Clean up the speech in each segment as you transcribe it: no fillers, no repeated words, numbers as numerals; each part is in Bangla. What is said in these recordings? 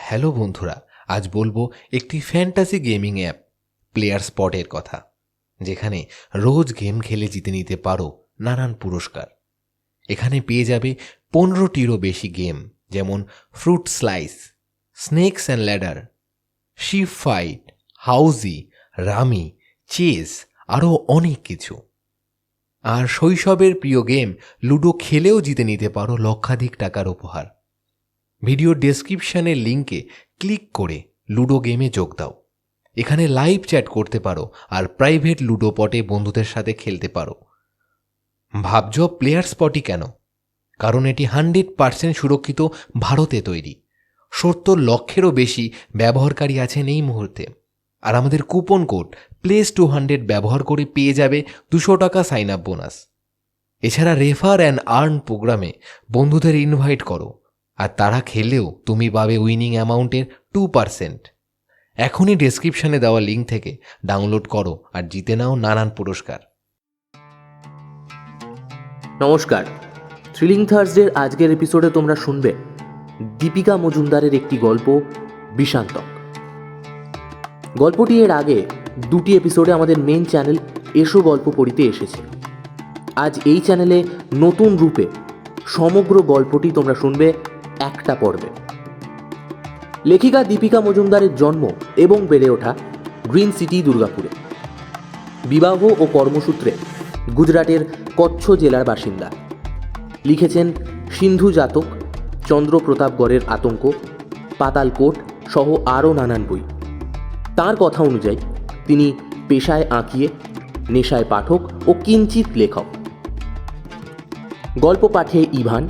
হ্যালো বন্ধুরা, আজ বলবো একটি ফ্যান্টাসি গেমিং অ্যাপ প্লেয়ার স্পটের কথা, যেখানে রোজ গেম খেলে জিতে নিতে পারো নানান পুরস্কার। এখানে পেয়ে যাবে 15টিরও বেশি গেম, যেমন fruit slice, snakes and ladder, ship fight, housie, rummy, chess, আরও অনেক কিছু। আর শৈশবের প্রিয় গেম লুডো খেলেও জিতে নিতে পারো লক্ষাধিক টাকার উপহার। ভিডিও ডেসক্রিপশনের লিঙ্কে ক্লিক করে লুডো গেমে যোগ দাও। এখানে লাইভ চ্যাট করতে পারো আর প্রাইভেট লুডো পটে বন্ধুদের সাথে খেলতে পারো। ভাবছ প্লেয়ার স্পটই কেন? কারণ এটি 100% সুরক্ষিত, ভারতে তৈরি। 70 লক্ষেরও বেশি ব্যবহারকারী আছেন এই মুহূর্তে। আর আমাদের কুপন কোড প্লেস200 ব্যবহার করে পেয়ে যাবে 200 টাকা সাইন আপ বোনাস। এছাড়া রেফার অ্যান্ড আর্ন প্রোগ্রামে বন্ধুদের ইনভাইট করো, আর তারা খেলেও তুমি পাবে উইনিং অ্যামাউন্টের 2%। এখনই ডেসক্রিপশনে দেওয়া লিঙ্ক থেকে ডাউনলোড করো আর জিতে নাও নানান পুরস্কার। নমস্কার, থ্রিলিং থার্সডের আজকের এপিসোডে তোমরা শুনবে দীপিকা মজুমদারের একটি গল্প, বিষান্তক। গল্পটি এর আগে 2টি এপিসোডে আমাদের মেন চ্যানেল এসো গল্প পড়িতে এসেছে। আজ এই চ্যানেলে নতুন রূপে সমগ্র গল্পটি তোমরা শুনবে একটা পর্বে। লেখিকা দীপিকা মজুমদারের জন্ম এবং বেড়ে ওঠা গ্রিন সিটি, দুর্গাপুরে। বিবাহ ও কর্মসূত্রে গুজরাটের কচ্ছ জেলার বাসিন্দা। লিখেছেন সিন্ধু জাতক, চন্দ্রপ্রতাপগড়ের আতঙ্ক, পাতালকোট সহ আরও নানান বই। তাঁর কথা অনুযায়ী তিনি পেশায় আঁকিয়ে, নেশায় পাঠক ও কিঞ্চিত লেখক। গল্প পাঠে ইভান,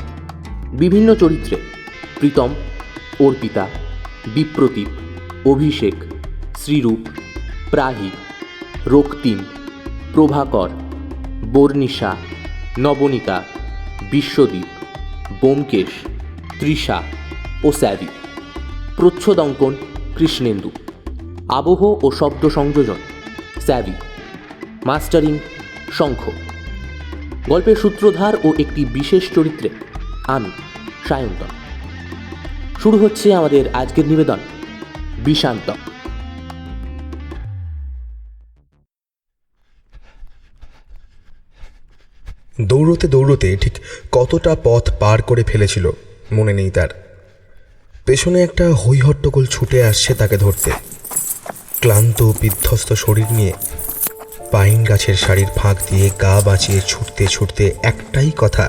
বিভিন্ন চরিত্রে প্রীতম, অর্পিতা, বিপ্রতীপ, অভিষেক, শ্রীরূপ, প্রাহি, রক্তিম, প্রভাকর, বর্ণিশা, নবনীতা, বিশ্বদীপ, ব্যোমকেশ, তৃষা ও স্যাভি। প্রচ্ছদ অঙ্কন কৃষ্ণেন্দু। আবহ ও শব্দ সংযোজন স্যাভি। মাস্টারিং শঙ্খ। গল্পের সূত্রধার ও একটি বিশেষ চরিত্রে আমি, সায়ন্তন। শুরু হচ্ছে আমাদের আজকের নিবেদন, বিষান্তক। দৌড়তে দৌড়তে ঠিক কতটা পথ পার করে ফেলেছিল মনে নেই তার। পেছনে একটা হইহট্টগোল ছুটে আসছে তাকে ধরতে। ক্লান্ত বিধ্বস্ত শরীর নিয়ে পাইন গাছের শাড়ির ফাঁক দিয়ে গা বাঁচিয়ে ছুটতে ছুটতে একটাই কথা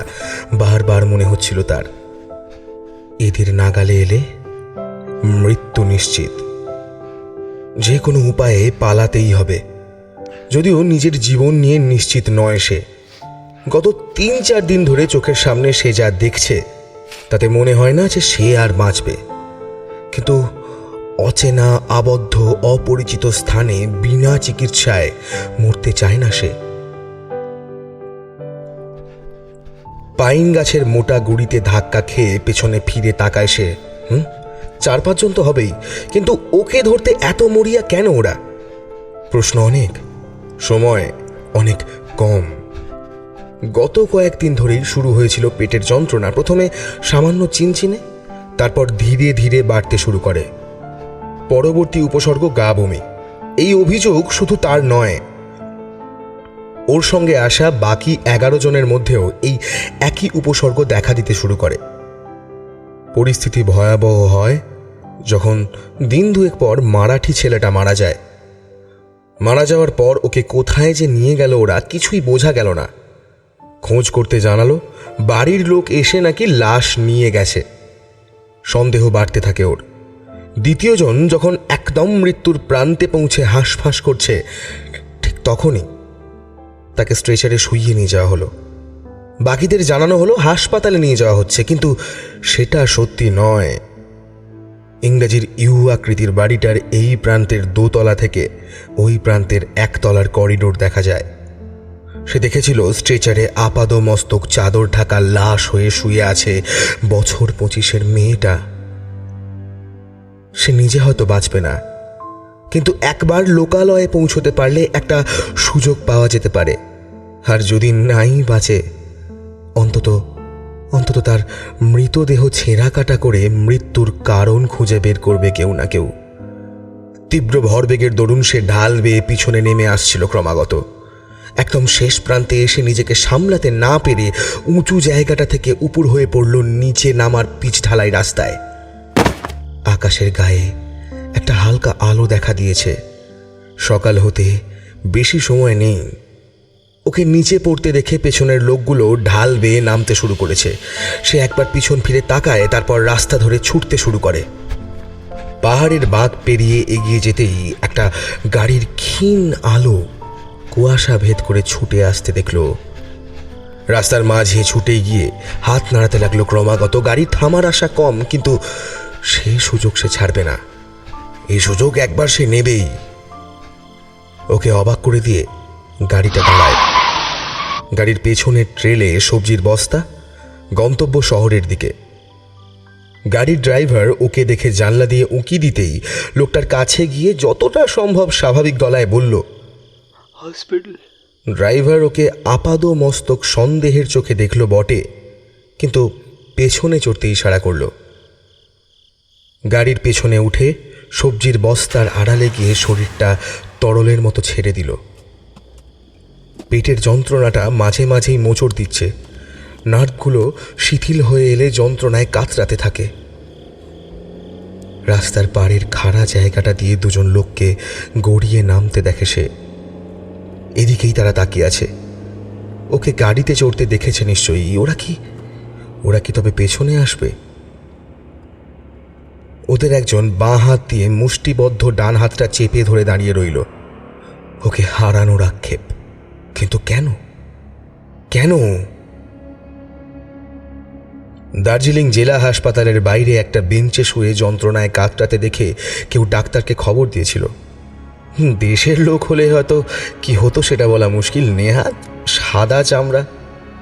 বারবার মনে হচ্ছিল তার, এদের নাগালে এলে মৃত্যু নিশ্চিত। যে কোনো উপায়ে পালাতেই হবে। যদিও নিজের জীবন নিয়ে নিশ্চিত নয় সে। গত 3-4 দিন ধরে চোখের সামনে সে যা দেখছে তাতে মনে হয় না যে সে আর বাঁচবে। কিন্তু অচেনা, আবদ্ধ, অপরিচিত স্থানে বিনা চিকিৎসায় মরতে চায় না সে। পাইন গাছের মোটা গুড়িতে ধাক্কা খেয়ে পেছনে ফিরে তাকায় সে। 4-5 জন তো হবেই, কিন্তু ওকে ধরতে এত মরিয়া কেন ওরা? প্রশ্ন অনেক, সময় অনেক কম। গত কয়েকদিন ধরেই শুরু হয়েছিল পেটের যন্ত্রণা। প্রথমে সামান্য চিনচিনে, তারপর ধীরে ধীরে বাড়তে শুরু করে। পরবর্তী উপসর্গ গা বমি। এই অভিযোগ শুধু তার নয়, ওর সঙ্গে আসা বাকি 11 জনের মধ্যেও এই একই উপসর্গ দেখা দিতে শুরু করে। পরিস্থিতি ভয়াবহ হয় যখন দিন 2 পর মারাঠি ছেলেটা মারা যায়। মারা যাওয়ার পর ওকে কোথায় যে নিয়ে গেল ওরা কিছুই বোঝা গেল না। খোঁজ করতে জানালো, বাড়ির লোক এসে নাকি লাশ নিয়ে গেছে। সন্দেহ বাড়তে থাকে ওর। দ্বিতীয় জন যখন একদম মৃত্যুর প্রান্তে পৌঁছে হাঁসফাঁস করছে, ঠিক তখনই তাকে স্ট্রেচারে শুইয়ে নিয়ে যাওয়া হলো। বাকিদের জানানো হলো হাসপাতালে নিয়ে যাওয়া হচ্ছে, কিন্তু সেটা সত্যি নয়। ইংরেজির ইউ আকৃতির বাড়িটার এই প্রান্তের 2 তলা থেকে ওই প্রান্তের 1 তলার করিডোর দেখা যায়। সে দেখেছিল স্ট্রেচারে আপাদমস্তক চাদর ঢাকা লাশ হয়ে শুয়ে আছে বছর 25-এর মেয়েটা। সে নিজে হয়তো বাঁচবে না, কিন্তু একবার লোকালয়ে পৌঁছতে পারলে একটা সুযোগ পাওয়া যেতে পারে। আর যদি নাই বাঁচে, অন্তত অন্তত তার মৃতদেহ ছেঁড়া কাটা করে মৃত্যুর কারণ খুঁজে বের করবে কেউ না কেউ। তীব্র ভরবেগের দরুন সে ঢাল বেয়ে পিছনে নেমে আসছিল ক্রমাগত। একদম শেষ প্রান্তে এসে নিজেকে সামলাতে না পেরে উঁচু জায়গাটা থেকে উপর হয়ে পড়ল নিচে নামার পিচ ঢালাই রাস্তায়। আকাশের গায়ে একটা হালকা আলো দেখা দিয়েছে। সকাল হতে বেশি সময় নেই। ওকে নিচে পড়তে দেখে পেছনের লোকগুলো ঢাল বেয়ে নামতে শুরু করেছে। সে একবার পিছন ফিরে তাকায়, তারপর রাস্তা ধরে ছুটতে শুরু করে। পাহাড়ের বাঁক পেরিয়ে এগিয়ে যেতেই একটা গাড়ির ক্ষীণ আলো কুয়াশা ভেদ করে ছুটে আসতে দেখলো। রাস্তার মাঝে ছুটে গিয়ে হাত নাড়াতে লাগলো ক্রমাগত। গাড়ি থামার আশা কম, কিন্তু সেই সুযোগ সে ছাড়বে না। এই সুযোগ একবার সে নেবেই। ওকে অবাক করে দিয়ে গাড়িটা দাঁড়ায়। গাড়ির পেছনের ট্রেলে সবজির বস্তা, গন্তব্য শহরের দিকে। গাড়ির ড্রাইভার ওকে দেখে জানলা দিয়ে উঁকি দিতেই লোকটার কাছে গিয়ে যতটা সম্ভব স্বাভাবিক গলায় বলল, হসপিটাল। ড্রাইভার ওকে আপাদ মস্তক সন্দেহের চোখে দেখল বটে, কিন্তু পেছনে চড়তে ইশারা করল। গাড়ির পেছনে উঠে সবজির বস্তার আড়ালে গিয়ে শরীরটা তরলের মতো ছেড়ে দিল। পেটের যন্ত্রণাটা মাঝে মাঝেই মোচড় দিচ্ছে। নার্ভগুলো শিথিল হয়ে এলে যন্ত্রণায় কাতরাতে থাকে। রাস্তার পাড়ের খাড়া জায়গাটা দিয়ে দুজন লোককে গড়িয়ে নামতে দেখে সে। এদিকেই তারা তাকিয়ে আছে। ওকে গাড়িতে চড়তে দেখেছে নিশ্চয়ই। ওরা কি তবে পেছনে আসবে? ওদের একজন বাঁ হাত দিয়ে মুষ্টিবদ্ধ ডান হাতটা চেপে ধরে দাঁড়িয়ে রইল। ওকে হারানোর আক্ষেপ। কিন্তু কেন? দার্জিলিং জেলা হাসপাতালের বাইরে একটা বেঞ্চে শুয়ে যন্ত্রণায় কাতরাতে দেখে কেউ ডাক্তারকে খবর দিয়েছিল। দেশের লোক হলে হয়তো কি হতো সেটা বলা মুশকিল। নেহাত সাদা চামড়া,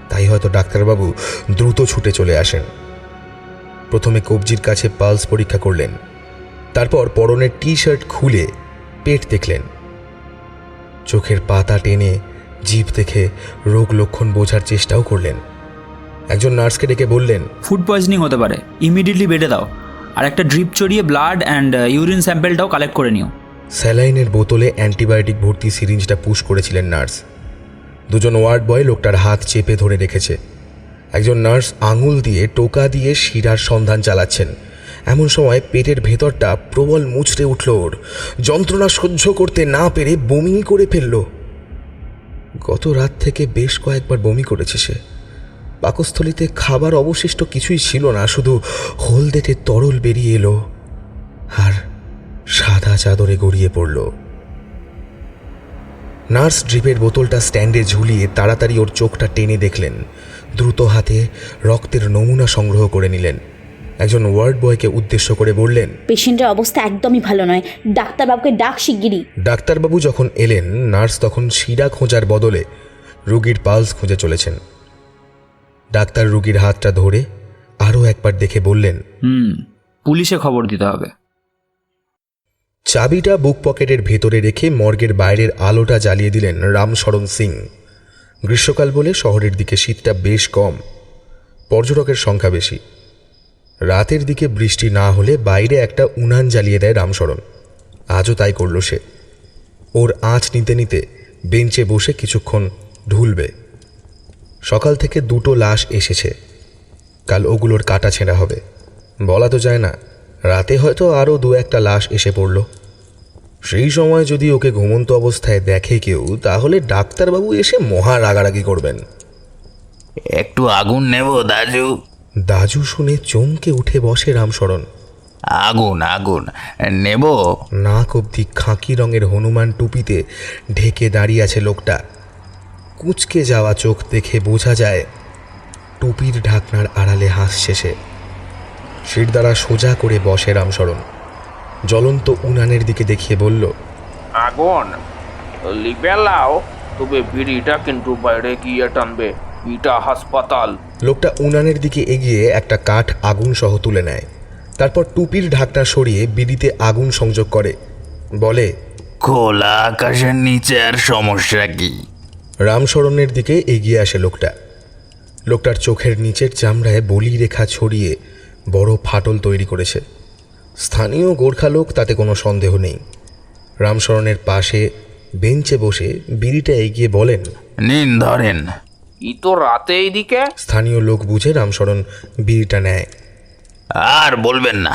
তাই হয়তো ডাক্তারবাবু দ্রুত ছুটে চলে আসেন। প্রথমে কবজির কাছে পালস পরীক্ষা করলেন, তারপর পরনের টি শার্ট খুলে পেট দেখলেন। চোখের পাতা টেনে জিভ দেখে রোগ লক্ষণ বোঝার চেষ্টাও করলেন। একজন নার্সকে ডেকে বললেন, ফুড পয়জনিং হতে পারে, ইমিডিয়েটলি বেডে দাও, আর একটা ড্রিপ চড়িয়ে ব্লাড অ্যান্ড ইউরিন স্যাম্পেলটাও কালেক্ট করে নিও। স্যালাইনের বোতলে অ্যান্টিবায়োটিক ভর্তি সিরিঞ্জটা পুশ করেছিলেন নার্স। দুজন ওয়ার্ড বয় লোকটার হাত চেপে ধরে রেখেছে। একজন নার্স আঙুল দিয়ে টোকা দিয়ে শিরার সন্ধান চালাচ্ছেন। এমন সময় পেটের ভেতরটা প্রবল মুচড়ে উঠল ওর। যন্ত্রণা সহ্য করতে না পেরে বমি করে ফেলল। গত রাত থেকে বেশ কয়েকবার বমি করেছে সে। পাকস্থলিতে খাবার অবশিষ্ট কিছুই ছিল না, শুধু হলদেটে তরল বেরিয়ে এলো আর সাদা চাদরে গড়িয়ে পড়ল। নার্স ড্রিপের বোতলটা স্ট্যান্ডে ঝুলিয়ে তাড়াতাড়ি ওর চোখটা টেনে দেখলেন। দ্রুত হাতে রক্তের নমুনা সংগ্রহ করে নিলেন। একজন ওয়ার্ড বয়কে উদ্দেশ্য করে বললেন, পেশেন্টের অবস্থা একদমই ভালো নয়, ডাক্তারবাবুকে ডাক শিগগিরই। ডাক্তারবাবু যখন এলেন, নার্স তখন শিরা খোঁজার বদলে রোগীর পালস খুঁজে চলেছেন। ডাক্তার রোগীর হাতটা ধরে আরও একবার দেখে বললেন, পুলিশে খবর দিতে হবে। চাবিটা বুক পকেটের ভেতরে রেখে মর্গের বাইরের আলোটা জ্বালিয়ে দিলেন রামশরণ সিং। গ্রীষ্মকাল বলে শহরের দিকে শীতটা বেশ কম, পর্যটকের সংখ্যা বেশি। রাতের দিকে বৃষ্টি না হলে বাইরে একটা উনান জ্বালিয়ে দেয় রামশরণ। আজও তাই করল সে। ওর আঁচ নিতে নিতে বেঞ্চে বসে কিছুক্ষণ ঢুলবে। সকাল থেকে 2টো লাশ এসেছে। কাল ওগুলোর কাটা ছেঁড়া হবে। বলা তো যায় না, রাতে হয়তো আরও 2-1টা লাশ এসে পড়ল। সেই সময় যদি ওকে ঘুমন্ত অবস্থায় দেখে কেউ, তাহলে ডাক্তারবাবু এসে মহা রাগারাগি করবেন। একটু আগুন নেব দাজু? দাজু শুনে চমকে উঠে বসে রামশরণ। আগুন আগুন নেব? নাক অবধি খাকি রঙের হনুমান টুপিতে ঢেকে দাঁড়িয়ে আছে লোকটা। কুঁচকে যাওয়া চোখ দেখে বোঝা যায় টুপির ঢাকনার আড়ালে হাসছে সে। শিরদাঁড়া সোজা করে বসে রামশরণ। জ্বলন্ত উনানের দিকে দেখিয়ে বলল, আগুন লিবে লাও, তবে বিড়িটা কিন্তু বাইরে গিয়ে টানবে, এটা হাসপাতাল। লোকটা উনানের দিকে এগিয়ে একটা কাঠ আগুন সহ তুলে নেয়। তারপর টুপির ঢাকনা সরিয়ে বিড়িতে আগুন সংযোগ করে। বলে, খোলা আকাশের নিচে আর সমস্যা কি? রামশরণের দিকে এগিয়ে আসে লোকটা। লোকটার চোখের নিচের চামড়ায় বলি রেখা ছড়িয়ে বড় ফাটল তৈরি করেছে। স্থানীয় গোর্খা লোক, তাতে কোনো সন্দেহ নেই। রামশরণের পাশে বেঞ্চে বসে বিড়িটা এগিয়ে বলেন, নিন ধরেন। ই তো রাতে এইদিকে। স্থানীয় লোক বুঝে রামশরণ বিড়িটা নেয়। আর বলবেন না,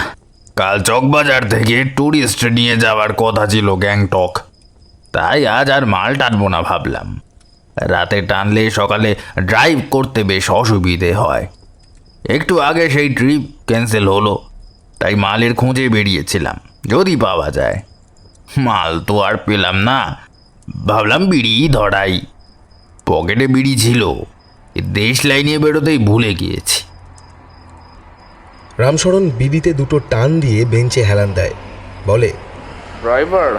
কাল চকবাজার থেকে ট্যুরিস্ট নিয়ে যাওয়ার কথা ছিল গ্যাংটক, তাই আজ আর মাল টানবো না ভাবলাম। রাতে টানলে সকালে ড্রাইভ করতে বেশ অসুবিধে হয়। একটু আগে সেই ট্রিপ ক্যান্সেল হলো, তাই মালের খোঁজে বেরিয়েছিলাম, যদি পাওয়া যায়। মাল তো আর পেলাম না, ভাবলাম বিড়ি ধরাই। পকেটে বিড়ি ছিল, দেশ লাইনে বেরোতেই ভুলে গিয়েছি। রামশরণ বিড়িতে দুটো টান দিয়ে বেঞ্চে হেলান দেয়, বলে, ড্রাইভার,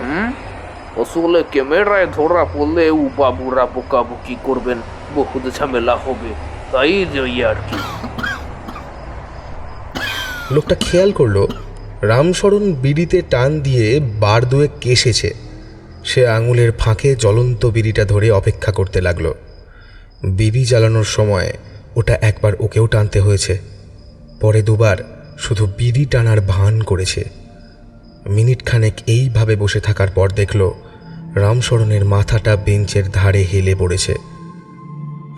আসলে ক্যামেরায় ধরা পড়লে ও বাবুরা বোকাবুকি করবেন, বহুত ঝামেলা হবে, তাই ওই আর কি। লোকটা খেয়াল করলো রামশরণ বিড়িতে টান দিয়ে বার দুয়ে কেশেছে। সে আঙুলের ফাঁকে জ্বলন্ত বিড়িটা ধরে অপেক্ষা করতে লাগলো। বিড়ি জ্বালানোর সময় ওটা একবার ওকেও টানতে হয়েছে, পরে দুবার শুধু বিড়ি টানার ভান করেছে। মিনিট খানেক এইভাবে বসে থাকার পর দেখল রামশরণের মাথাটা বেঞ্চের ধারে হেলে পড়েছে।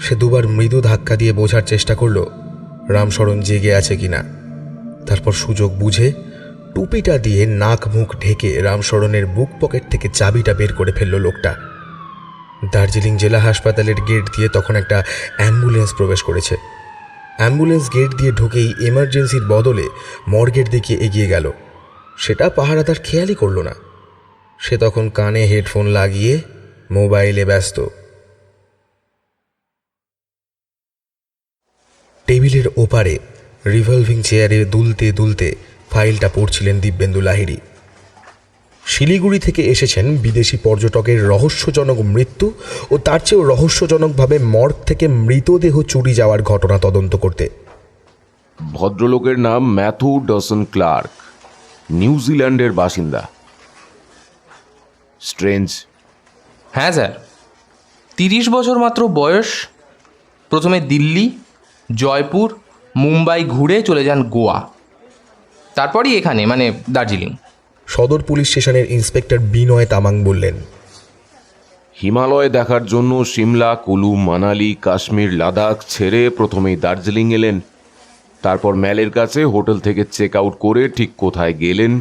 সে দুবার মৃদু ধাক্কা দিয়ে বোঝার চেষ্টা করল রামশরণ জেগে আছে কিনা। তারপর সুযোগ বুঝে টুপিটা দিয়ে নাক মুখ ঢেকে রামশরণের বুক পকেট থেকে চাবিটা বের করে ফেলল লোকটা। দার্জিলিং জেলা হাসপাতালের গেট দিয়ে তখন একটা অ্যাম্বুলেন্স প্রবেশ করেছে। অ্যাম্বুলেন্স গেট দিয়ে ঢুকেই এমার্জেন্সির বদলে মর্গের দিকে এগিয়ে গেল। সেটা পাহারাদার খেয়ালই করল না। সে তখন কানে হেডফোন লাগিয়ে মোবাইলে ব্যস্ত। টেবিলের ওপারে রিভলভিং চেয়ারে দুলতে দুলতে ফাইলটা পড়ছিলেন দিব্যেন্দু লাহিড়ী। শিলিগুড়ি থেকে এসেছেন বিদেশি পর্যটকের রহস্যজনক মৃত্যু ও তার চেয়েও রহস্যজনকভাবে মর্গ থেকে মৃতদেহ চুরি যাওয়ার ঘটনা তদন্ত করতে। ভদ্রলোকের নাম ম্যাথু ডসন ক্লার্ক, নিউজিল্যান্ডের বাসিন্দা। স্ট্রেঞ্জ। হ্যাঁ স্যার, 30 বছর মাত্র বয়স। প্রথমে দিল্লি, জয়পুর, মুম্বাই ঘুরে চলে যান গোয়া, তারপরই এখানে মানে দার্জিলিং। সদর পুলিশ স্টেশনের ইন্সপেক্টর বিনয় তামাং বললেন, হিমালয় দেখার জন্য সিমলা, কুলু, মানালি, কাশ্মীর, লাদাখ ছেড়ে প্রথমেই দার্জিলিং এলেন। তারপর ম্যালের কাছে হোটেল থেকে চেক আউট করে ঠিক কোথায় গেলেন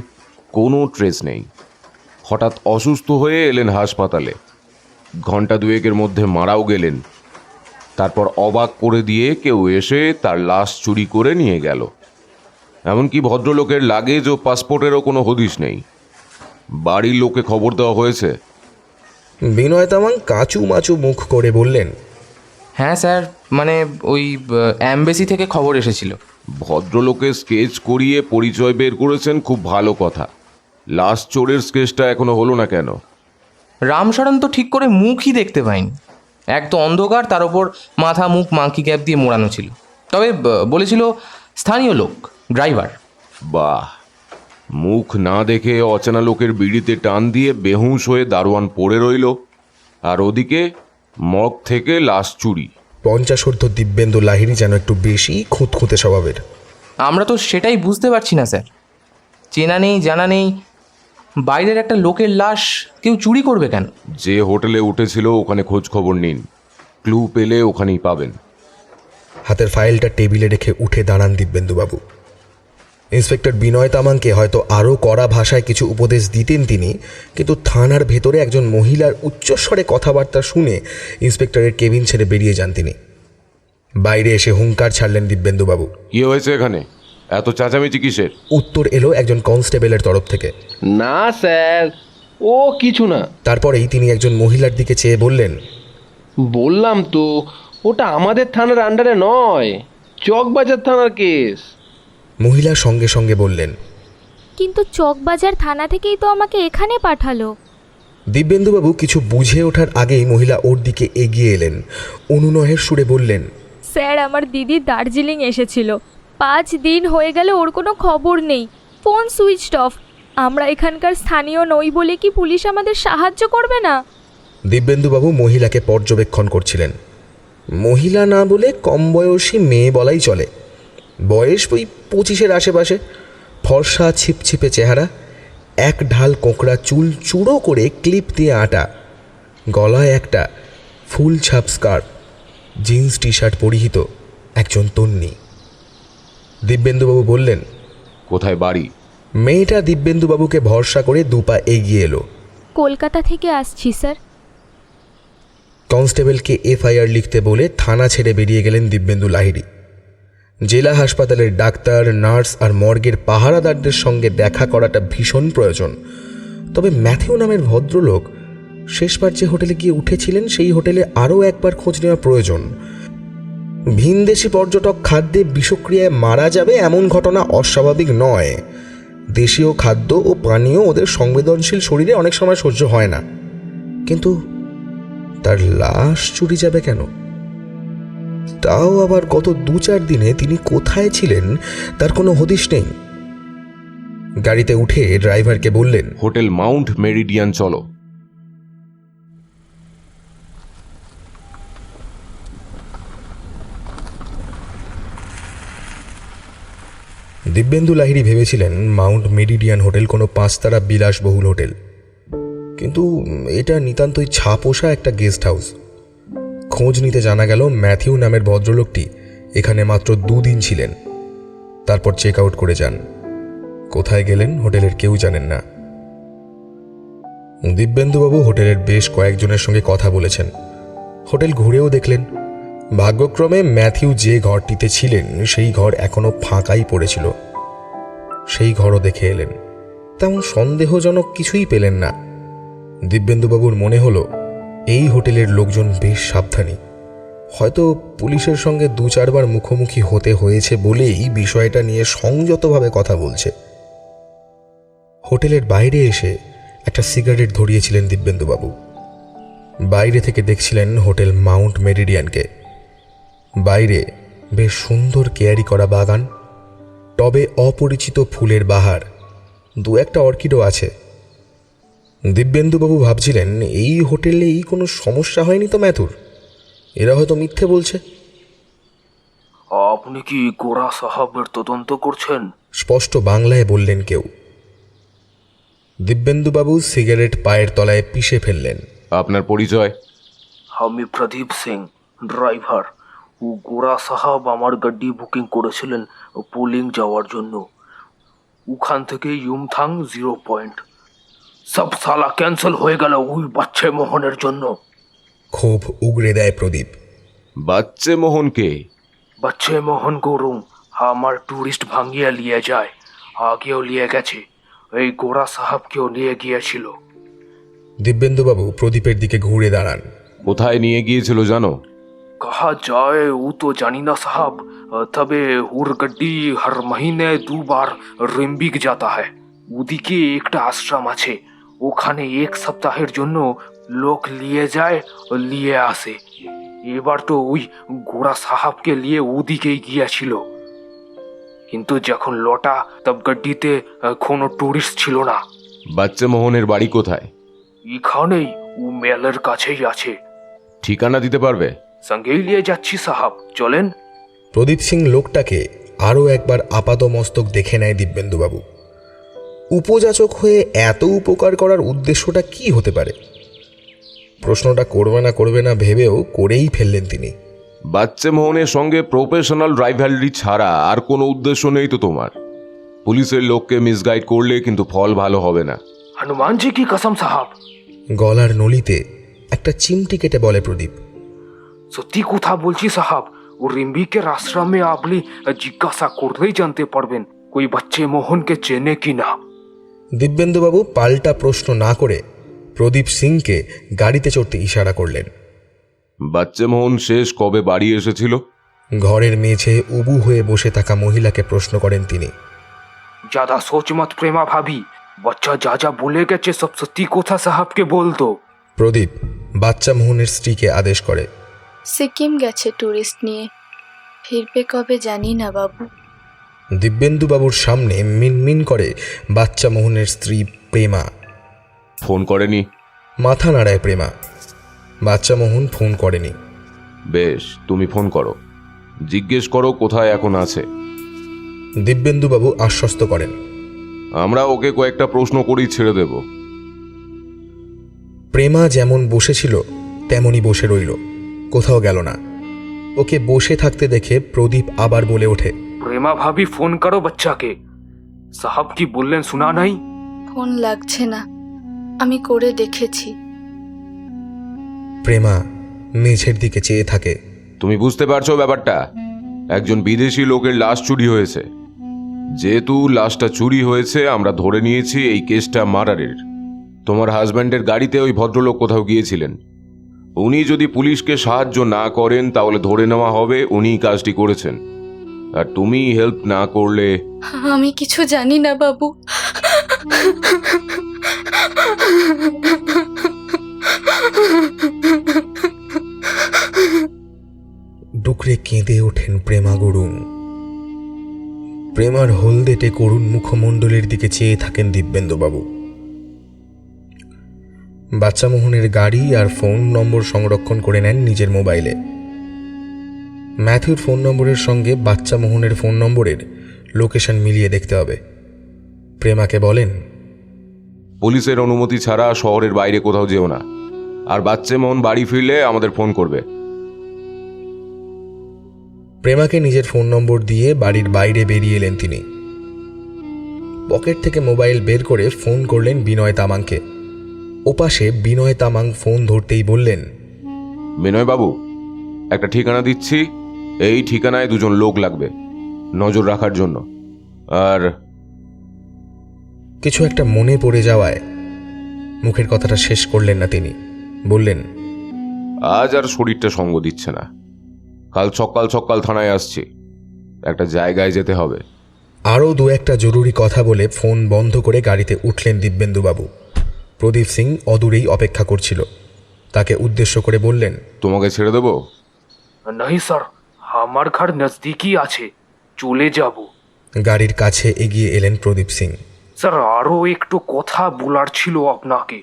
কোনো ট্রেস নেই। হঠাৎ অসুস্থ হয়ে এলেন হাসপাতালে, ঘন্টা দুয়েকের মধ্যে মারাও গেলেন। তারপর অবাক করে দিয়ে কেউ এসে তার লাশ চুরি করে নিয়ে গেল। এমনকি ভদ্রলোকের লাগেজ ও পাসপোর্টেরও কোনো হদিশ নেই। বাড়ির লোকে খবর দেওয়া হয়েছে? বিনয় তামাং কাঁচু মাচু মুখ করে বললেন, হ্যাঁ স্যার, মানে ওই অ্যাম্বাসি থেকে খবর এসেছিল। ভদ্রলোকের স্কেচ করিয়ে পরিচয় বের করেছেন, খুব ভালো কথা। লাশ চোরের স্কেচটা এখনো হলো না কেন? রামশরণ তো ঠিক করে মুখই দেখতে পাইনি, এক তো অন্ধকার, তার ওপর মাথা মুখ মাংকি ক্যাপ দিয়ে মোড়ানো ছিল। তবে বলেছিল স্থানীয় লোক, ড্রাইভার। বাহ, মুখ না দেখে অচেনা লোকের বিড়িতে টান দিয়ে বেহুঁশ হয়ে দারোয়ান পড়ে রইল, আর ওদিকে মর্গ থেকে লাশ চুরি। পঞ্চাশোর্ধ্ব দিব্যেন্দু লাহিড়ী যেন একটু বেশি খুঁতখুঁতে স্বভাবের। আমরা তো সেটাই বুঝতে পারছি না স্যার, চেনা নেই জানা নেই, বাইরের একটা লোকের লাশ কেউ চুরি করবে কেন? যে হোটেলে উঠেছিল ওখানে খোঁজ খবর নিন, ক্লু পেলে ওখানেই পাবেন। হাতের ফাইলটা টেবিলে রেখে উঠে দাঁড়ান দিব্যেন্দুবাবু। ইন্সপেক্টর বিনয় তামাংকে হয়তো আরও কড়া ভাষায় কিছু উপদেশ দিতেন তিনি, কিন্তু থানার ভেতরে একজন মহিলার উচ্চস্বরে কথাবার্তা শুনে ইন্সপেক্টরের কেবিন ছেড়ে বেরিয়ে যান তিনি। বাইরে এসে হুঙ্কার ছাড়লেন দিব্যেন্দুবাবু, কি হয়েছে এখানে? এত চেঁচামেচি কিসের? উত্তর এলো একজন কনস্টেবলের তরফ থেকে। না স্যার, ও কিছু না। তারপরেই তিনি একজন মহিলার দিকে চেয়ে বললেন, বললাম তো, ওটা আমাদের থানার আন্ডারে নয়, চকবাজার থানার কেস। মহিলা সঙ্গে সঙ্গে বললেন, কিন্তু চকবাজার থানা থেকেই তো আমাকে এখানে পাঠালো। দিব্যেন্দুবাবু কিছু বুঝে ওঠার আগেই মহিলা ওর দিকে এগিয়ে এলেন, অনুনয়ের সুরে বললেন, স্যার, আমার দিদি দার্জিলিং এসেছিল, 5 দিন হয়ে গেল, ওর কোনো খবর নেই, ফোন সুইচড অফ। আমরা এখানকার স্থানীয় নই বলে কি পুলিশ আমাদের সাহায্য করবে না? দিব্যেন্দুবাবু মহিলাকে পর্যবেক্ষণ করছিলেন। মহিলা না বলে কম বয়সী মেয়ে বলাই চলে। বয়স ওই 25-এর আশেপাশে, ফর্সা ছিপছিপে চেহারা, এক ঢাল কোঁকড়া চুল চূড়ো করে ক্লিপ দিয়ে আটা, গলায় একটা ফুল ছাপ স্কার্ফ, জিন্স টি শার্ট পরিহিত একজন তন্নি। দিব্যেন্দুবাবু বললেন, কোথায় বাড়ি? মেয়েটা দিব্যেন্দুবাবুকে ভরসা করে দুপা এগিয়ে এলো। কলকাতা থেকে আসছি স্যার। কনস্টেবলকে এফআইআর লিখতে বলে থানা ছেড়ে বেরিয়ে গেলেন দিব্যেন্দু লাহিড়ী। জেলা হাসপাতালের ডাক্তার, নার্স আর মর্গের পাহারাদারদের সঙ্গে দেখা করাটা ভীষণ প্রয়োজন। তবে ম্যাথিউ নামের ভদ্রলোক শেষবার যে হোটেলে গিয়ে উঠেছিলেন সেই হোটেলে আরও একবার খোঁজ নেওয়া প্রয়োজন। ভিনদেশি পর্যটক খাদ্যে বিষক্রিয়ায় মারা যাবে এমন ঘটনা অস্বাভাবিক নয়। দেশীয় খাদ্য ও পানীয় ওদের সংবেদনশীল শরীরে অনেক সময় সহ্য হয় না, কিন্তু তার লাশ চুরি যাবে কেন? তাও আবার গত 2-4 দিনে তিনি কোথায় ছিলেন তার কোনো হদিশ নেই। গাড়িতে উঠে ড্রাইভারকে বললেন, হোটেল মাউন্ট মেরিডিয়ান চলো। দিব্যেন্দু লাহিড়ী ভেবেছিলেন মাউন্ট মেরিডিয়ান হোটেল কোনো 5 তারা বিলাসবহুল হোটেল, কিন্তু এটা নিতান্তই ছাপোষা একটা গেস্ট হাউস। খোঁজ নিতে জানা গেল ম্যাথিউ নামের ভদ্রলোকটি এখানে মাত্র 2 দিন ছিলেন, তারপর চেক আউট করে যান। কোথায় গেলেন হোটেলের কেউ জানেন না। দিব্যেন্দুবাবু হোটেলের বেশ কয়েকজনের সঙ্গে কথা বলেছেন, হোটেল ঘুরেও দেখলেন। ভাগ্যক্রমে ম্যাথিউ যে ঘরটিতে ছিলেন সেই ঘর এখনো ফাঁকাই পড়েছিল। সেই ঘরও দেখে এলেন, তেমন সন্দেহজনক কিছুই পেলেন না। দিব্যেন্দুবাবুর মনে হলো এই হোটেলের লোকজন বেশ সাবধানী, হয়তো পুলিশের সঙ্গে 2-4 বার মুখোমুখি হতে হয়েছে বলেই বিষয়টা নিয়ে সংযতভাবে কথা বলছে। হোটেলের বাইরে এসে একটা সিগারেট ধরিয়েছিলেন দিব্যেন্দুবাবু। বাইরে থেকে দেখছিলেন হোটেল মাউন্ট মেরিডিয়ানকে। বাইরে বেশ সুন্দর কেয়ারি করা বাগান, টবে অপরিচিত ফুলের বাহার, 2-একটা অর্কিডও আছে। দিব্যেন্দুবাবু ভাবছিলেন এই হোটেলেই কোনো সমস্যা হয়নি তো ম্যাথুর, এরা হয়তো মিথ্যে বলছে। আপনি কি গোরা সাহাবের তদন্ত করছেন? স্পষ্ট বাংলায় বললেন কেউ। দিব্যেন্দুবাবু সিগারেট পায়ের তলায় পিষে ফেললেন। আপনার পরিচয়? আমি প্রদীপ সিং, ড্রাইভার। ও গোরা সাহাব আমার গাড়ি বুকিং করেছিলেন পোলিং যাওয়ার জন্য। ওখান থেকে ইউমথাং 0 পয়েন্ট। সব সালা ক্যান্সেল হয়ে গেল ওই বাচ্চা মোহনের জন্য। খুব উগরে দেয় প্রদীপ। বাচ্চে মোহনকে? বাচ্চা মোহন গরুম আমার টুরিস্ট ভাঙিয়ে নিয়ে যায়, আগেও নিয়ে গেছে। এই গোরা সাহাবকেও নিয়ে গিয়েছিল। দিব্যেন্দুবাবু প্রদীপের দিকে ঘুরে দাঁড়ান। কোথায় নিয়ে গিয়েছিল জানো? कहा जाए वो तो जानी ना साहब, तबे उर गड्डी हर महीने 2 बार रिम्बिक जाता है। ওদিকে একটা আশ্রম আছে, ওখানে 1 সপ্তাহের জন্য লোক নিয়ে যায় ও নিয়ে আসে। এবার তো ওই গোরা সাহাবকে নিয়ে ওদিকেই গিয়েছিল, কিন্তু যখন লটা তব গাড়িতে কোনো টুরিস্ট ছিল না। বাচ্চে মোহনের বাড়ি কোথায়? এখানেই, ও মেলের কাছেই আছে। ঠিকানা দিতে পারবে? সঙ্গেই নিয়ে যাচ্ছি সাহাব, চলেন। প্রদীপ সিং লোকটাকে আরও একবার আপাতমস্তক দেখে নেয় দিব্যেন্দুবাবু। উপযাচক হয়ে এত উপকার করার উদ্দেশ্যটা কি হতে পারে? প্রশ্নটা করবে না ভেবেও করেই ফেললেন তিনি। বাচ্চে মোহনের সঙ্গে প্রফেশনাল রাইভালরি ছাড়া আর কোনো উদ্দেশ্য নেই তো তোমার? পুলিশের লোককে মিসগাইড করলে কিন্তু ফল ভালো হবে না। হনুমান জি কি কসম সাহাব। গলার নলিতে একটা চিমটি কেটে বলে প্রদীপ। সত্যি কথা বলছি সাহাব, ও রিম্বিকের আশ্রমে আপনি জিজ্ঞাসা করলেই জানতে পারবেন কই বাচ্চে মোহনকে চেনে কি না। দিব্যেন্দুবাবু পাল্টা প্রশ্ন না করে প্রদীপ সিংকে গাড়িতে চড়তে ইশারা করলেন। বাচ্চে মোহন শেষ কবে বাড়ি এসেছিল? ঘরের মেঝে উবু হয়ে বসে থাকা মহিলাকে প্রশ্ন করেন তিনি। ज्यादा सोच मत प्रेमा भाभी, बच्चा जा जा बोले गए सब सत्य कोथा साहब के बोल दो। প্রদীপ বাচ্চা মোহনের স্ত্রীকে আদেশ করে। সিকিম গেছে ট্যুরিস্ট নিয়ে, ফিরবে কবে জানি না বাবু। দিব্যেন্দুবাবুর সামনে মিনমিন করে বাচ্চা মোহনের স্ত্রী প্রেমা। ফোন করেনি? মাথা নাড়ায় প্রেমা। বাচ্চা মোহন ফোন করেনি। বেশ, তুমি ফোন করো, জিজ্ঞেস করো কোথায় এখন আছে। দিব্যেন্দুবাবু আশ্বস্ত করেন। আমরা ওকে কয়েকটা প্রশ্ন করেই ছেড়ে দেব। প্রেমা যেমন বসেছিল তেমনই বসে রইল, কোথাও গেল না। ওকে বসে থাকতে দেখে প্রদীপ আবার বলে ওঠে, प्रेमा भाभी फोन करो बच्चा के साहब की बोललेन सुना नहीं। ফোন লাগছে না, আমি করে দেখেছি। প্রেমা মেঝের দিকে চেয়ে থাকে। তুমি বুঝতে পারছো ব্যাপারটা? একজন বিদেশি লোকের লাশ চুরি হয়েছে। যেহেতু লাশটা চুরি হয়েছে, আমরা ধরে নিয়েছি এই কেসটা মার্ডারের। তোমার হাজব্যান্ডের গাড়িতে ওই ভদ্রলোক কোথাও গিয়েছিলেন। উনি যদি পুলিশকে সাহায্য না করেন তাহলে ধরে নেওয়া হবে উনিই কাজটি করেছেন, আর তুমি হেল্প না করলে। আমি কিছু জানি না বাবু। ডুকরে কেঁদে ওঠেন প্রেমা গুরুং। প্রেমার হলদেটে করুণ মুখমণ্ডলের দিকে চেয়ে থাকেন দিব্যেন্দুবাবু। বাচ্চা মোহনের গাড়ি আর ফোন নম্বর সংরক্ষণ করে নেন নিজের মোবাইলে। ম্যাথিউর ফোন নম্বরের সঙ্গে বাচ্চা মোহনের ফোন নম্বরের লোকেশন মিলিয়ে দেখতে হবে। প্রেমাকে বলেন, পুলিশের অনুমতি ছাড়া শহরের বাইরে কোথাও যেও না, আর বাচ্চা মোহন বাড়ি ফিরলে আমাদের ফোন করবে। প্রেমাকে নিজের ফোন নম্বর দিয়ে বাড়ির বাইরে বেরিয়ে এলেন তিনি। পকেট থেকে মোবাইল বের করে ফোন করলেন বিনয় তামাংকে। ওপাশে বিনয় তামাং ফোন ধরতেই বললেন, বিনয় বাবু, একটা ঠিকানা দিচ্ছি, এই ঠিকানায় দুজন লোক লাগবে নজর রাখার জন্য। আর কিছু একটা মনে পড়ে যাওয়ায় মুখের কথাটা শেষ করলেন না তিনি। বললেন, আজ আর শরীরটা সঙ্গ দিচ্ছে না, কাল সকাল সকাল থানায় আসছি, একটা জায়গায় যেতে হবে। আরও দু একটা জরুরি কথা বলে ফোন বন্ধ করে গাড়িতে উঠলেন দিব্যেন্দুবাবু। প্রদীপ সিং অদূরেই অপেক্ষা করছিল। তাকে উদ্দেশ্য করে বললেন, তোমাকে ছেড়ে দেব? नहीं सर, हमार घर नजदीकी आछे, चले जाबो। গাড়ির কাছে এগিয়ে এলেন প্রদীপ সিং। স্যার আরো একটু কথা বলার ছিল আপনাকে।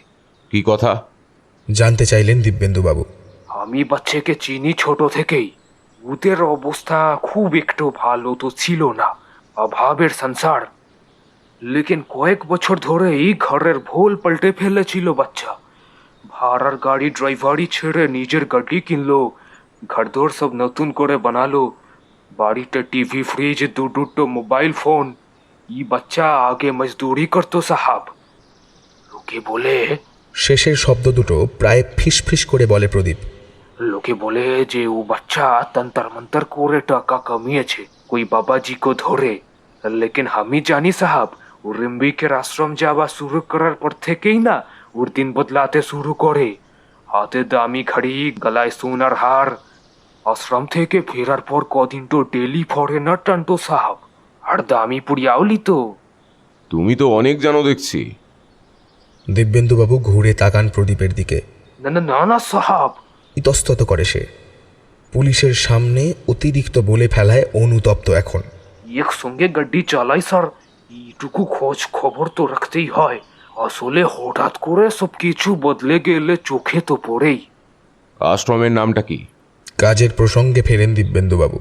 কি কথা? জানতে চাইলেন দিব্যেন্দুবাবু। আমি বাচ্চাকে চিনি ছোট থেকেই, ওদের অবস্থা খুব একটু ভালো তো ছিল না, অভাবের সংসার। লেকিন কয়েক বছর ধরে এই ঘরের ভোল পাল্টে ফেলেছিল বাচ্চা। ভাড়ার গাড়ি ড্রাইভারি ছেড়ে নিজের গাড়ি কিনলো, ঘরদোর সব নতুন করে বানালো, বাড়িতে টিভি, ফ্রিজ, দুটো মোবাইল ফোন। এই বাচ্চা আগে মজদুরি করতো সাহাব। লোকে বলে, শেষের শব্দ দুটো প্রায় ফিসফিস করে বলে প্রদীপ। লোকে বলে যে ও বাচ্চা তন্তর মন্তর করে টাকা কামিয়েছে कोई बाबा जी को ধরে। लेकिन আমি জানি সাহাব, ও রিম্বিকের আশ্রম যাওয়া শুরু করার পর থেকেই না ওর দিন বদলাতে শুরু করে। হাতে দামি ঘড়ি, গলায় সোনার হার। আশ্রম থেকে ফেরার পর কদিন তো ডেলি ফরেনার টানতো সাহাব, আর দামি পুড়িয়াও লিতো। তুমি তো অনেক জানো দেখছি। দিব্যেন্দুবাবু ঘুরে তাকান প্রদীপের দিকে। না না না না সাহাব, ইতস্তত করে সে। পুলিশের সামনে অতিরিক্ত বলে ফেলায় অনুতপ্ত এখন। একসঙ্গে গাড়ি চালাই স্যার, এইটুকু খোঁজ খবর তো রাখতেই হয়। আসলে হঠাৎ করে সব কিছু বদলে গেলে চোখে তো পড়েই। আশ্রমের নামটা কি? কাজের প্রসঙ্গে ফেরেন দিব্যেন্দুবাবু।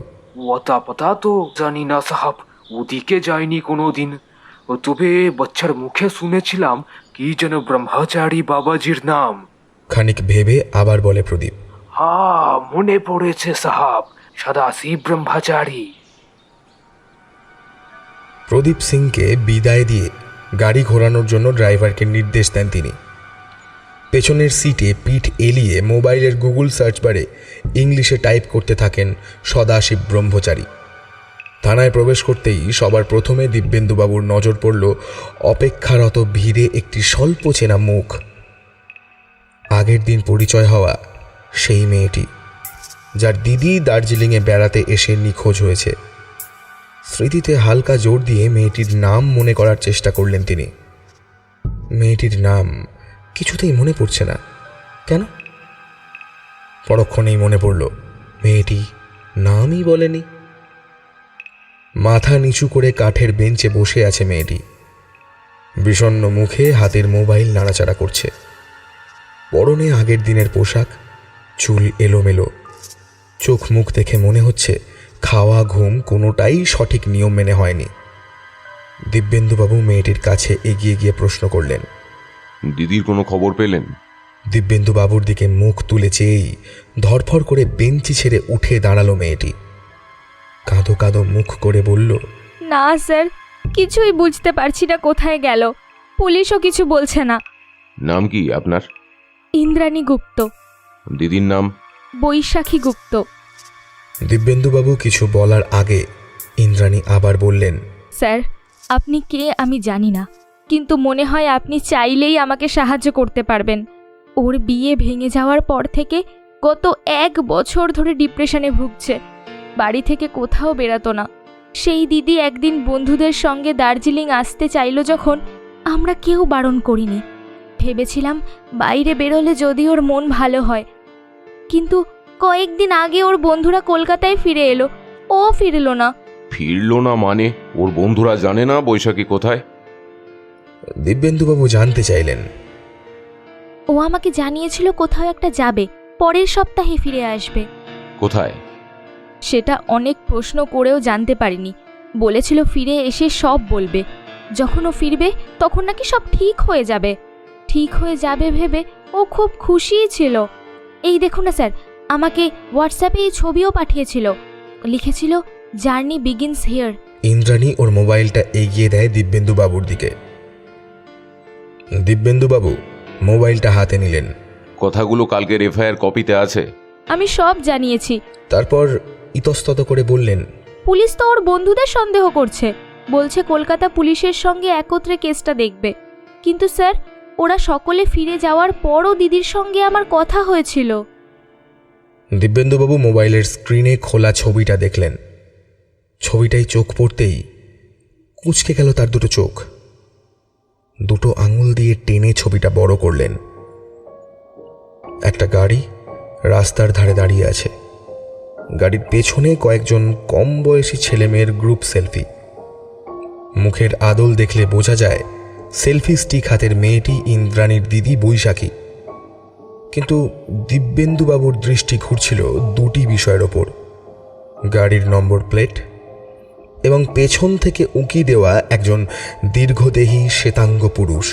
ওটা পতা তো জানি না সাহাব, ওদিকে যায়নি কোনোদিন। তবে বাচ্চার মুখে শুনেছিলাম কি যেন ব্রহ্মচারী বাবাজির নাম। খানিক ভেবে আবার বলে প্রদীপ, হ্যাঁ মনে পড়েছে সাহাব, সদাশিব ব্রহ্মচারী। প্রদীপ সিংকে বিদায় দিয়ে গাড়ি ঘোরানোর জন্য ড্রাইভারকে নির্দেশ দেন তিনি। পেছনের সিটে পিঠ এলিয়ে মোবাইলের গুগল সার্চ বারে ইংলিশে টাইপ করতে থাকেন সদাশিব ব্রহ্মচারী। থানায় প্রবেশ করতেই সবার প্রথমে দিব্যেন্দুবাবুর নজর পড়ল অপেক্ষারত ভিড়ে একটি স্বল্প চেনা মুখ। আগের দিন পরিচয় হওয়া সেই মেয়েটি, যার দিদি দার্জিলিংয়ে বেড়াতে এসে নিখোঁজ হয়েছে। স্মৃতিতে হালকা জোর দিয়ে মেয়েটির নাম মনে করার চেষ্টা করলেন তিনি। মেয়েটির নাম কিছুতেই মনে পড়ছে না। কেন? পরক্ষণেই মনে পড়ল মেয়েটি নামই বলেনি। মাথা নিচু করে কাঠের বেঞ্চে বসে আছে মেয়েটি। বিষণ্ণ মুখে হাতের মোবাইল নাড়াচাড়া করছে। পরনে আগের দিনের পোশাক, চুল এলোমেলো, চোখ মুখ দেখে মনে হচ্ছে খাওয়া ঘুম কোনোটাই সঠিক নিয়ম মেনে হয়নি। দিব্যেন্দুবাবু মেয়েটির কাছে এগিয়ে গিয়ে প্রশ্ন করলেন, দিদির কোনো খবর পেলেন? দিব্যেন্দুবাবুর দিকে মুখ তুলে চেয়েই ধরফর করে বেঞ্চি ছেড়ে উঠে দাঁড়ালো মেয়েটি। কাঁদো কাঁদো মুখ করে বলল, না স্যার, কিছুই বুঝতে পারছি না কোথায় গেল। পুলিশও কিছু বলছে না। নাম কি আপনার? ইন্দ্রাণী গুপ্ত। দিদির নাম? বৈশাখী গুপ্ত। দিব্যেন্দুবাবু কিছু বলার আগে ইন্দ্রাণী আবার বললেন, স্যার, আপনি কে আমি জানি না, কিন্তু মনে হয় আপনি চাইলেই আমাকে সাহায্য করতে পারবেন। ওর বিয়ে ভেঙে যাওয়ার পর থেকে গত 1 বছর ধরে ডিপ্রেশনে ভুগছে। বাড়ি থেকে কোথাও বেরাতো না। সেই দিদি একদিন বন্ধুদের সঙ্গে দার্জিলিং আসতে চাইলো যখন, আমরা কেউ বারণ করিনি। ভেবেছিলাম বাইরে বেরোলে যদি ওর মন ভালো হয়, কিন্তু কয়েকদিন আগে ওর বন্ধুরা কলকাতায় ফিরে এলো, ও ফিরলো না। ফিরলো না মানে? ওর বন্ধুরা জানে না বৈশাখী কোথায়? দিব্যেন্দুবাবু জানতে চাইলেন। ও আমাকে জানিয়েছিল কোথাও একটা যাবে, পরের সপ্তাহে ফিরে আসবে। কোথায়? সেটা অনেক প্রশ্ন করেও জানতে পারিনি। বলেছিল ফিরে এসে সব বলবে। যখন ও ফিরবে তখন নাকি সব ঠিক হয়ে যাবে। ঠিক হয়ে যাবে ভেবে ও খুব খুশিই ছিল। এই দেখুন না স্যার, আমাকে হোয়াটসঅ্যাপে এই ছবিও পাঠিয়েছিল। লিখেছিল, জার্নি বিগিনস হিয়ার। ইন্দ্রাণী ওর মোবাইলটা এগিয়ে দেয় দিব্যেন্দুবাবুর দিকে। দিব্যেন্দুবাবু মোবাইলটা হাতে নিলেন। কথাগুলো কালকের এফআইআর কপিতে আছে। আমি সব জানিয়েছি। তারপর ইতস্তত করে বললেন, পুলিশ তো ওর বন্ধুদের সন্দেহ করছে, বলছে কলকাতা পুলিশের সঙ্গে একত্রে কেসটা দেখবে। কিন্তু স্যার, ওরা সকলে ফিরে যাওয়ার পরও দিদির সঙ্গে আমার কথা হয়েছিল। দিব্যেন্দুবাবু মোবাইলের স্ক্রিনে খোলা ছবিটা দেখলেন। ছবিটাই চোখ পড়তেই কুঁচকে গেল তার দুটো চোখ। দুটো আঙুল দিয়ে টেনে ছবিটা বড় করলেন। একটা গাড়ি রাস্তার ধারে দাঁড়িয়ে আছে। গাড়ির পেছনে কয়েকজন কম বয়সী ছেলেমেয়ের গ্রুপ সেলফি। মুখের আদল দেখলে বোঝা যায় সেলফি স্টিক হাতের মেয়েটি ইন্দ্রাণীর দিদি বৈশাখী। কিন্তু দিব্যেন্দুবাবুর দৃষ্টি ঘুরছিল দুটি বিষয়ের ওপর, গাড়ির নম্বর প্লেট এবং পেছন থেকে উঁকি দেওয়া একজন দীর্ঘদেহী শ্বেতাঙ্গ পুরুষ।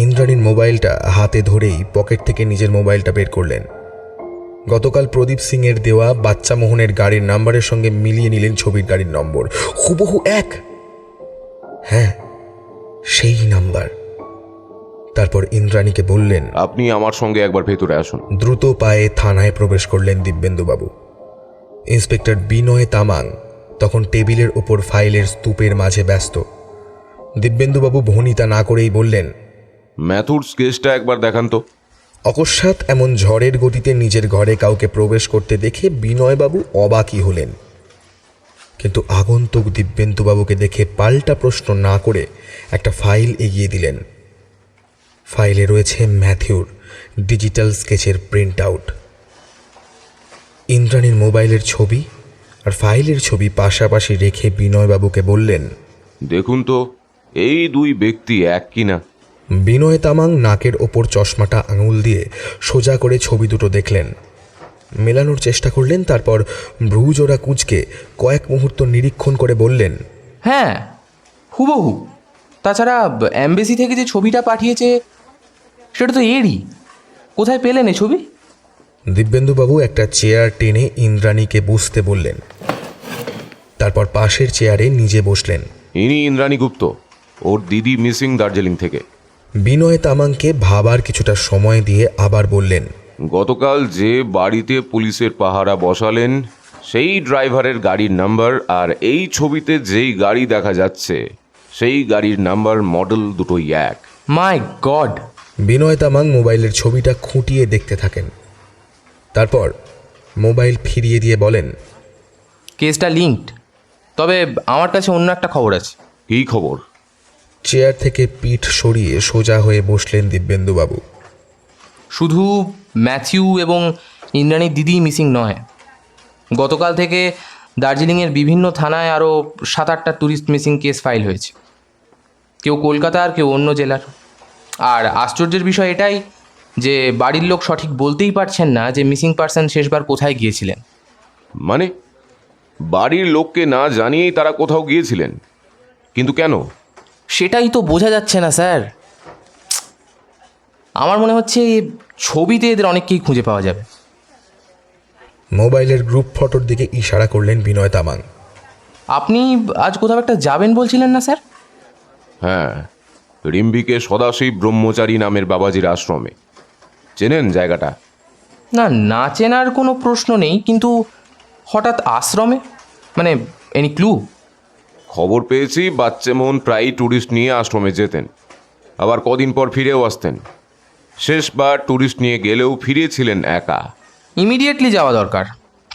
ইন্দ্রাণীর মোবাইলটা হাতে ধরেই পকেট থেকে নিজের মোবাইলটা বের করলেন। গতকাল প্রদীপ সিংয়ের দেওয়া বাচ্চা মোহনের গাড়ির নাম্বারের সঙ্গে মিলিয়ে নিলেন ছবির গাড়ির নম্বর। হুবহু এক। হ্যাঁ, সেই নাম্বার। তারপর ইন্দ্রাণীকে বললেন, আপনি আমার সঙ্গে একবার ভেতরে আসুন। দ্রুত পায়ে থানায় প্রবেশ করলেন দিব্যেন্দুবাবু। ইন্সপেক্টর বিনয় তামাং তখন টেবিলের ওপর ফাইলের স্তূপের মাঝে ব্যস্ত। দিব্যেন্দুবাবু ভনিতা না করেই বললেন, ম্যাথুডস কেসটা একবার দেখান তো। অকস্মাৎ এমন ঝড়ের গতিতে নিজের ঘরে কাউকে প্রবেশ করতে দেখে বিনয়বাবু অবাকই হলেন। কিন্তু আগন্তুক দিব্যেন্দুবাবুকে দেখে পাল্টা প্রশ্ন না করে একটা ফাইল এগিয়ে দিলেন। ফাইলে রয়েছে ম্যাথিউর ডিজিটাল স্কেচের প্রিন্ট আউট। ইন্দ্রাণীর মোবাইলের ছবি আর ফাইলের ছবি পাশাপাশি রেখে বিনয়বাবুকে বললেন, দেখুন তো এই দুই ব্যক্তি এক কিনা। বিনয় তামাং নাকের ওপর চশমাটা আঙুল দিয়ে সোজা করে ছবি দুটো দেখলেন, মেলানোর চেষ্টা করলেন। তারপর ভ্রুজোড়া কুঁচকে কয়েক মুহূর্ত নিরীক্ষণ করে বললেন, হ্যাঁ, হুবহু। তাছাড়া এমবেসি থেকে যে ছবিটা পাঠিয়েছে সেটা তো এরই। কোথায় পেলেন এই ছবি? দিব্যেন্দুবাবু একটা চেয়ার টেনে ইন্দ্রাণীকে বসতে বললেন। তারপর পাশের চেয়ারে নিজে বসলেন। ইনি ইন্দ্রাণী গুপ্ত, ওর দিদি মিসিং দার্জিলিং থেকে। বিনয় তামাংকে ভাবার কিছুটা সময় দিয়ে আবার বললেন, গতকাল যে বাড়িতে পুলিশের পাহারা বসালেন সেই ড্রাইভারের গাড়ির নাম্বার আর এই ছবিতে যেই গাড়ি দেখা যাচ্ছে সেই গাড়ির নাম্বার মডেল দুটোই এক। মাই গড! বিনয় তামাং মোবাইলের ছবিটা খুঁটিয়ে দেখতে থাকেন। তারপর মোবাইল ফিরিয়ে দিয়ে বলেন, কেসটা লিঙ্কড, তবে আমার কাছে অন্য একটা খবর আছে। কী খবর? চেয়ার থেকে পিঠ সরিয়ে সোজা হয়ে বসলেন দিব্যেন্দুবাবু। শুধু ম্যাথিউ এবং ইন্দ্রাণীর দিদি মিসিং নয়, গতকাল থেকে দার্জিলিংয়ের বিভিন্ন থানায় আরও 7-8টা ট্যুরিস্ট মিসিং কেস ফাইল হয়েছে। কেউ কলকাতার, কেউ অন্য জেলার। আর আশ্চর্যের বিষয় এটাই যে বাড়ির লোক সঠিক বলতেই পারছেন না যে মিসিং পার্সন শেষবার কোথায় গিয়েছিলেন। মানে বাড়ির লোককে না জানিয়েই তারা কোথাও গিয়েছিলেন, কিন্তু কেন? সেটাই তো বোঝা যাচ্ছে না স্যার। আমার মনে হচ্ছে ছবিতে এদের অনেককেই খুঁজে পাওয়া যাবে। মোবাইলের গ্রুপ ফটোর দিকে ইশারা করলেন বিনয় তামাং। আপনি আজ কোথাও একটা যাবেন বলছিলেন না স্যার? হ্যাঁ, রিম্বিকে সদাশিব ব্রহ্মচারী নামের বাবাজির আশ্রমে। চেনেন জায়গাটা? না, না চেনার কোনো প্রশ্ন নেই, কিন্তু হঠাৎ আশ্রমে, মানে এনি ক্লু? খবর পেয়েছি বাচ্চামোহন প্রায়ই ট্যুরিস্ট নিয়ে আশ্রমে যেতেন, আবার কদিন পর ফিরেও আসতেন। শেষবার ট্যুরিস্ট নিয়ে গেলেও ফিরেছিলেন একা। ইমিডিয়েটলি যাওয়া দরকার।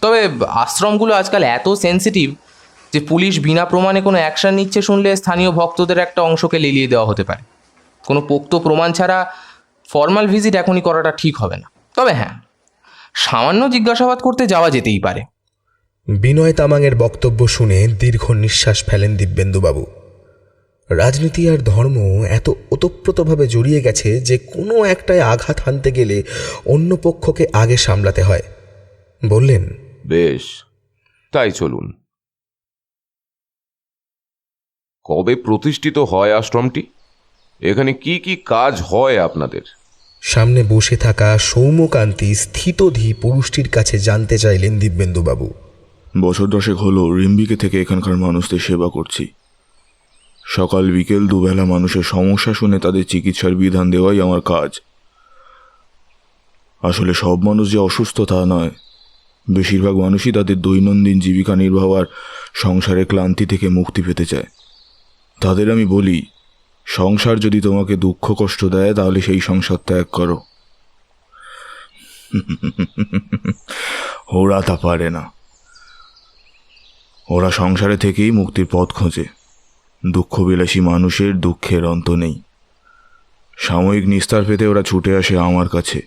তবে আশ্রমগুলো আজকাল এত সেন্সিটিভ যে পুলিশ বিনা প্রমাণে কোনো অ্যাকশন নিচ্ছে শুনলে স্থানীয় ভক্তদের একটা অংশকে লেলিয়ে দেওয়া হতে পারে। কোনো পোক্ত প্রমাণ ছাড়া ফর্মাল ভিজিট এখনই করাটা ঠিক হবে না। তবে হ্যাঁ, সামান্য জিজ্ঞাসাবাদ করতে যাওয়া যেতেই পারে। বিনয় তামাংয়ের বক্তব্য শুনে দীর্ঘ নিঃশ্বাস ফেলেন দিব্যেন্দুবাবু। রাজনীতি আর ধর্ম এত ওতপ্রোতভাবে জড়িয়ে গেছে যে কোনো একটায় আঘাত হানতে গেলে অন্য পক্ষকে আগে সামলাতে হয়। বললেন, বেশ, তাই চলুন। কবে প্রতিষ্ঠিত হয় আশ্রমটি? এখানে কি কি কাজ হয় আপনাদের? সামনে বসে থাকা সৌম্যকান্তি স্থিতধী পুরুষটির কাছে জানতে চাইলেন দিব্যেন্দুবাবু। বছর 10 হলো রিম্বিকে থেকে এখানকার মানুষদের সেবা করছি। সকাল বিকেল দুবেলা মানুষের সমস্যা শুনে তাদের চিকিৎসার বিধান দেওয়াই আমার কাজ। আসলে সব মানুষ যে অসুস্থ তা নয়, বেশিরভাগ মানুষই তাদের দৈনন্দিন জীবিকা নির্বাহ আর সংসারের ক্লান্তি থেকে মুক্তি পেতে চায়। তাদের আমি বলি, সংসার যদি তোমাকে দুঃখ কষ্ট দেয় তাহলে সেই সংসার ত্যাগ করো। ওরা তা পারে না। ওরা সংসারে থেকেই মুক্তির পথ খোঁজে। দুঃখবিলাসী মানুষের দুঃখের অন্ত নেই। সাময়িক নিস্তার পেতে ওরা ছুটে আসে আমার কাছে।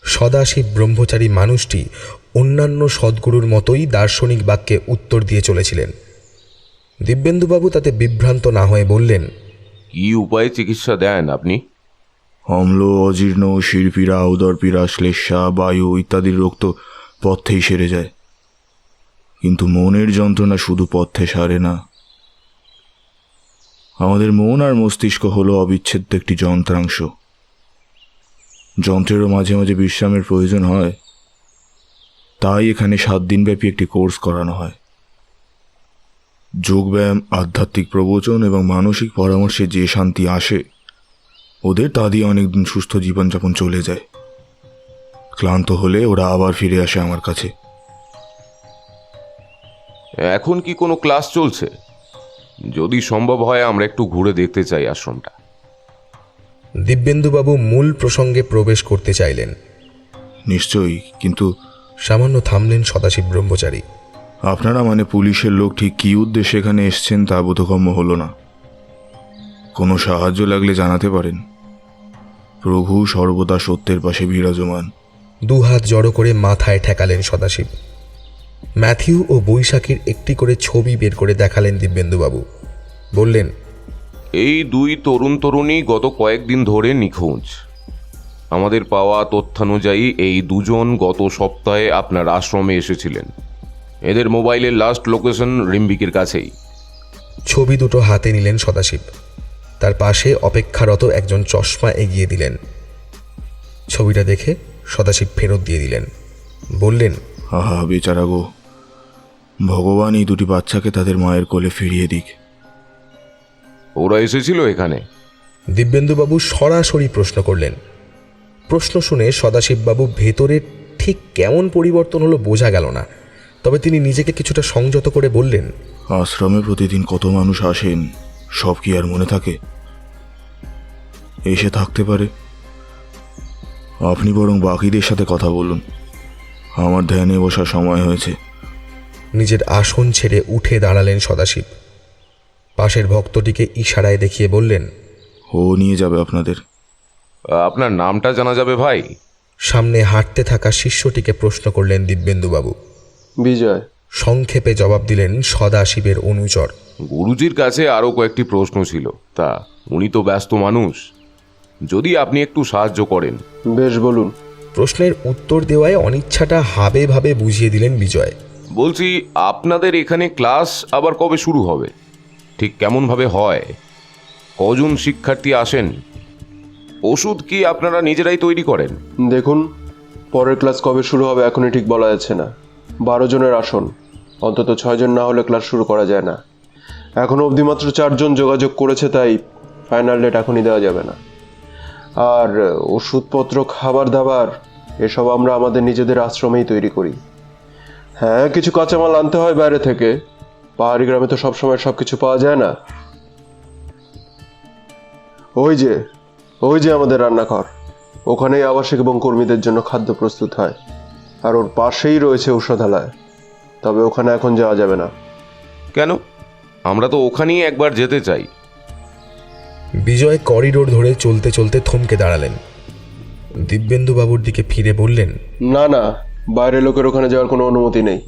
সদাশিব ব্রহ্মচারী মানুষটি অন্যান্য সদ্গুরুর মতোই দার্শনিক বাক্যে উত্তর দিয়ে চলেছিলেন। দিব্যেন্দুবাবু তাতে বিভ্রান্ত না হয়ে বললেন, কি উপায়ে চিকিৎসা দেন আপনি? অম্ল, অজীর্ণ, শিরপীড়া, উদরপীড়া, শ্লেষ্মা, বায়ু ইত্যাদির রোগ তো পথ্যেই সেরে যায়, কিন্তু মনের যন্ত্রণা শুধু পথ্যে সারে না। আমাদের মন আর মস্তিষ্ক হলো অবিচ্ছেদ্য একটি যন্ত্রাংশ। যন্ত্রেরও মাঝে মাঝে বিশ্রামের প্রয়োজন হয়। তাই এখানে 7 দিনব্যাপী একটি কোর্স করানো হয়। যোগব্যায়াম, আধ্যাত্মিক প্রবচন এবং মানসিক পরামর্শে যে শান্তি আসে, ওদের তা দিয়ে অনেকদিন সুস্থ জীবনযাপন চলে যায়। ক্লান্ত হলে ওরা আবার ফিরে আসে আমার কাছে। এখন কি কোনো ক্লাস চলছে? যদি সম্ভব হয় আমরা একটু ঘুরে দেখতে চাই আশ্রমটা। দিব্যেন্দুবাবু মূল প্রসঙ্গে প্রবেশ করতে চাইলেন। নিশ্চয়ই, কিন্তু সামান্য থামলেন সদাশিব ব্রহ্মচারী। আপনারা মানে পুলিশের লোক ঠিক কী উদ্দেশ্যে এখানে এসছেন তা বোধগম্য হলো না। কোনো সাহায্য লাগলে জানাতে পারেন। প্রভু সর্বদা সত্যের পাশে বিরাজমান। দুহাত জড়ো করে মাথায় ঠেকালেন সদাশিব। ম্যাথিউ ও বৈশাখীর একটি করে ছবি বের করে দেখালেন দিব্যেন্দুবাবু। বললেন, এই 2 তরুণ তরুণী গত কয়েকদিন ধরে নিখোঁজ। আমাদের পাওয়া তথ্যানুযায়ী এই 2 জন গত সপ্তাহে আপনার আশ্রমে এসেছিলেন। এদের মোবাইলের লাস্ট লোকেশন রিম্বিকের কাছেই। ছবি দুটো হাতে নিলেন সদাশিব। তার পাশে অপেক্ষারত একজন চশমা এগিয়ে দিলেন। ছবিটা দেখে সদাশিব ফেরত দিয়ে দিলেন। বললেন, আহা বেচারা গো, ভগবান এই 2টি বাচ্চাকে তাদের মায়ের কোলে ফিরিয়ে দিক। ওরা এসেছিল এখানে? দিব্যেন্দুবাবু সরাসরি প্রশ্ন করলেন। প্রশ্ন শুনে সদাশিববাবু ভেতরে ঠিক কেমন পরিবর্তন হলো বোঝা গেল না। তবে তিনি নিজেকে কিছুটা সংযত করে বললেন, আশ্রমে প্রতিদিন কত মানুষ আসেন, সব কি আর মনে থাকে? এসে থাকতে পারে। আপনি বরং বাকিদের সাথে কথা বলুন। আমার ধ্যানে বসার সময় হয়েছে। নিজের আসন ছেড়ে উঠে দাঁড়ালেন সদাশিব। পাশের ভক্তটিকে ইশারায় দেখিয়ে বললেন, ও নিয়ে যাবে আপনাদের। আপনার নামটা জানা যাবে ভাই? সামনে হাঁটতে থাকা শিষ্যটিকে প্রশ্ন করলেন দিব্যেন্দুবাবু। বিজয়। সংক্ষেপে জবাব দিলেন সদাশিবের অনুচর। গুরুজির কাছে আরও কয়েকটি প্রশ্ন ছিল, তা উনি তো ব্যস্ত মানুষ। যদি আপনি একটু সাহায্য করেন। বেশ, বলুন। প্রশ্নের উত্তর দেওয়ায় অনিচ্ছাটা হাবে ভাবে বুঝিয়ে দিলেন বিজয়। বলছি, আপনাদের এখানে ক্লাস আবার কবে শুরু হবে? ঠিক কেমনভাবে হয়? কজন শিক্ষার্থী আসেন? ওষুধ কি আপনারা নিজেরাই তৈরি করেন? দেখুন, পরের ক্লাস কবে শুরু হবে এখনই ঠিক বলা যাচ্ছে না। 12 জনের আসন, অন্তত 6 জন না হলে ক্লাস শুরু করা যায় না। এখনও অবধি মাত্র 4 জন যোগাযোগ করেছে, তাই ফাইনাল ডেট এখনই দেওয়া যাবে না। আর ওষুধপত্র, খাবার দাবার এসব আমরা আমাদের নিজেদের আশ্রমেই তৈরি করি। হ্যাঁ, কিছু কাঁচামাল আনতে হয় বাইরে থেকে, পাহাড়ি গ্রামে তো সবসময় সব কিছু পাওয়া যায় না। ওই যে আমাদের রান্নাঘর, ওখানেই আবাসিক এবং কর্মীদের জন্য খাদ্য প্রস্তুত হয়। আর ওর পাশেই রয়েছে ঔষধালয়, তবে ওখানে এখন যাওয়া যাবে না। কেন? আমরা তো ওখানেই একবার যেতে চাই। বিজয় করিডোর ধরে চলতে চলতে থমকে দাঁড়ালেন। দিব্যেন্দুবাবুর দিকে ফিরে বললেন, না, বাইরের লোকের ওখানে যাওয়ার কোনো অনুমতি নেই।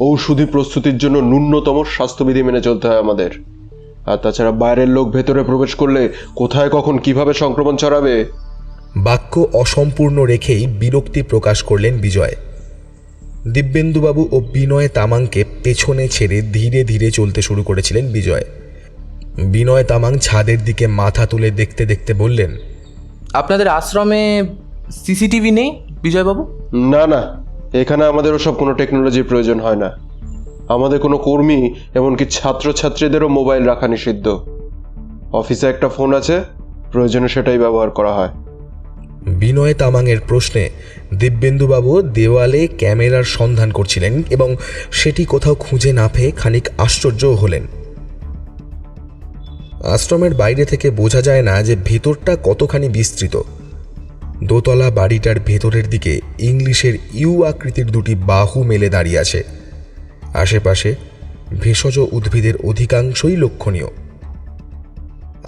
ঔষধি প্রস্তুতির জন্য ন্যূনতম স্বাস্থ্যবিধি মেনে চলতে হয় আমাদের। আর তাছাড়া বাইরের লোক ভেতরে প্রবেশ করলে কোথায় কখন কিভাবে সংক্রমণ ছড়াবে। বাক্য অসম্পূর্ণ রেখেই বিরক্তি প্রকাশ করলেন বিজয়। দিব্যেন্দুবাবু ও বিনয় তামাংকে পেছনে ছেড়ে ধীরে ধীরে চলতে শুরু করেছিলেন বিজয়। বিনয় তামাং ছাদের দিকে মাথা তুলে দেখতে দেখতে বললেন, আপনাদের আশ্রমে সিসিটিভি নেই বিজয়বাবু? না, এখানে আমাদের ওসব কোনো টেকনোলজির প্রয়োজন হয় না। আমাদের কোনো কর্মী, এমনকি ছাত্রছাত্রীদেরও মোবাইল রাখা নিষিদ্ধ। অফিসে একটা ফোন আছে, প্রয়োজনে সেটাই ব্যবহার করা হয়। বিনয় তামাংয়ের প্রশ্নে দিব্যেন্দুবাবু দেওয়ালে ক্যামেরার সন্ধান করছিলেন এবং সেটি কোথাও খুঁজে না পেয়ে খানিক আশ্চর্যও হলেন। আশ্রমের বাইরে থেকে বোঝা যায় না যে ভেতরটা কতখানি বিস্তৃত। দোতলা বাড়িটার ভেতরের দিকে ইংলিশের ইউ আকৃতির দুটি বাহু মেলে দাঁড়িয়ে আছে। আশেপাশে ভেষজ উদ্ভিদের অধিকাংশই লক্ষণীয়।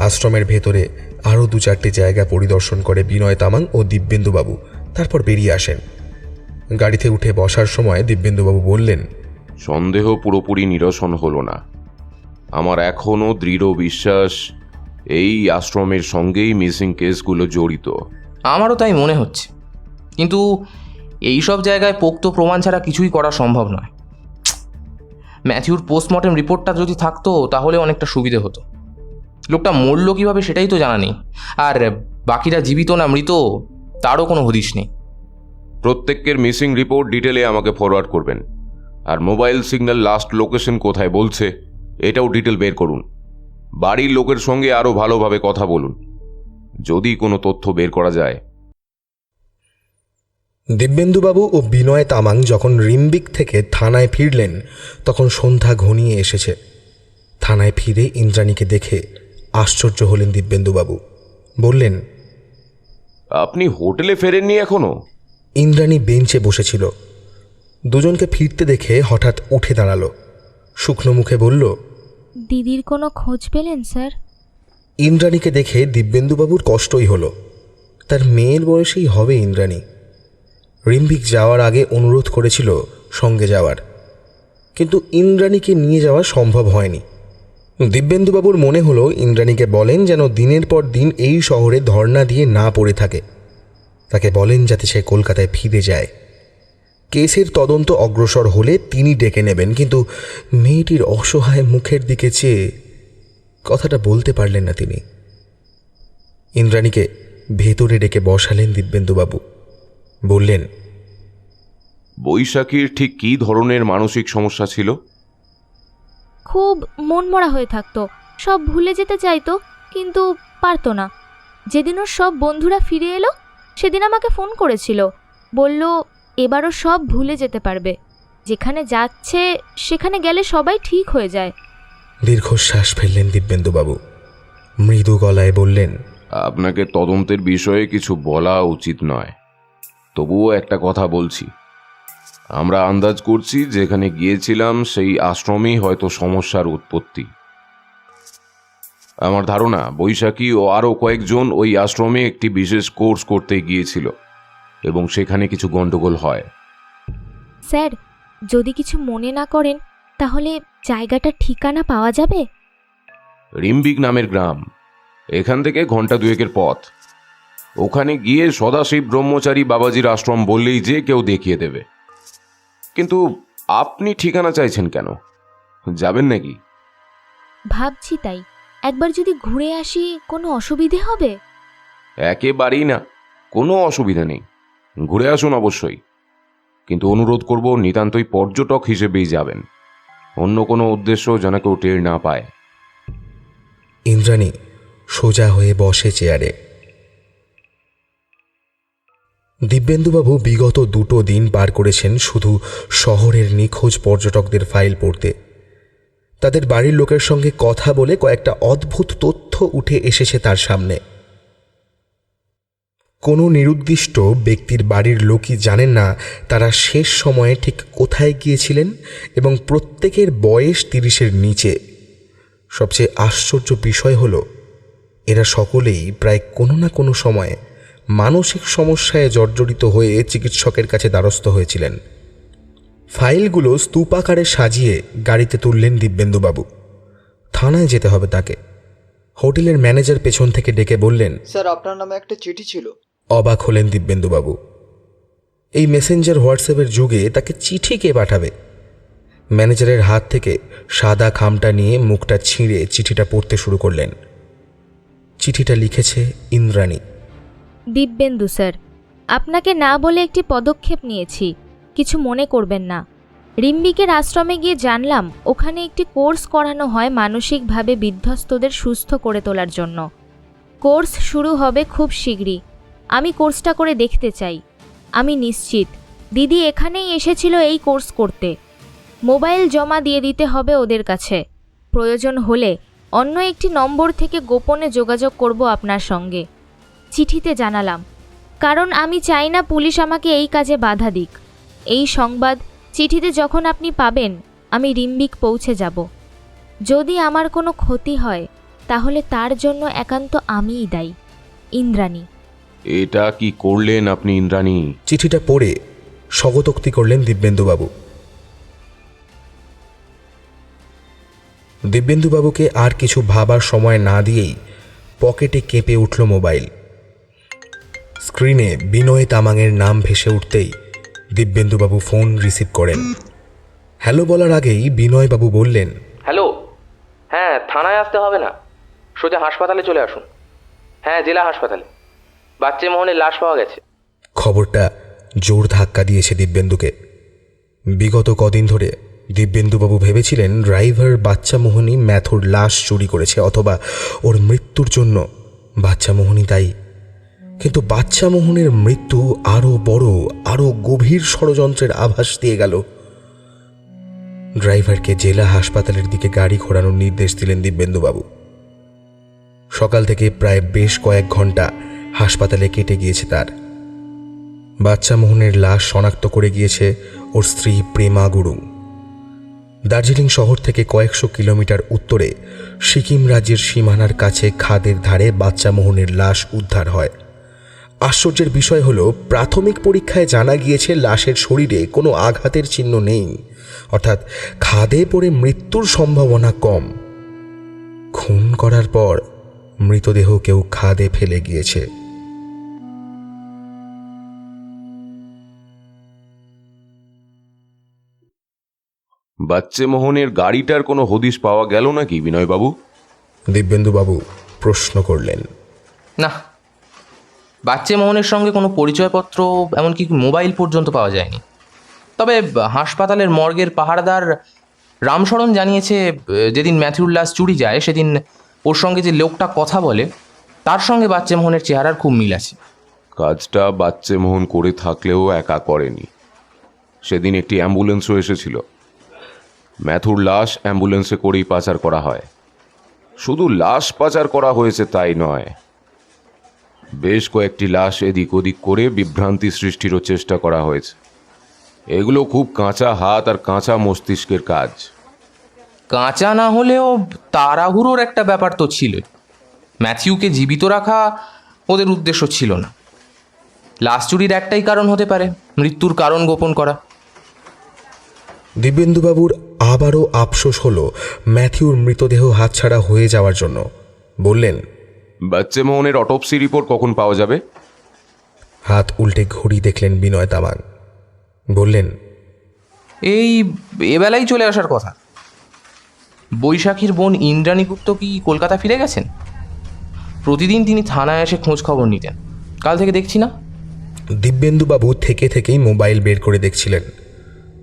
আশ্রমের ভেতরে আরও 2-4টি জায়গা পরিদর্শন করে বিনয় তামাং ও দিব্যেন্দুবাবু, তারপর বেরিয়ে আসেন। গাড়িতে উঠে বসার সময় দিব্যেন্দুবাবু বললেন, সন্দেহ পুরোপুরি নিরসন হলো না। আমার এখনও দৃঢ় বিশ্বাস এই আশ্রমের সঙ্গেই মিসিং কেসগুলো জড়িত। আমারও তাই মনে হচ্ছে, কিন্তু এই সব জায়গায় পোক্ত প্রমাণ ছাড়া কিছুই করা সম্ভব নয়। ম্যাথিউর পোস্টমর্টেম রিপোর্টটা যদি থাকতো তাহলে অনেকটা সুবিধে হতো। লোকটা মরল কীভাবে সেটাই তো জানা নেই, আর বাকিরা জীবিত না মৃত তারও কোনো হদিশ নেই। প্রত্যেকের মিসিং রিপোর্ট ডিটেলে আমাকে ফরওয়ার্ড করবেন। আর মোবাইল সিগন্যাল লাস্ট লোকেশন কোথায় বলছে এটাও ডিটেল বের করুন। বাড়ির লোকের সঙ্গে আরও ভালোভাবে কথা বলুন, যদি কোনো তথ্য বের করা যায়। দিব্যেন্দুবাবু ও বিনয় তামাং যখন রিম্বিক থেকে থানায় ফিরলেন তখন সন্ধ্যা ঘনিয়ে এসেছে। থানায় ফিরে ইন্দ্রাণীকে দেখে আশ্চর্য হলেন দিব্যেন্দুবাবু। বললেন, আপনি হোটেলে ফেরেননি এখনো? ইন্দ্রাণী বেঞ্চে বসেছিল। দুজনকে ফিরতে দেখে হঠাৎ উঠে দাঁড়ালো। শুকনো মুখে বলল, দিদির কোনো খোঁজ পেলেন স্যার? ইন্দ্রাণীকে দেখে দিব্যেন্দুবাবুর কষ্টই হলো। তার মেয়ের বয়সেই হবে ইন্দ্রাণী। রিম্বিক যাওয়ার আগে অনুরোধ করেছিল সঙ্গে যাওয়ার, কিন্তু ইন্দ্রাণীকে নিয়ে যাওয়া সম্ভব হয়নি। দিব্যেন্দুবাবুর মনে হলো ইন্দ্রাণীকে বলেন যেন দিনের পর দিন এই শহরে ধর্ণা দিয়ে না পড়ে থাকে। তাকে বলেন যাতে সে কলকাতায় ফিরে যায়। কেসের তদন্ত অগ্রসর হলে তিনি ডেকে নেবেন, কিন্তু মেয়েটির অসহায় মুখের দিকে চেয়ে কথাটা বলতে পারলেন না তিনি। ইন্দ্রাণীকে ভেতরে ডেকে বসালেন দিব্যেন্দুবাবু। বললেন, বৈশাখীর ঠিক কী ধরনের মানসিক সমস্যা ছিল? খুব মনমরা হয়ে থাকতো, সব ভুলে যেতে চাইতো কিন্তু পারতো না। যেদিন ওর সব বন্ধুরা ফিরে এলো সেদিন আমাকে ফোন করেছিল, বলল এবারও সব ভুলে যেতে পারবে, যেখানে যাচ্ছে সেখানে গেলে সবাই ঠিক হয়ে যায়। দীর্ঘশ্বাস ফেললেন দিব্যেন্দুবাবু। মৃদু গলায় বললেন, আপনাকে তদন্তের বিষয়ে কিছু বলা উচিত নয়, তবুও একটা কথা বলছি। আমরা আন্দাজ করছি যেখানে গিয়েছিলাম সেই আশ্রমেই হয়তো সমস্যার উৎপত্তি। আমার ধারণা বৈশাখী ও আরও কয়েকজন ওই আশ্রমে একটি বিশেষ কোর্স করতে গিয়েছিল এবং সেখানে কিছু গণ্ডগোল হয়। স্যার, যদি কিছু মনে না করেন তাহলে জায়গাটার ঠিকানা পাওয়া যাবে? রিম্বিক নামের গ্রাম, এখান থেকে ঘন্টা 2-এর পথ। ওখানে গিয়ে সদাশিব ব্রহ্মচারী বাবাজির আশ্রম বললেই যে কেউ দেখিয়ে দেবে। কিন্তু আপনি ঠিকানা চাইছেন কেন? যাবেন নাকি? ভাবছি তাই, একবার যদি ঘুরে আসি কোনো অসুবিধে হবে? একেবারেই না, কোনো অসুবিধা নেই, ঘুরে আসুন অবশ্যই। কিন্তু অনুরোধ করব নিতান্তই পর্যটক হিসেবেই যাবেন, অন্য কোনো উদ্দেশ্য যেন কেউ টের না পায়। ইন্দ্রাণী সোজা হয়ে বসে চেয়ারে। দিব্যেন্দুবাবু বিগত 2 দিন পার করেছেন শুধু শহরের নিখোঁজ পর্যটকদের ফাইল পড়তে। তাদের বাড়ির লোকের সঙ্গে কথা বলে কয়েকটা অদ্ভুত তথ্য উঠে এসেছে তার সামনে। কোনো নিরুদ্দিষ্ট ব্যক্তির বাড়ির লোকই জানেন না তারা শেষ সময়ে ঠিক কোথায় গিয়েছিলেন, এবং প্রত্যেকের বয়স 30-এর নিচে। সবচেয়ে আশ্চর্য বিষয় হলো এরা সকলেই প্রায় কোনো না কোনো সময়ে মানসিক সমস্যায় জর্জরিত হয়ে চিকিৎসকের কাছে দ্বারস্থ হয়েছিলেন। ফাইলগুলো স্তূপাকারে সাজিয়ে গাড়িতে তুললেন দিব্যেন্দুবাবু। থানায় যেতে হবে তাকে। হোটেলের ম্যানেজার পেছন থেকে ডেকে বললেন, স্যার আপনার নামে একটা চিঠি ছিল। অবাক হলেন দিব্যেন্দুবাবু। এই মেসেঞ্জার হোয়াটসঅ্যাপের যুগে তাকে চিঠি কে পাঠাবে? ম্যানেজারের হাত থেকে সাদা খামটা নিয়ে মুখটা ছিঁড়ে চিঠিটা পড়তে শুরু করলেন। চিঠিটা লিখেছে ইন্দ্রাণী। দিব্যেন্দু স্যার, আপনাকে না বলে একটি পদক্ষেপ নিয়েছি, কিছু মনে করবেন না। রিম্বিকের আশ্রমে গিয়ে জানলাম ওখানে একটি কোর্স করানো হয় মানসিকভাবে বিধ্বস্তদের সুস্থ করে তোলার জন্য। কোর্স শুরু হবে খুব শীঘ্রই। আমি কোর্সটা করে দেখতে চাই। আমি নিশ্চিত দিদি এখানেই এসেছিল এই কোর্স করতে। মোবাইল জমা দিয়ে দিতে হবে ওদের কাছে। প্রয়োজন হলে অন্য একটি নম্বর থেকে গোপনে যোগাযোগ করব আপনার সঙ্গে। চিঠিতে জানালাম, কারণ আমি চাই না পুলিশ আমাকে এই কাজে বাধা দিক। এই সংবাদ চিঠিতে যখন আপনি পাবেন আমি রিম্বিক পৌঁছে যাব। যদি আমার কোনো ক্ষতি হয় তাহলে তার জন্য একান্ত আমিই দায়ী। ইন্দ্রাণী। এটা কি করলেন আপনি ইন্দ্রাণী? চিঠিটা পড়ে স্বগতোক্তি করলেন দিব্যেন্দুবাবু। দিব্যেন্দুবাবুকে আর কিছু ভাবার সময় না দিয়েই পকেটে কেঁপে উঠল মোবাইল। স্ক্রিনে বিনয় তামাংয়ের নাম ভেসে উঠতেই দিব্যেন্দুবাবু ফোন রিসিভ করেন। হ্যালো বলার আগেই বিনয়বাবু বললেন, হ্যালো, হ্যাঁ থানায় আসতে হবে না, সোজা হাসপাতালে চলে আসুন। হ্যাঁ, জেলা হাসপাতালে বাচ্চা মোহনের লাশ পাওয়া গেছে। খবরটা জোর ধাক্কা দিয়েছে দিব্যেন্দুকে। বিগত কদিন ধরে দিব্যেন্দুবাবু ভেবেছিলেন ড্রাইভার বাচ্চা মোহনই ম্যাথুর লাশ চুরি করেছে, অথবা ওর মৃত্যুর জন্য বাচ্চা মোহনই দায়ী। কিন্তু বাচ্চা মোহনের মৃত্যু আরও বড়, আরও গভীর ষড়যন্ত্রের আভাস দিয়ে গেল। ড্রাইভারকে জেলা হাসপাতালের দিকে গাড়ি ঘোরানোর নির্দেশ দিলেন দিব্যেন্দুবাবু। সকাল থেকে প্রায় বেশ কয়েক ঘন্টা হাসপাতালে কেটে গিয়েছে তার। বাচ্চা মোহনের লাশ শনাক্ত করে গিয়েছে ওর স্ত্রী প্রেমা গুরুং। দার্জিলিং শহর থেকে কয়েকশো কিলোমিটার উত্তরে সিকিম রাজ্যের সীমানার কাছে খাদের ধারে বাচ্চা মোহনের লাশ উদ্ধার হয়। আশ্চর্যের বিষয় হলো, প্রাথমিক পরীক্ষায় জানা গিয়েছে লাশের শরীরে কোনো আঘাতের চিহ্ন নেই, অর্থাৎ খাদে পড়ে মৃত্যুর সম্ভাবনা কম। খুন করার পর মৃতদেহ কেউ খাদে ফেলে গিয়েছে। বাচ্চা মোহনের গাড়িটার কোনো হদিশ পাওয়া গেল নাকি বিনয়বাবু? দিব্যেন্দুবাবু প্রশ্ন করলেন। না, বাচ্চা মোহনের সঙ্গে কোনো পরিচয়পত্র এমনকি মোবাইল পর্যন্ত পাওয়া যায়নি। তবে হাসপাতালের মর্গের পাহারাদার রামশরণ জানিয়েছে যেদিন ম্যাথিউর লাশ চুরি যায় সেদিন ওর সঙ্গে যে লোকটা কথা বলে তার সঙ্গে বাচ্চা মোহনের চেহারার খুব মিল আছে। কাজটা বাচ্চা মোহন করে থাকলেও একা করেনি। সেদিন একটি অ্যাম্বুলেন্সও এসেছিল। ম্যাথুর লাশ অ্যাম্বুলেন্সে করেই পাচার করা হয়। শুধু লাশ পাচার করা হয়েছে তাই নয়, বেশ কয়েকটি লাশ এদিক ওদিক করে বিভ্রান্তি সৃষ্টিরও চেষ্টা করা হয়েছে। এগুলো খুব কাঁচা হাত আর কাঁচা মস্তিষ্কের কাজ। কাঁচা না হলেও তাড়াহুড়োর একটা ব্যাপার তো ছিল। ম্যাথিউকে জীবিত রাখা ওদের উদ্দেশ্য ছিল না। লাশ চুরির একটাই কারণ হতে পারে, মৃত্যুর কারণ গোপন করা। দিব্যেন্দুবাবুর আবারও আফসোস হলো ম্যাথিউর মৃতদেহ হাতছাড়া হয়ে যাওয়ার জন্য। বললেন, বাচ্চা মোহনের অটোপসি রিপোর্ট কখন পাওয়া যাবে? হাত উল্টে ঘড়ি দেখলেন বিনয় তামাং। বললেন, এই এবেলাই চলে আসার কথা। বৈশাখীর বোন ইন্দ্রাণী গুপ্ত কি কলকাতা ফিরে গেছেন? প্রতিদিন তিনি থানায় এসে খোঁজ খবর নিতেন, কাল থেকে দেখছি না। দিব্যেন্দুবাবু থেকে থেকেই মোবাইল বের করে দেখছিলেন।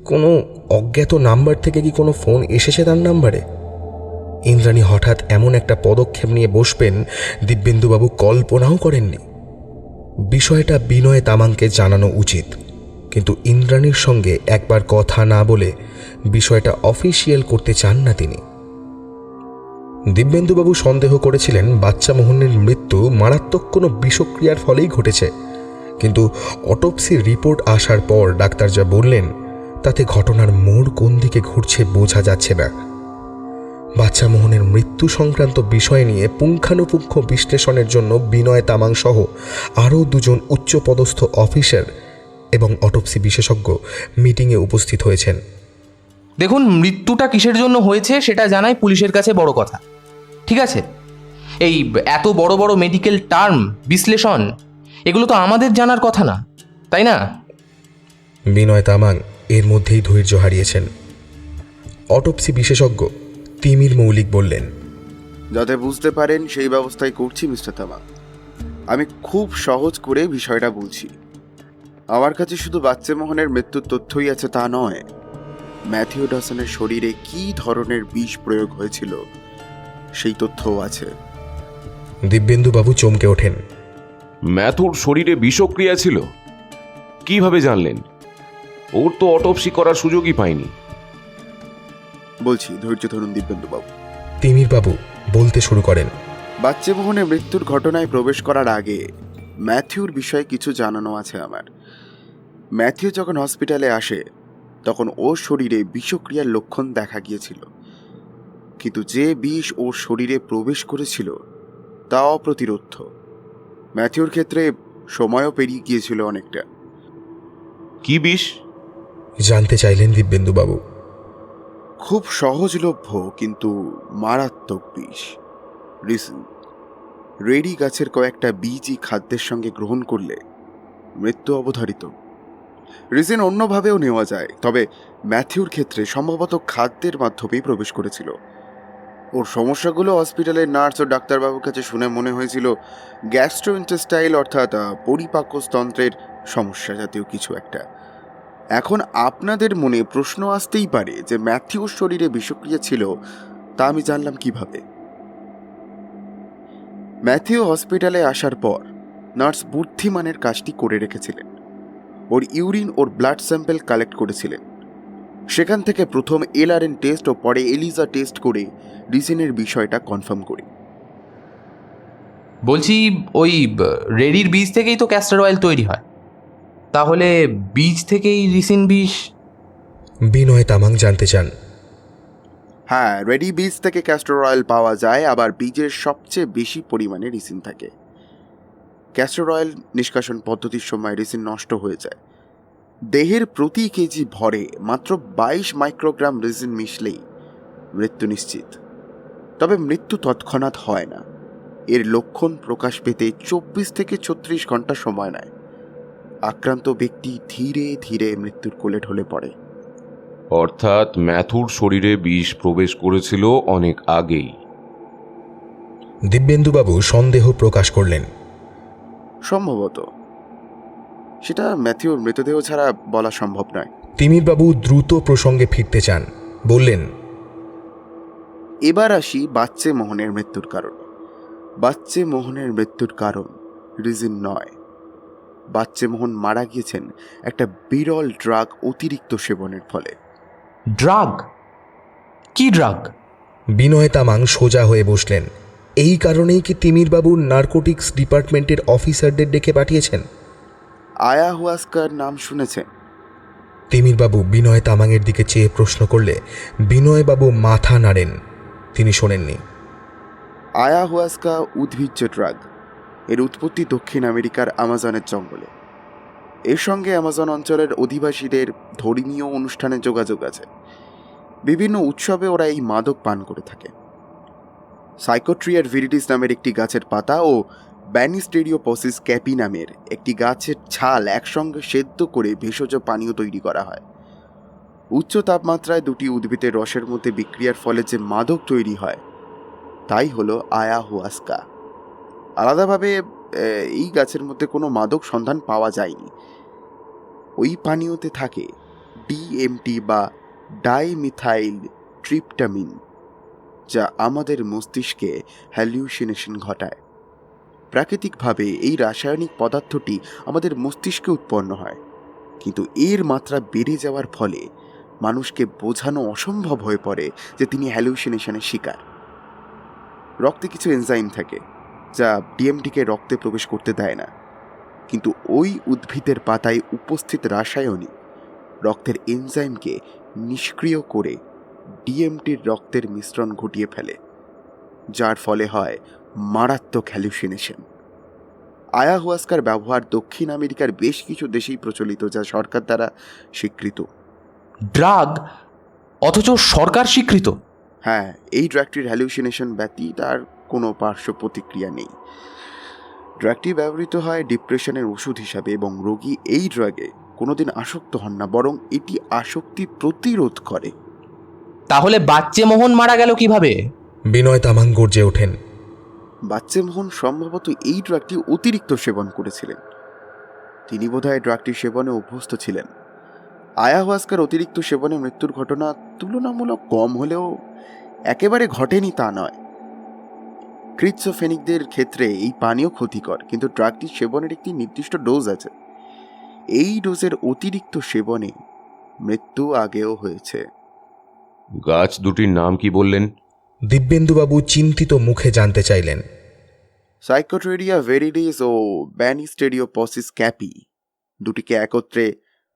কোনো অজ্ঞাত নাম্বার থেকে কি কোনো ফোন এসেছে তার নাম্বারে? ইন্দ্রাণী হঠাৎ এমন একটা পদক্ষেপ নিয়ে বসবেন দিব্যেন্দুবাবু কল্পনাও করেননি। বিষয়টা বিনয় তামাংকে জানানো উচিত, কিন্তু ইন্দ্রাণীর সঙ্গে একবার কথা না বলে বিষয়টা অফিসিয়াল করতে চান না তিনি। দিব্যেন্দুবাবু সন্দেহ করেছিলেন বাচ্চা মোহনের মৃত্যু মারাত্মক কোনো বিষক্রিয়ার ফলেই ঘটেছে, কিন্তু অটোপসি রিপোর্ট আসার পর ডাক্তার যা বললেন তাতে ঘটনার মোড় কোন দিকে ঘুরছে বোঝা যাচ্ছে না। বাচ্চা মোহনের মৃত্যু সংক্রান্ত বিষয় নিয়ে পুঙ্খানুপুঙ্খ বিশ্লেষণের জন্য বিনয় তামাং সহ আরও দুজন উচ্চপদস্থ অফিসার এবং অটোপসি বিশেষজ্ঞ মিটিংয়ে উপস্থিত হয়েছেন। দেখুন, মৃত্যুটা কিসের জন্য হয়েছে সেটা জানাই পুলিশের কাছে বড় কথা, ঠিক আছে? এই এত বড় বড় মেডিকেল টার্ম, বিশ্লেষণ, এগুলো তো আমাদের জানার কথা না, তাই না? বিনয় তামাং এর মধ্যেই ধৈর্য হারিয়েছেন। অটোপসি বিশেষজ্ঞ তিমির মৌলিক বললেন, যাতে বুঝতে পারেন সেই ব্যবস্থাই করছি মিস্টার তামাং। আমি খুব সহজ করে বিষয়টা বলছি। আমার কাছে শুধু বাচ্চা মোহনের মৃত্যুর তথ্যই আছে তা নয়, ম্যাথিউ ডসনের শরীরে কী ধরনের বিষ প্রয়োগ হয়েছিল সেই তথ্যও আছে। দিব্যেন্দুবাবু চমকে ওঠেন। ম্যাথুর শরীরে বিষক্রিয়া ছিল? কিভাবে জানলেন? ওর তো অটোপসি করার সুযোগই পায়নি। বলছি, ধৈর্য ধরুন দিব্যেন্দুবাবু। তিমির বাবু বলতে শুরু করেন, বাচ্চা মোহনের মৃত্যুর ঘটনায় প্রবেশ করার আগে ম্যাথিউর বিষয়ে কিছু জানানো আছে আমার। ম্যাথিউ যখন হসপিটালে আসে তখন ওর শরীরে বিষক্রিয়ার লক্ষণ দেখা গিয়েছিল, কিন্তু যে বিষ ওর শরীরে প্রবেশ করেছিল তা অপ্রতিরোধ্য। ম্যাথিউর ক্ষেত্রে সময়ও পেরিয়ে গিয়েছিল অনেকটা। কি বিষ জানতে চাইলেন দিব্যেন্দুবাবু। খুব সহজলভ্য কিন্তু মারাত্মক বিষ, রিসিন। রেডি গাছের কয়েকটা বীজই খাদ্যের সঙ্গে গ্রহণ করলে মৃত্যু অবধারিত। রিসিন অন্যভাবেও নেওয়া যায়, তবে ম্যাথিউর ক্ষেত্রে সম্ভবত খাদ্যের মাধ্যমেই প্রবেশ করেছিল। ওর সমস্যাগুলো হসপিটালের নার্স ও ডাক্তারবাবুর কাছে শুনে মনে হয়েছিল গ্যাস্ট্রোইন্টেস্টাইল অর্থাৎ পরিপাকস্তন্ত্রের সমস্যা জাতীয় কিছু একটা। এখন আপনাদের মনে প্রশ্ন আসতেই পারে যে ম্যাথিউর শরীরে বিষক্রিয়া ছিল তা আমি জানলাম কিভাবে। ম্যাথিউ হসপিটালে আসার পর নার্স বুদ্ধিমানের কাজটি করে রেখেছিলেন। ওর ইউরিন ওর ব্লাড স্যাম্পল কালেক্ট করেছিলেন। সেখান থেকে প্রথম এলআরএন টেস্ট ও পরে এলিজা টেস্ট করে রিসিনের বিষয়টা কনফার্ম করি। বলছি, ওই রেডির বীজ থেকেই তো ক্যাস্টর অয়েল তৈরি হয়, তাহলে বীজ থেকেই রিসিন বিষ? বিনয় তামাং জানতে চান। হ্যাঁ, রেডি বীজ থেকে ক্যাস্টর অয়েল পাওয়া যায়, আবার বীজের সবচেয়ে বেশি পরিমাণে রিসিন থাকে। ক্যাস্টর অয়েল নিষ্কাশন পদ্ধতির সময় রিসিন নষ্ট হয়ে যায়। দেহের প্রতি কেজি ভরে মাত্র 22 মাইক্রোগ্রাম রিসিন মিশলেই মৃত্যু নিশ্চিত। তবে মৃত্যু তৎক্ষণাৎ হয় না, এর লক্ষণ প্রকাশ পেতে 24 থেকে 36 ঘন্টা সময় নেয়। আক্রান্ত ব্যক্তি ধীরে ধীরে মৃত্যুর কোলে ঢলে পড়ে। অর্থাৎ ম্যাথুর শরীরে বিষ প্রবেশ করেছিল অনেক আগেই। দিব্যেন্দুবাবু সন্দেহ প্রকাশ করলেন। সম্ভবত, সেটা ম্যাথিউর মৃতদেহ ছাড়া বলা সম্ভব নয়। তিমিরবাবু দ্রুত প্রসঙ্গে ফিরতে চান। বললেন, এবার আসি বাচ্চা মোহনের মৃত্যুর কারণ। বাচ্চা মোহনের মৃত্যুর কারণ রিজিন নয়। বাচ্চা মোহন মারা গিয়েছেন একটা বিরল ড্রাগ অতিরিক্ত সেবনের ফলে। ড্রাগ? কি ড্রাগ? বিনয় তামাং সোজা হয়ে বসলেন। এই কারণেই কি তিমিরবাবু নার্কোটিক্স ডিপার্টমেন্টের অফিসারদের ডেকে পাঠিয়েছেন? আয়াহুয়াস্কার নাম শুনেছেন? তিমিরবাবু বিনয় তামাংয়ের দিকে চেয়ে প্রশ্ন করলে বিনয়বাবু মাথা নাড়েন, তিনি শোনেননি। আয়াহুয়াস্কা উদ্ভিজ্জ ড্রাগ। এর উৎপত্তি দক্ষিণ আমেরিকার আমাজনের জঙ্গলে। এর সঙ্গে অ্যামাজন অঞ্চলের অধিবাসীদের ধর্মীয় অনুষ্ঠানে যোগাযোগ আছে। বিভিন্ন উৎসবে ওরা এই মাদক পান করে থাকে। সাইকোট্রিয়ার ভিরিডিস নামের একটি গাছের পাতা ও ব্যানিস্টেরিওপসিস ক্যাপি নামের একটি গাছের ছাল একসঙ্গে সেদ্ধ করে ভেষজ পানীয় তৈরি করা হয়। উচ্চ তাপমাত্রায় দুটি উদ্ভিদের রসের মধ্যে বিক্রিয়ার ফলে যে মাদক তৈরি হয় তাই হলো আয়াহুয়াস্কা। আলাদাভাবে এই গাছের মধ্যে কোনো মাদক সন্ধান পাওয়া যায়নি। ওই পানীয়তে থাকে ডিএমটি বা ডাইমিথাইল ট্রিপটামিন, যা আমাদের মস্তিষ্কে হ্যালিউসিনেশন ঘটায়। প্রাকৃতিকভাবে এই রাসায়নিক পদার্থটি আমাদের মস্তিষ্কে উৎপন্ন হয়, কিন্তু এর মাত্রা বেড়ে যাওয়ার ফলে মানুষকে বোঝানো অসম্ভব হয়ে পড়ে যে তিনি হ্যালিউসিনেশনের শিকার। রক্তে কিছু এনজাইম থাকে যা ডিএমটিকে রক্তে প্রবেশ করতে দেয় না, কিন্তু ওই উদ্ভিদের পাতায় উপস্থিত রাসায়নিক রক্তের এনজাইমকে নিষ্ক্রিয় করে ডিএমটির রক্তের মিশ্রণ ঘটিয়ে ফেলে, যার ফলে হয় মারাত্মক হ্যালুসিনেশন। আয়াহুয়াস্কার ব্যবহার দক্ষিণ আমেরিকার বেশ কিছু দেশেই প্রচলিত, যা সরকার দ্বারা স্বীকৃত। ড্রাগ, অথচ সরকার স্বীকৃত? হ্যাঁ, এই ড্রাগটির হ্যালুসিনেশন ব্যতীত আর কোনো পার্শ্ব প্রতিক্রিয়া নেই। ড্রাগটি ব্যবহৃত হয় ডিপ্রেশনের ওষুধ হিসাবে এবং রোগী এই ড্রাগে কোনোদিন আসক্ত হন না, বরং এটি আসক্তি প্রতিরোধ করে। তাহলে বাচ্চে মোহন মারা গেল কিভাবে? বিনয় তামাং গর্জে ওঠেন। বাচ্চে মোহন সম্ভবত এই ড্রাগটি অতিরিক্ত সেবন করেছিলেন। তিনি বোধহয় ড্রাগটি সেবনে অভ্যস্ত ছিলেন। আয়াহুয়াস্কার অতিরিক্ত সেবনে মৃত্যুর ঘটনা তুলনামূলক কম হলেও একেবারে ঘটেনি তা নয়। স্কিজোফ্রেনিকদের ক্ষেত্রে এই পানীয় ক্ষতিকর, কিন্তু ড্রাগটি সেবনের একটি নির্দিষ্ট ডোজ আছে। এই ডোজের অতিরিক্ত সেবনে মৃত্যু আগেও হয়েছে। গাছ দুটির নাম কি বললেন? দিব্যেন্দুবাবু চিন্তিত মুখে জানতে চাইলেন। সাইকোট্রেরিয়া ভেরিডিস ও ব্যানিস্টেরিওপসিস ক্যাপি, দুটিকে একত্রে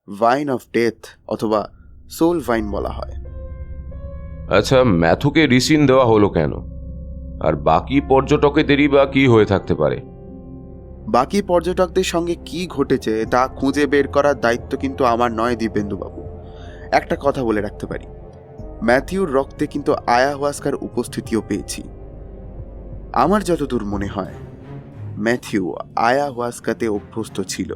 ভাইন অফ ডেথ অথবা সোল ভাইন বলা হয়। আচ্ছা, ম্যাথুকে রিসিন দেওয়া হলো কেন? আর বাকি পর্যটকেদেরই বা কি হয়ে থাকতে পারে? বাকি পর্যটকদের সঙ্গে কি ঘটেছে তা খুঁজে বের করার দায়িত্ব কিন্তু আমার নয় দিব্যেন্দুবাবু। একটা কথা বলে রাখতে পারি, ম্যাথিউর রক্তে কিন্তু আয়াহুয়াস্কার উপস্থিতিও পেয়েছি। আমার যতদূর মনে হয় ম্যাথিউ আয়াহুয়াস্কাতে অভ্যস্ত ছিল,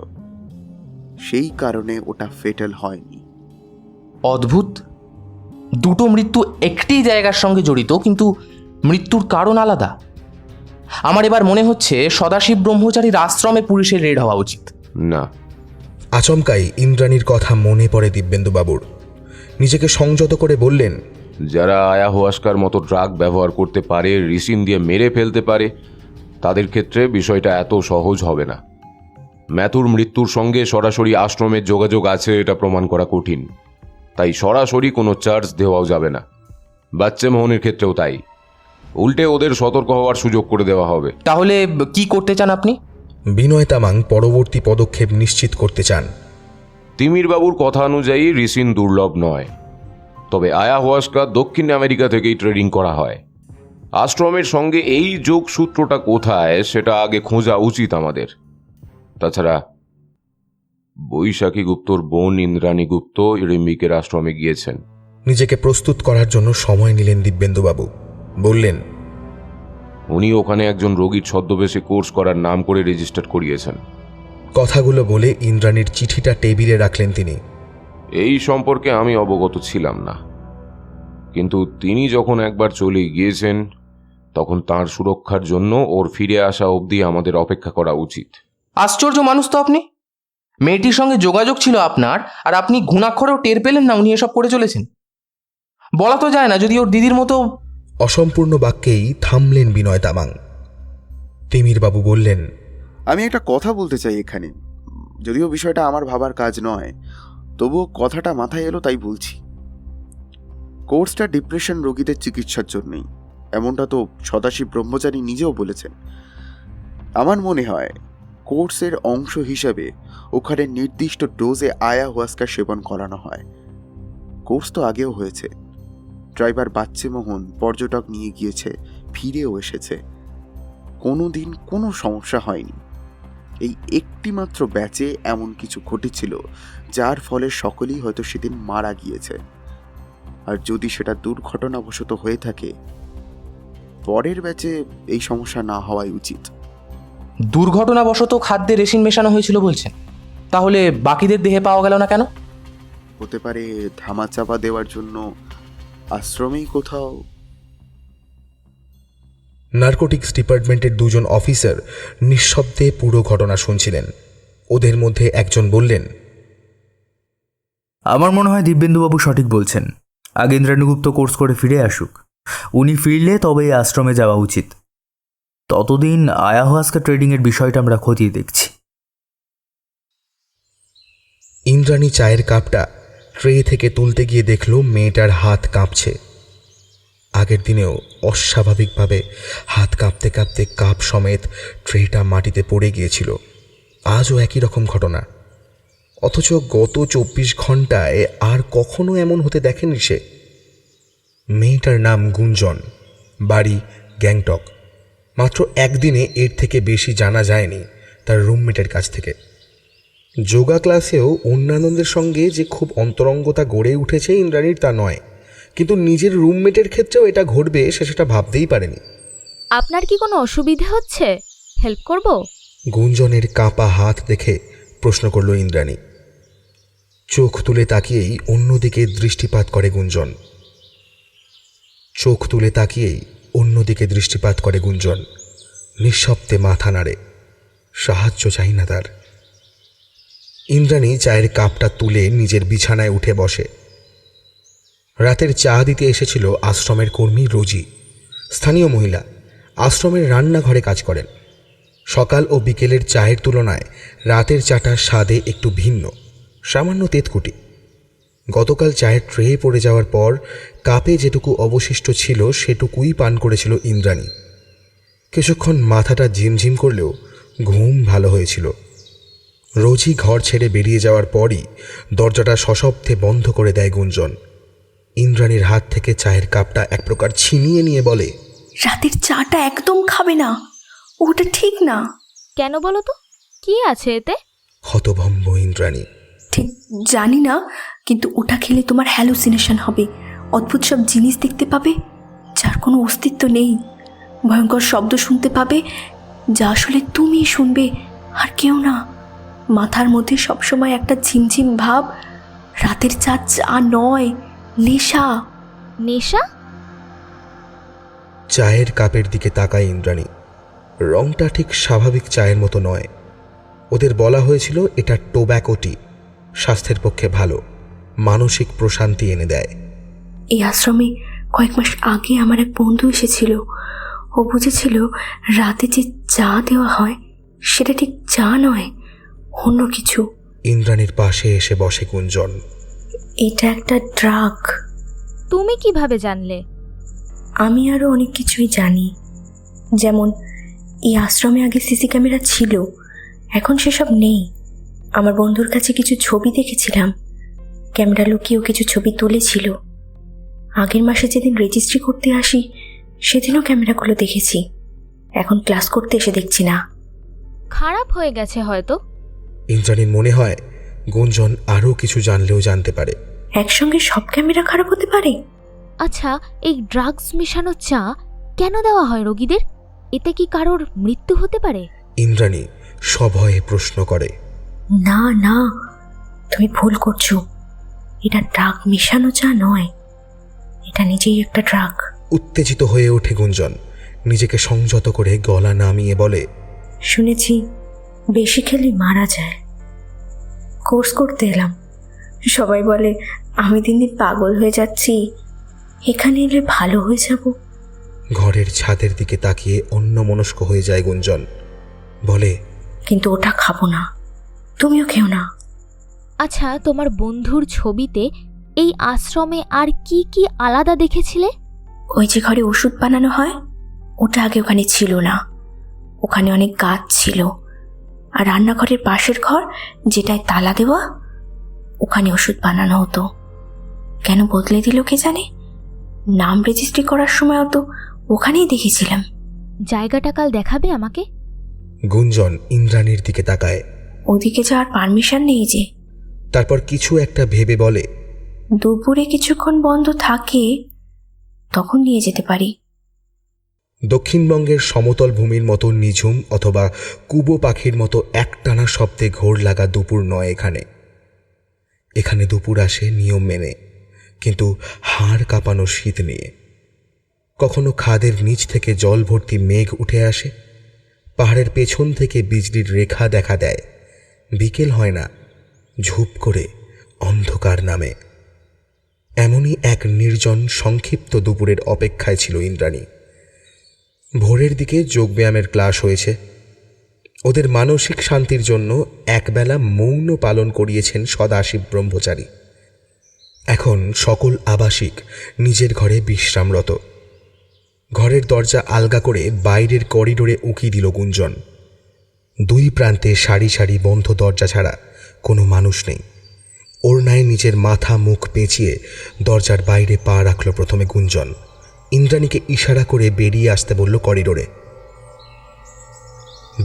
সেই কারণে ওটা ফেটাল হয়নি। অদ্ভুত, দুটো মৃত্যু একটি জায়গার সঙ্গে জড়িত, কিন্তু মৃত্যুর কারণ আলাদা। আমার এবার মনে হচ্ছে সদাশিব ব্রহ্মচারীর আশ্রমে পুলিশের রেড হওয়া উচিত। না। আচমকাই ইন্দ্রাণীর কথা মনে পড়ে দিব্যেন্দুবাবুর। নিজেকে সংযত করে বললেন, যারা আয়াহুয়াস্কার মতো ড্রাগ ব্যবহার করতে পারে, রিসিন দিয়ে মেরে ফেলতে পারে, তাদের ক্ষেত্রে বিষয়টা এত সহজ হবে না। ম্যাথুর মৃত্যুর সঙ্গে সরাসরি আশ্রমের যোগাযোগ আছে এটা প্রমাণ করা কঠিন, তাই সরাসরি কোনো চার্জ দেওয়াও যাবে না। বাচ্চে মোহনের ক্ষেত্রেও তাই। উল্টে ওদের সতর্ক হওয়ার সুযোগ করে দেওয়া হবে। তাহলে কি করতে চান আপনি? বিনয় তামাং পরবর্তী পদক্ষেপ নিশ্চিত করতে চান। তিমির বাবুর কথা অনুযায়ী রিসিন দুর্লভ নয়, তবে আয়াহুয়াস্কা দক্ষিণ আমেরিকা থেকেই ট্রেডিং করা হয়। আশ্রমের সঙ্গে এই যোগসূত্রটা কোথায় সেটা আগে খোঁজা উচিত আমাদের। তাছাড়া বৈশাখী গুপ্তর বোন ইন্দ্রাণী গুপ্ত রিম্বিকের আশ্রমে গিয়েছেন। নিজেকে প্রস্তুত করার জন্য সময় নিলেন দিব্যেন্দুবাবু। বললেন, উনি ওখানে একজন রোগীর ছদ্মবেশে কোর্স করার নাম করে রেজিস্টার করিয়েছেন। কথাগুলো বলে ইন্দ্রাণীর চিঠিটা টেবিলে রাখলেন তিনি। এই সম্পর্কে আমি অবগত ছিলাম না, কিন্তু তিনি যখন একবার চলে গিয়েছেন তখন তার সুরক্ষার জন্য ওর ফিরে আসা অবধি আমাদের অপেক্ষা করা উচিত। আশ্চর্য মানুষ তো আপনি। মেয়েটির সঙ্গে যোগাযোগ ছিল আপনার, আর আপনি ঘুণাক্ষরেও টের পেলেন না উনি এসব করে চলেছেন। বলা তো যায় না যদি ওর দিদির মতো। অসম্পূর্ণ বাক্যেই থামলেন বিনয় তামাং। তিমিরবাবু বললেন, আমি একটা কথা বলতে চাই এখানে, যদিও বিষয়টা আমার ভাবার কাজ নয়, তবুও কথাটা মাথায় এলো তাই বলছি। কোর্সটা ডিপ্রেশন রোগীদের চিকিৎসার জন্যই, এমনটা তো সদাশিব ব্রহ্মচারী নিজেও বলেছেন। আমার মনে হয় কোর্সের অংশ হিসাবে ওখানে নির্দিষ্ট ডোজে আয়াহুয়াস্কা সেবন করানো হয়। কোর্স তো আগেও হয়েছে। ড্রাইভার বাচ্চে মোহন পর্যটক নিয়ে গিয়েছে, ফিরেও এসেছে, কোনো দিন কোনো সমস্যা হয়নি। এই একটি মাত্র ব্যাচে এমন কিছু ঘটেছিল যার ফলে সকলেই হয়তো সেদিন মারা গিয়েছে। আর যদি সেটা দুর্ঘটনাবশত হয়ে থাকে, পরের ব্যাচে এই সমস্যা না হওয়াই উচিত। দুর্ঘটনাবশত খাদ্যে রেশিন মেশানো হয়েছিল বলছেন, তাহলে বাকিদের দেহে পাওয়া গেল না কেন? হতে পারে ধামাচাপা দেওয়ার জন্য আশ্রমেই কোথাও। নার্কোটিক্স ডিপার্টমেন্টের দুজন অফিসার নিঃশব্দে পুরো ঘটনা শুনছিলেন। ওদের মধ্যে একজন বললেন, আমার মনে হয় দিব্যেন্দুবাবু সঠিক বলছেন। আগে ইন্দ্রাণীগুপ্ত কোর্স করে ফিরে আসুক, উনি ফিরলে তবে এই আশ্রমে যাওয়া উচিত। ততদিন আয়াহুয়াস্কা ট্রেডিংয়ের বিষয়টা আমরা খতিয়ে দেখছি। ইন্দ্রাণী চায়ের কাপটা ট্রে থেকে তুলতে গিয়ে দেখল মেয়েটার হাত কাঁপছে। আগের দিনেও অস্বাভাবিকভাবে হাত কাঁপতে কাঁপতে কাপ সমেত ট্রেটা মাটিতে পড়ে গিয়েছিল। আজও একই রকম ঘটনা, অথচ গত 24 ঘন্টায় আর কখনো এমন হতে দেখেনি সে। মেয়েটার নাম গুঞ্জন, বাড়ি গ্যাংটক। মাত্র একদিনে এর থেকে বেশি জানা যায়নি তার রুমমেটের কাছ থেকে। যোগা ক্লাসেও অন্যান্যদের সঙ্গে যে খুব অন্তরঙ্গতা গড়ে উঠেছে ইন্দ্রাণীর তা নয়, কিন্তু নিজের রুমমেটের ক্ষেত্রেও এটা ঘটবে সে সেটা ভাবতেই পারেনি। আপনার কি কোনো অসুবিধে হচ্ছে? হেল্প করব? গুঞ্জনের কাঁপা হাত দেখে প্রশ্ন করল ইন্দ্রাণী। চোখ তুলে তাকিয়েই অন্যদিকে দৃষ্টিপাত করে গুঞ্জন। নিঃশব্দে মাথা নাড়ে, সাহায্য চাই না তার। ইন্দ্রাণী চায়ের কাপটা তুলে নিজের বিছানায় উঠে বসে। রাতের চা দিতে এসেছিল আশ্রমের কর্মী রোজি, স্থানীয় মহিলা, আশ্রমের রান্নাঘরে কাজ করেন। সকাল ও বিকেলের চায়ের তুলনায় রাতের চাটা স্বাদে একটু ভিন্ন, সামান্য তেতকুটি। গতকাল চায়ের ট্রে পড়ে যাওয়ার পর কাপে যেটুকু অবশিষ্ট ছিল সেটুকুই পান করেছিল ইন্দ্রাণী। কিছুক্ষণ মাথাটা ঝিমঝিম করলেও ঘুম ভালো হয়েছিল। রোজি ঘর ছেড়ে বেরিয়ে যাওয়ার পরই দরজাটা সশব্দে বন্ধ করে দেয় গুঞ্জন। ইন্দ্রাণীর হাত থেকে চায়ের কাপটা এক প্রকার ছিনিয়ে নিয়ে বলে, রাতের চাটা একদম খাবে না, ওটা ঠিক না। কেন বলো তো, কি আছে এতে? হতভম্ব ইন্দ্রাণী। ঠিক জানি না, কিন্তু ওটা খেলে তোমার হ্যালুসিনেশন হবে, অদ্ভুত সব জিনিস দেখতে পাবে যার কোনো অস্তিত্ব নেই, ভয়ঙ্কর শব্দ শুনতে পাবে যা আসলে তুমিই শুনবে আর কেউ না। মাথার মধ্যে সবসময় একটা ঝিমঝিম ভাব। রাতের চা চা নয়, নেশা। নেশা? চায়ের কাপের দিকে তাকায় ইন্দ্রাণী। রংটা ঠিক স্বাভাবিক চায়ের মতো নয়। ওদের বলা হয়েছিল এটা টোব্যাকো টি, স্বাস্থ্যের পক্ষে ভালো, মানসিক প্রশান্তি এনে দেয়। এই আশ্রমে কয়েক মাস আগে আমার এক বন্ধু এসেছিল। ও বুঝেছিল রাতে যে চা দেওয়া হয় সেটা ঠিক চা নয়, অন্য কিছু। ইন্দ্রাণীর পাশে এসে বসে গুঞ্জন। এটা একটা ড্রাগ। তুমি কিভাবে জানলে? আমি আরও অনেক কিছুই জানি, যেমন এই আশ্রমে আগে সিসি ক্যামেরা ছিল, এখন সেসব নেই। আমার বন্ধুর কাছে কিছু ছবি দেখেছিলাম, ক্যামেরা লুকিয়েও কিছু ছবি তুলেছিল। আগের মাসে যেদিন রেজিস্ট্রি করতে আসি সেদিনও ক্যামেরাগুলো দেখেছি, এখন ক্লাস করতে এসে দেখছি না। খারাপ হয়ে গেছে হয়তো। ইন্দ্রাণীর মনে হয় গুঞ্জন আরও কিছু জানলেও জানতে পারে। একসঙ্গে সব ক্যামেরা খারাপ হতে পারে? আচ্ছা, এই ড্রাগস মেশানো চা কেন দেওয়া হয় রোগীদের? এতে কি কারোর মৃত্যু হতে পারে? ইন্দ্রাণী সভয়ে প্রশ্ন করে। না না, তুমি ভুল করছো। এটা ড্রাগ মেশানো চা নয়, এটা নিজেই একটা ড্রাগ। উত্তেজিত হয়ে ওঠে গুঞ্জন, নিজেকে সংযত করে গলা নামিয়ে বলে, শুনেছি বেশি খেলে মারা যায়। কোর্স করতে এলাম, সবাই বলে আমি দিন দিন পাগল হয়ে যাচ্ছি, এখানে এলে ভালো হয়ে যাব। ঘরের ছাদের দিকে তাকিয়ে অন্যমনস্ক হয়ে যায় গুঞ্জন, বলে, কিন্তু ওটা খাবো না, তুমিও খেও না। আচ্ছা, তোমার বন্ধুর ছবিতে এই আশ্রমে আর কি কি আলাদা দেখেছিলে? ওই যে ঘরে ওষুধ বানানো হয় ওটা আগে ওখানে ছিল না, ওখানে অনেক গাছ ছিল। আর রান্নাঘরের পাশের ঘর যেটায় তালা দেওয়া, ওখানে ওষুধ বানানো হতো। কেন বদলে দিল কে জানে, নাম রেজিস্ট্রি করার সময়ও তো ওখানেই দেখেছিলাম। জায়গাটা কাল দেখাবে আমাকে? গুঞ্জন ইন্দ্রাণীর দিকে তাকায়। ওদিকে যাওয়ার পারমিশন নেই যে। তারপর কিছু একটা ভেবে বলে, দুপুরে কিছুক্ষণ বন্ধ থাকে, তখন নিয়ে যেতে পারি। দক্ষিণবঙ্গের সমতল ভূমির মতো নিঝুম অথবা কুবো পাখির মতো একটানা শব্দে ঘোর লাগা দুপুর নয় এখানে। এখানে দুপুর আসে নিয়ম মেনে, কিন্তু হাড় কাঁপানো শীত নিয়ে। কখনো খাদের নিচ থেকে জল ভর্তি মেঘ উঠে আসে, পাহাড়ের পেছন থেকে বিজলির রেখা দেখা দেয়। বিকেল হয় না, ঝুপ করে অন্ধকার নামে। এমনই এক নির্জন সংক্ষিপ্ত দুপুরের অপেক্ষায় ছিল ইন্দ্রাণী। ভোরের দিকে যোগব্যায়ামের ক্লাস হয়েছে। ওদের মানসিক শান্তির জন্য একবেলা মৌন পালন করিয়েছেন সদাশিব ব্রহ্মচারী। এখন সকল আবাসিক নিজের ঘরে বিশ্রামরত। ঘরের দরজা আলগা করে বাইরের করিডোরে উঁকি দিল গুঞ্জন। দুই প্রান্তে সারি সারি বন্ধ দরজা ছাড়া কোনো মানুষ নেই। ওড়নায় নিজের মাথা মুখ পেঁচিয়ে দরজার বাইরে পা রাখল প্রথমে গুঞ্জন। ইন্দ্রাণীকে ইশারা করে বেরিয়ে আসতে বলল করিডোরে।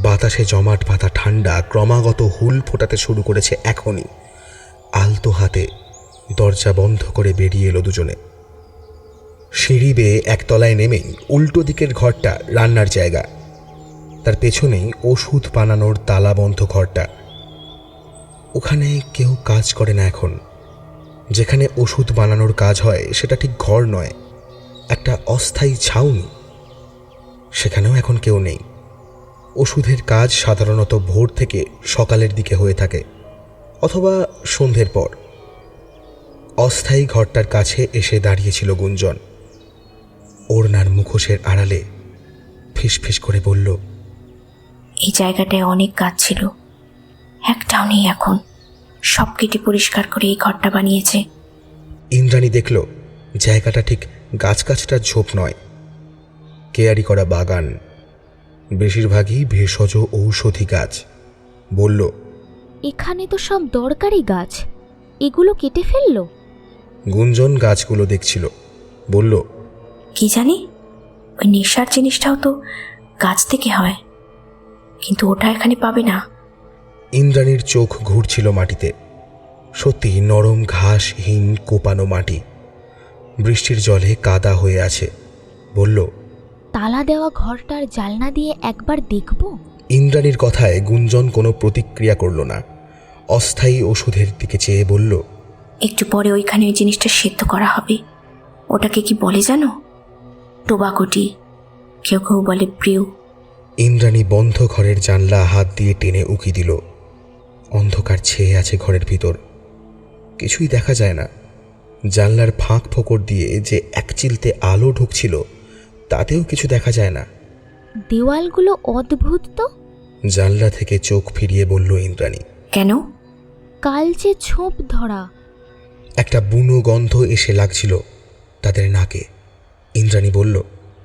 বাতাসে জমাট বাঁধা ঠান্ডা ক্রমাগত হুল ফোটাতে শুরু করেছে এখনই। আলতো হাতে দরজা বন্ধ করে বেরিয়ে এলো দুজনে। সিঁড়ি বেয়ে একতলায় নেমেই উল্টো দিকের ঘরটা রান্নার জায়গা, তার পেছনেই ওষুধ বানানোর তালাবন্ধ ঘরটা। ওখানে কেউ কাজ করে না এখন। যেখানে ওষুধ বানানোর কাজ হয় সেটা ঠিক ঘর নয়, একটা অস্থায়ী ছাউনি। সেখানেও এখন কেউ নেই। ওষুধের কাজ সাধারণত ভোর থেকে সকালের দিকে হয়ে থাকে, অথবা সন্ধ্যের পর। অস্থায়ী ঘরটার কাছে এসে দাঁড়িয়েছিল গুঞ্জন। ওড়নার মুখোশের আড়ালে ফিসফিস করে বলল, এই জায়গাটায় অনেক গাছ ছিল, একটাও নেই এখন। সব কেটে পরিষ্কার করে এই ঘরটা বানিয়েছে। ইন্দ্রাণী দেখল জায়গাটা ঠিক গাছগাছটার ঝোপ নয়, কেয়ারি করা বাগান, বেশিরভাগই ভেষজ ঔষধি গাছ। বলল, এখানে তো সব দরকারি গাছ, এগুলো কেটে ফেললো? গুঞ্জন গাছগুলো দেখছিল, বলল, কি জানি, ওই নেশার জিনিসটাও তো গাছ থেকে হয়, কিন্তু ওটা এখানে পাবে না। ইন্দ্রাণীর চোখ ঘুরছিল মাটিতে। সত্যি নরম ঘাসহীন কোপানো মাটি, বৃষ্টির জলে কাদা হয়ে আছে। বলল, তালা দেওয়া ঘরটার জালনা দিয়ে একবার দেখব? ইন্দ্রাণীর কথায় গুঞ্জন কোনো প্রতিক্রিয়া করল না। অস্থায়ী ওষুধের দিকে চেয়ে বলল, একটু পরে ওইখানে ওই জিনিসটা সেদ্ধ করা হবে। ওটাকে কি বলে জানো? টোবাকোটি, কেউ কেউ বলে প্রিয়। ইন্দ্রাণী বন্ধ ঘরের জানলা হাত দিয়ে টেনে উকি দিল। অন্ধকার ছেয়ে আছে ঘরের ভিতর, কিছুই দেখা যায় না। জানলার ফাঁক ফোকর দিয়ে যে একচিলতে আলো ঢুকছিল তাতেও কিছু দেখা যায় না। দেওয়ালগুলো অদ্ভুত তো। জানলা থেকে চোখ ফিরিয়ে বলল ইন্দ্রাণী। কেন? কালচে ছোপ ধরা। একটা বুনো গন্ধ এসে লাগছিল তাদের নাকে। ইন্দ্রাণী বলল,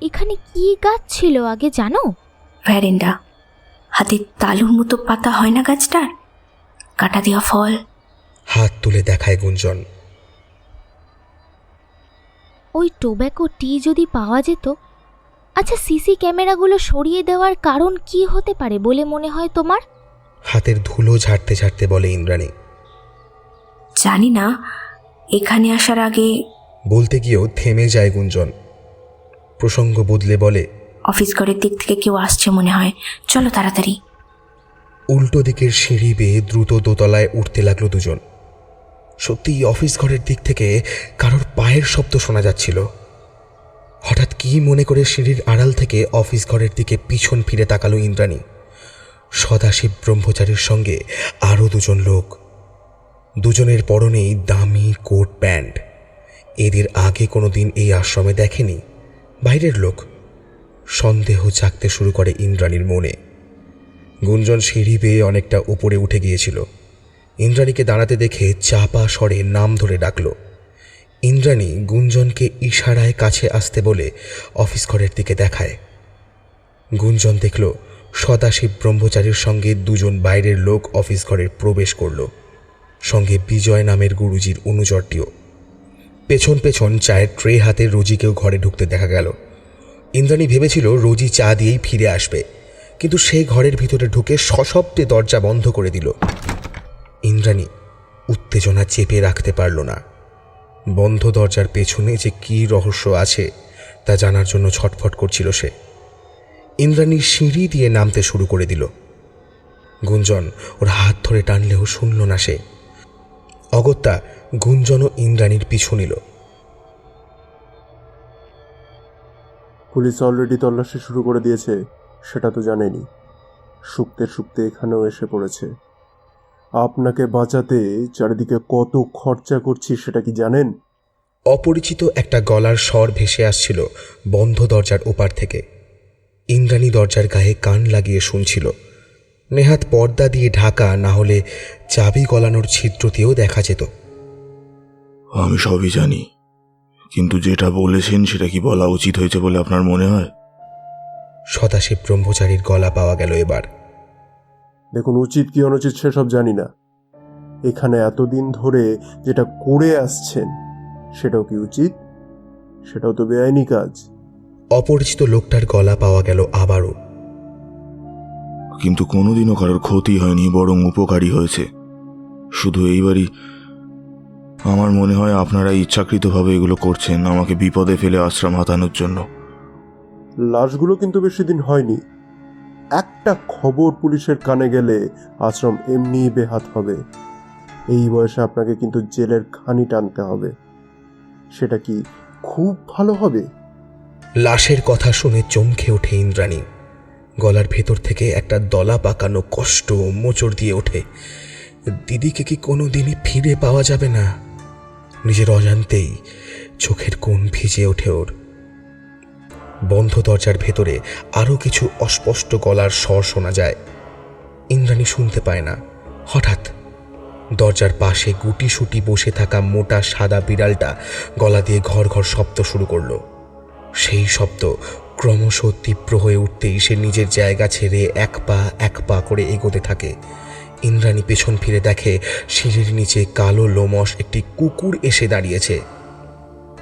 এখানে কি গাছ ছিল আগে জানো? ভ্যারেন্ডা, হাতের তালুর মতো পাতা হয় না গাছটার, কাটা দেওয়া ফল। হাত তুলে দেখায় গুঞ্জন। ওই টোব্যাকো টি যদি পাওয়া যেত। আচ্ছা, সিসি ক্যামেরাগুলো সরিয়ে দেওয়ার কারণ কি হতে পারে বলে মনে হয় তোমার? হাতের ধুলো ঝাড়তে ঝাড়তে বলে ইন্দ্রাণী। জানি না, এখানে আসার আগে। বলতে গিয়েও থেমে যায় গুঞ্জন। প্রসঙ্গ বদলে বলে, অফিস ঘরের দিক থেকে কেউ আসছে মনে হয়, চলো তাড়াতাড়ি। উল্টো দিকের সিঁড়ি বেয়ে দ্রুত দোতলায় উঠতে লাগলো দুজন। সত্যি অফিস ঘরের দিক থেকে কারোর পায়ের শব্দ শোনা যাচ্ছিল। হঠাৎ কি মনে করে সিঁড়ির আড়াল থেকে অফিস ঘরের দিকে পিছন ফিরে তাকালো ইন্দ্রাণী। সদাশিব ব্রহ্মচারীর সঙ্গে আরও দুজন লোক। দুজনের পরনেই দামি কোট প্যান্ট। এদের আগে কোনোদিন এই আশ্রমে দেখেনি। বাইরের লোক। সন্দেহ জাগতে শুরু করে ইন্দ্রাণীর মনে। গুঞ্জন সিঁড়ি বেয়ে অনেকটা উপরে উঠে গিয়েছিল। ইন্দ্রাণীকে দাঁড়াতে দেখে চাপা স্বরে নাম ধরে ডাকল। ইন্দ্রাণী গুঞ্জনকে ইশারায় কাছে আসতে বলে অফিস ঘরের দিকে দেখায়। গুঞ্জন দেখল সদাশিব ব্রহ্মচারীর সঙ্গে দুজন বাইরের লোক অফিস ঘরে প্রবেশ করল, সঙ্গে বিজয় নামের গুরুজির অনুচরটিও। পেছন পেছন চায়ের ট্রে হাতে রোজিকেও ঘরে ঢুকতে দেখা গেল। ইন্দ্রাণী ভেবেছিল রোজি চা দিয়েই ফিরে আসবে, কিন্তু সে ঘরের ভিতরে ঢুকে সশব্দে দরজা বন্ধ করে দিল। ইন্দ্রাণী উত্তেজনা চেপে রাখতে পারল না। বন্ধ দরজার পেছনে যে কী রহস্য আছে তা জানার জন্য ছটফট করছিল সে। ইন্দ্রাণী সিঁড়ি দিয়ে নামতে শুরু করে দিল। গুঞ্জন ওর হাত ধরে টানলেও শুনল না সে। অগত্যা গুঞ্জনও ইন্দ্রাণীর পিছু নিল। পুলিশ অলরেডি তল্লাশি শুরু করে দিয়েছে, সেটা তো জানেনি। শুকতে শুকতে এখানেও এসে পড়েছে। আপনাকে বাঁচাতে চারিদিকে কত খরচা করছি সেটা কি জানেন? অপরিচিত একটা গলার স্বর ভেসে আসছিল বন্ধ দরজার ওপার থেকে। ইন্দ্রাণী দরজার গায়ে কান লাগিয়ে শুনছিল। নেহাত পর্দা দিয়ে ঢাকা, না হলে চাবি গলানোর ছিদ্র দিয়েও দেখা যেত। আমি সবই জানি, কিন্তু যেটা বলেছেন সেটা কি বলা উচিত হয়েছে বলে আপনার মনে হয়? সদাশিব ব্রহ্মচারীর গলা পাওয়া গেল এবার। দেখুন, উচিত কি অনুচিত সেসব জানি না। এখানে এতদিন ধরে যেটা করে আসছেন সেটাও কি উচিত? সেটাও তো বেআইনি কাজ। অপরিচিত লোকটার গলা পাওয়া গেল আবারও। কিন্তু কোনোদিনও কারোর ক্ষতি হয়নি, বরং উপকারী হয়েছে। শুধু এইবারই আমার মনে হয় আপনারা ইচ্ছাকৃতভাবে এগুলো করছেন, আমাকে বিপদে ফেলে আশ্রম হাতানোর জন্য। লাশগুলো কিন্তু বেশি দিন হয়নি। একটা খবর পুলিশের কানে গেলে আশ্রম এমনিই বেহাত হবে। এই বয়সে আপনাকে কিন্তু জেলের খানি টানতে হবে। সেটা কি খুব ভালো হবে? লাশের কথা শুনে চমকে ওঠে ইন্দ্রাণী। গলার ভেতর থেকে একটা দলা পাকানো কষ্ট মোচড় দিয়ে ওঠে। দিদিকে কি কোনো দিনই ফিরে পাওয়া যাবে না? নিজের অজান্তেই চোখের কোণ ভিজে ওঠে ওর। বন্ধ দরজার ভেতরে আরও কিছু অস্পষ্ট গলার স্বর শোনা যায়। ইন্দ্রাণী শুনতে পায় না। হঠাৎ দরজার পাশে গুটিসুটি বসে থাকা মোটা সাদা বিড়ালটা গলা দিয়ে ঘর ঘর শব্দ শুরু করলো। সেই শব্দ ক্রমশ তীব্র হয়ে উঠতেই সে নিজের জায়গা ছেড়ে এক পা করে এগোতে থাকে। ইন্দ্রাণী পেছন ফিরে দেখে সিঁড়ির নিচে কালো লোমশ একটি কুকুর এসে দাঁড়িয়েছে।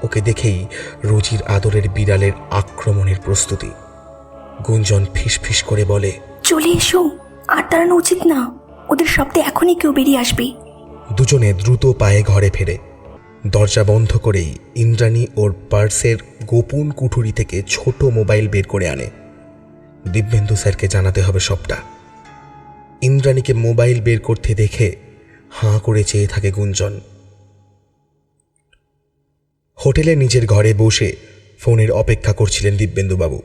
ওকে দেখেই রোজির আদরের বিড়ালের আক্রমণের প্রস্তুতি। গুঞ্জন ফিসফিস করে বলে, চলে এসো, আর দাঁড়ানো উচিত না, ওদের শব্দে এখনই কেউ বেরিয়ে আসবে। দুজনে দ্রুত পায়ে ঘরে ফেরে। দরজা বন্ধ করেই ইন্দ্রাণী ওর পার্সের গোপন কুঠুরি থেকে ছোট মোবাইল বের করে আনে। দিব্যেন্দু স্যারকে জানাতে হবে সবটা। ইন্দ্রাণীকে মোবাইল বের করতে দেখে হাঁ করে চেয়ে থাকে গুঞ্জন। হোটেলে নিজের ঘরে বসে ফোনের অপেক্ষা করছিলেন দিব্যেন্দুবাবু।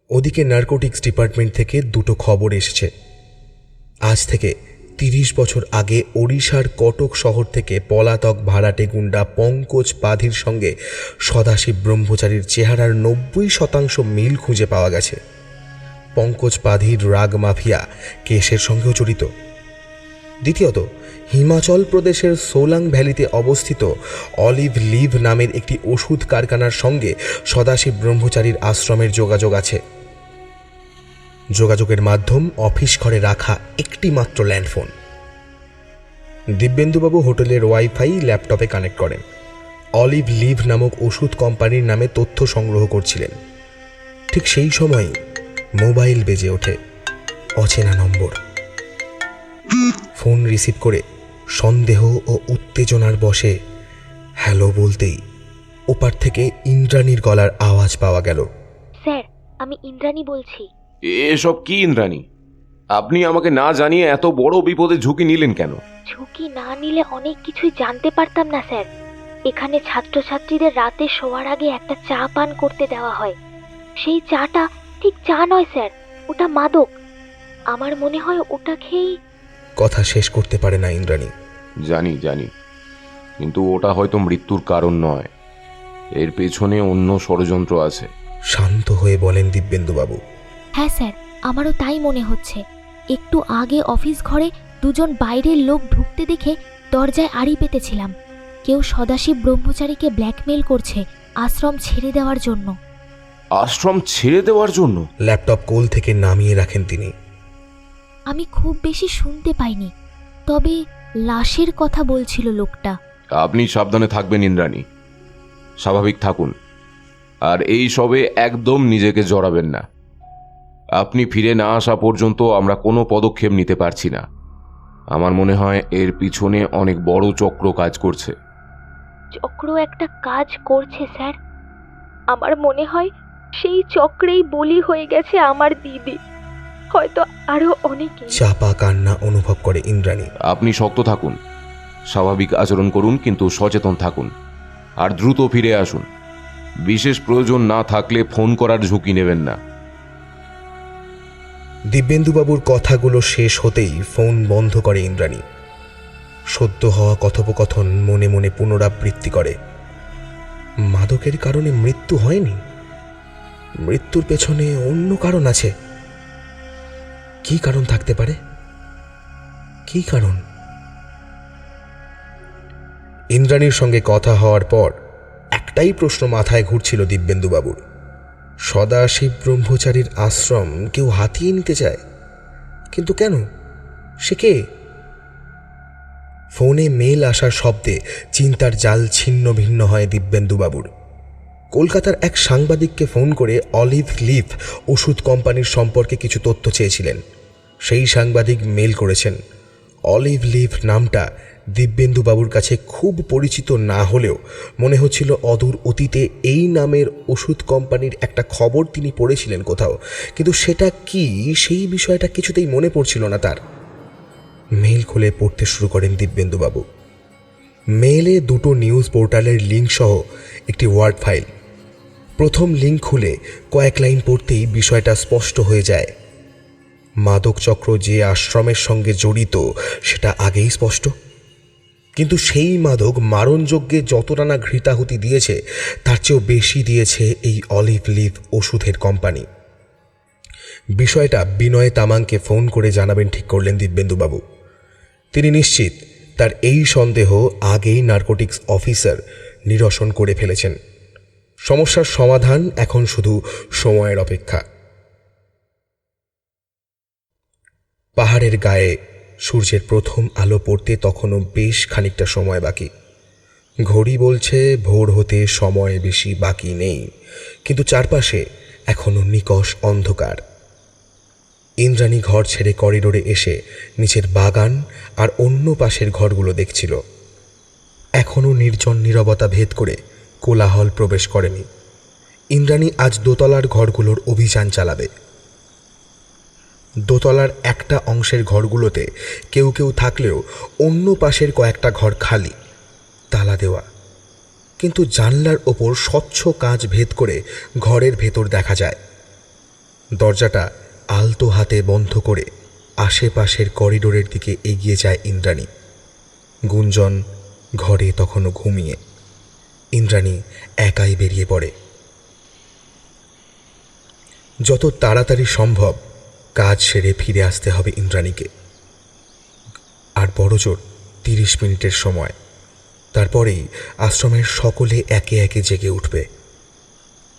ওদিকে নার্কোটিক্স ডিপার্টমেন্ট থেকে দুটো খবর এসেছে। আজ থেকে 30 বছর আগে ওড়িশার কটক শহর থেকে পলাতক ভাড়াটে গুন্ডা পঙ্কজ পাধির সঙ্গে সদাশিব ব্রহ্মচারীর চেহারার 90% মিল খুঁজে পাওয়া গেছে। পঙ্কজ পাধির রাগ মাফিয়া কেসের সঙ্গেও জড়িত। দ্বিতীয়ত, হিমাচল প্রদেশের সোলাং ভ্যালিতে অবস্থিত অলিভ লিভ নামের একটি ওষুধ কারখানার সঙ্গে সদাশিব ব্রহ্মচারীর আশ্রমের যোগাযোগ আছে। যোগাযোগের মাধ্যম অফিস ঘরে রাখা একটি মাত্র ল্যান্ডফোন। দিব্যেন্দুবাবু হোটেলের ওয়াইফাই ল্যাপটপে কানেক্ট করেন। অলিভ লিভ নামক ওষুধ কোম্পানির নামে তথ্য সংগ্রহ করছিলেন। ঠিক সেই সময় মোবাইল বেজে ওঠে। অচেনা নম্বর। ফোন রিসিভ করে সন্দেহ ও উত্তেজনার বশে হ্যালো বলতেই ওপার থেকে ইন্দ্রাণীর গলার আওয়াজ পাওয়া গেল। স্যার, আমি ইন্দ্রাণী বলছি। এসব কি ইন্দ্রাণী? আপনি আমাকে না জানিয়ে এত বড় বিপদে ঝুঁকি নিলেন কেন? ঝুঁকি না নিলে অনেক কিছুই জানতে পারতাম না স্যার। এখানে ছাত্রছাত্রীদের রাতে শোয়ার আগে একটা চা পান করতে দেওয়া হয়। সেই চাটা ঠিক চা নয় স্যার, ওটা মাদক। আমার মনে হয় ওটা খেয়েই। কথা শেষ করতে পারে না ইন্দ্রাণী। জানি জানি, কিন্তু ওটা হয়তো মৃত্যুর কারণ নয়। এর পেছনে অন্য ষড়যন্ত্র আছে। শান্ত হয়ে বলেন দিব্যেন্দুবাবু। হ্যাঁ স্যার, আমারও তাই মনে হচ্ছে। একটু আগে অফিস ঘরে দুজন বাইরের লোক ঢুকতে দেখে দরজায় আড়ি পেতেছিলাম। কেউ সদাশিব ব্রহ্মচারীকে ব্ল্যাকমেল করছে আশ্রম ছেড়ে দেওয়ার জন্য। আশ্রম ছেড়ে দেওয়ার জন্য? ল্যাপটপ কোল থেকে নামিয়ে রাখেন তিনি। আমি খুব বেশি শুনতে পাইনি, তবে লাশের কথা বলছিল লোকটা। আপনি সাবধানে থাকবেন ইন্দ্রাণী, স্বাভাবিক থাকুন, আর এই সবে একদম নিজেকে জড়াবেন না। আপনি ফিরে না আসা পর্যন্ত আমরা কোনো পদক্ষেপ নিতে পারছি না। আমার মনে হয় এর পিছনে অনেক বড় চক্র কাজ করছে। চক্র একটা কাজ করছে স্যার। আমার মনে হয় সেই চক্রেই বলি হয়ে গেছে আমার দিদি, হয়তো আরো অনেকে। চাপা কান্না অনুভব করে ইন্দ্রাণী। আপনি শক্ত থাকুন, স্বাভাবিক আচরণ করুন, কিন্তু সচেতন থাকুন আর দ্রুত ফিরে আসুন। বিশেষ প্রয়োজন না থাকলে ফোন করার ঝুঁকি নেবেন না। দিব্যেন্দুবাবুর কথাগুলো শেষ হতেই ফোন বন্ধ করে ইন্দ্রাণী। সদ্য হওয়া কথোপকথন মনে মনে পুনরাবৃত্তি করে। মাদকের কারণে মৃত্যু হয়নি, মৃত্যুর পেছনে অন্য কারণ আছে। কি কারণ থাকতে পারে? কি কারণ? ইন্দ্রাণীর সঙ্গে কথা হওয়ার পর একটাই প্রশ্ন মাথায় ঘুরছিল দিব্যেন্দুবাবুর। সদাশিব ব্রহ্মচারীর আশ্রম কেউ হাতিয়ে নিতে চায়, কিন্তু কেন? সে কে? ফোনে মেল আসার শব্দে চিন্তার জাল ছিন্ন ভিন্ন হয় দিব্যেন্দুবাবুর। কলকাতার এক সাংবাদিককে ফোন করে অলিভ লিফ ওষুধ কোম্পানির সম্পর্কে কিছু তথ্য চেয়েছিলেন। সেই সাংবাদিক মেল করেছেন। অলিভ লিফ নামটা দিব্যেন্দুবাবুর কাছে খুব পরিচিত না হলেও মনে হচ্ছিল অদূর অতীতে এই নামের ওষুধ কোম্পানির একটা খবর তিনি পড়েছিলেন কোথাও, কিন্তু সেটা কি সেই বিষয়টা কিছুতেই মনে পড়ছিল না তার। মেল খুলে পড়তে শুরু করেন দিব্যেন্দুবাবু। মেলে দুটো নিউজ পোর্টালের লিঙ্ক সহ একটি ওয়ার্ড ফাইল। প্রথম লিঙ্ক খুলে কয়েক লাইন পড়তেই বিষয়টা স্পষ্ট হয়ে যায়। মাদক চক্র যে আশ্রমের সঙ্গে জড়িত সেটা আগেই স্পষ্ট, কিন্তু সেই মাদক মারণযজ্ঞে যতটা না ঘৃতাহুতি দিয়েছে তার চেয়েও বেশি দিয়েছে এই অলিভ লিভ ওষুধের কোম্পানি। বিষয়টা বিনয় তামাংকে ফোন করে জানাবেন ঠিক করলেন দিব্যেন্দুবাবু। তিনি নিশ্চিত তার এই সন্দেহ আগেই নার্কোটিক্স অফিসার নিরসন করে ফেলেছেন। সমস্যার সমাধান এখন শুধু সময়ের অপেক্ষা। পাহাড়ের গায়ে সূর্যের প্রথম আলো পড়তে তখনও বেশ খানিকটা সময় বাকি। ঘড়ি বলছে ভোর হতে সময় বেশি বাকি নেই, কিন্তু চারপাশে এখনও নিকষ অন্ধকার। ইন্দ্রাণী ঘর ছেড়ে করিডোরে এসে নিচের বাগান আর অন্য পাশের ঘরগুলো দেখছিল। এখনও নির্জন নীরবতা ভেদ করে কোলাহল প্রবেশ করেনি। ইন্দ্রাণী আজ দোতলার ঘরগুলোর অভিযান চালাবে। দোতলার একটা অংশের ঘরগুলোতে কেউ কেউ থাকলেও অন্য পাশের কয়েকটা ঘর খালি, তালা দেওয়া, কিন্তু জানলার ওপর স্বচ্ছ কাঁচ ভেদ করে ঘরের ভেতর দেখা যায়। দরজাটা আলতো হাতে বন্ধ করে আশেপাশের করিডোরের দিকে এগিয়ে যায় ইন্দ্রাণী। গুঞ্জন ঘরে তখনও ঘুমিয়ে। ইন্দ্রাণী একাই বেরিয়ে পড়ে। যত তাড়াতাড়ি সম্ভব কাজ সেরে ফিরে আসতে হবে ইন্দ্রাণীকে। আর বড়জোর 30 মিনিটের সময়, তারপরেই আশ্রমের সকলে একে একে জেগে উঠবে।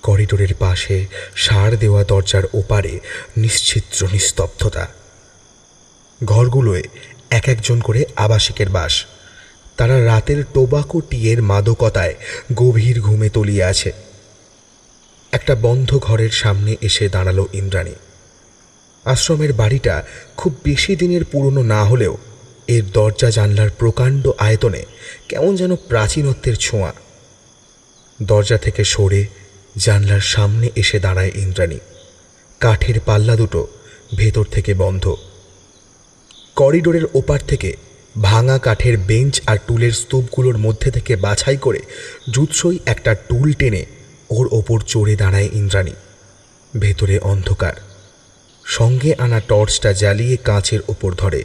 করিডোরের পাশে সার দেওয়া দরজার ওপারে নিশ্চিদ্র নিস্তব্ধতা। ঘরগুলোয় এক একজন করে আবাসিকের বাস। তারা রাতের টোবাকো টিয়ের মাদকতায় গভীর ঘুমে তলিয়ে আছে। একটা বন্ধ ঘরের সামনে এসে দাঁড়ালো ইন্দ্রাণী। আশ্রমের বাড়িটা খুব বেশি দিনের পুরনো না হলেও এর দরজা জানলার প্রকাণ্ড আয়তনে কেমন যেন প্রাচীনত্বের ছোঁয়া। দরজা থেকে সরে জানলার সামনে এসে দাঁড়ায় ইন্দ্রাণী। কাঠের পাল্লা দুটো ভেতর থেকে বন্ধ। করিডোরের ওপার থেকে ভাঙা কাঠের বেঞ্চ আর টুলের স্তূপগুলোর মধ্যে থেকে বাছাই করে জুৎসই একটা টুল টেনে ওর ওপর চড়ে দাঁড়ায় ইন্দ্রাণী। ভেতরে অন্ধকার। সঙ্গে আনা টর্চটা জ্বালিয়ে কাঁচের ওপর ধরে।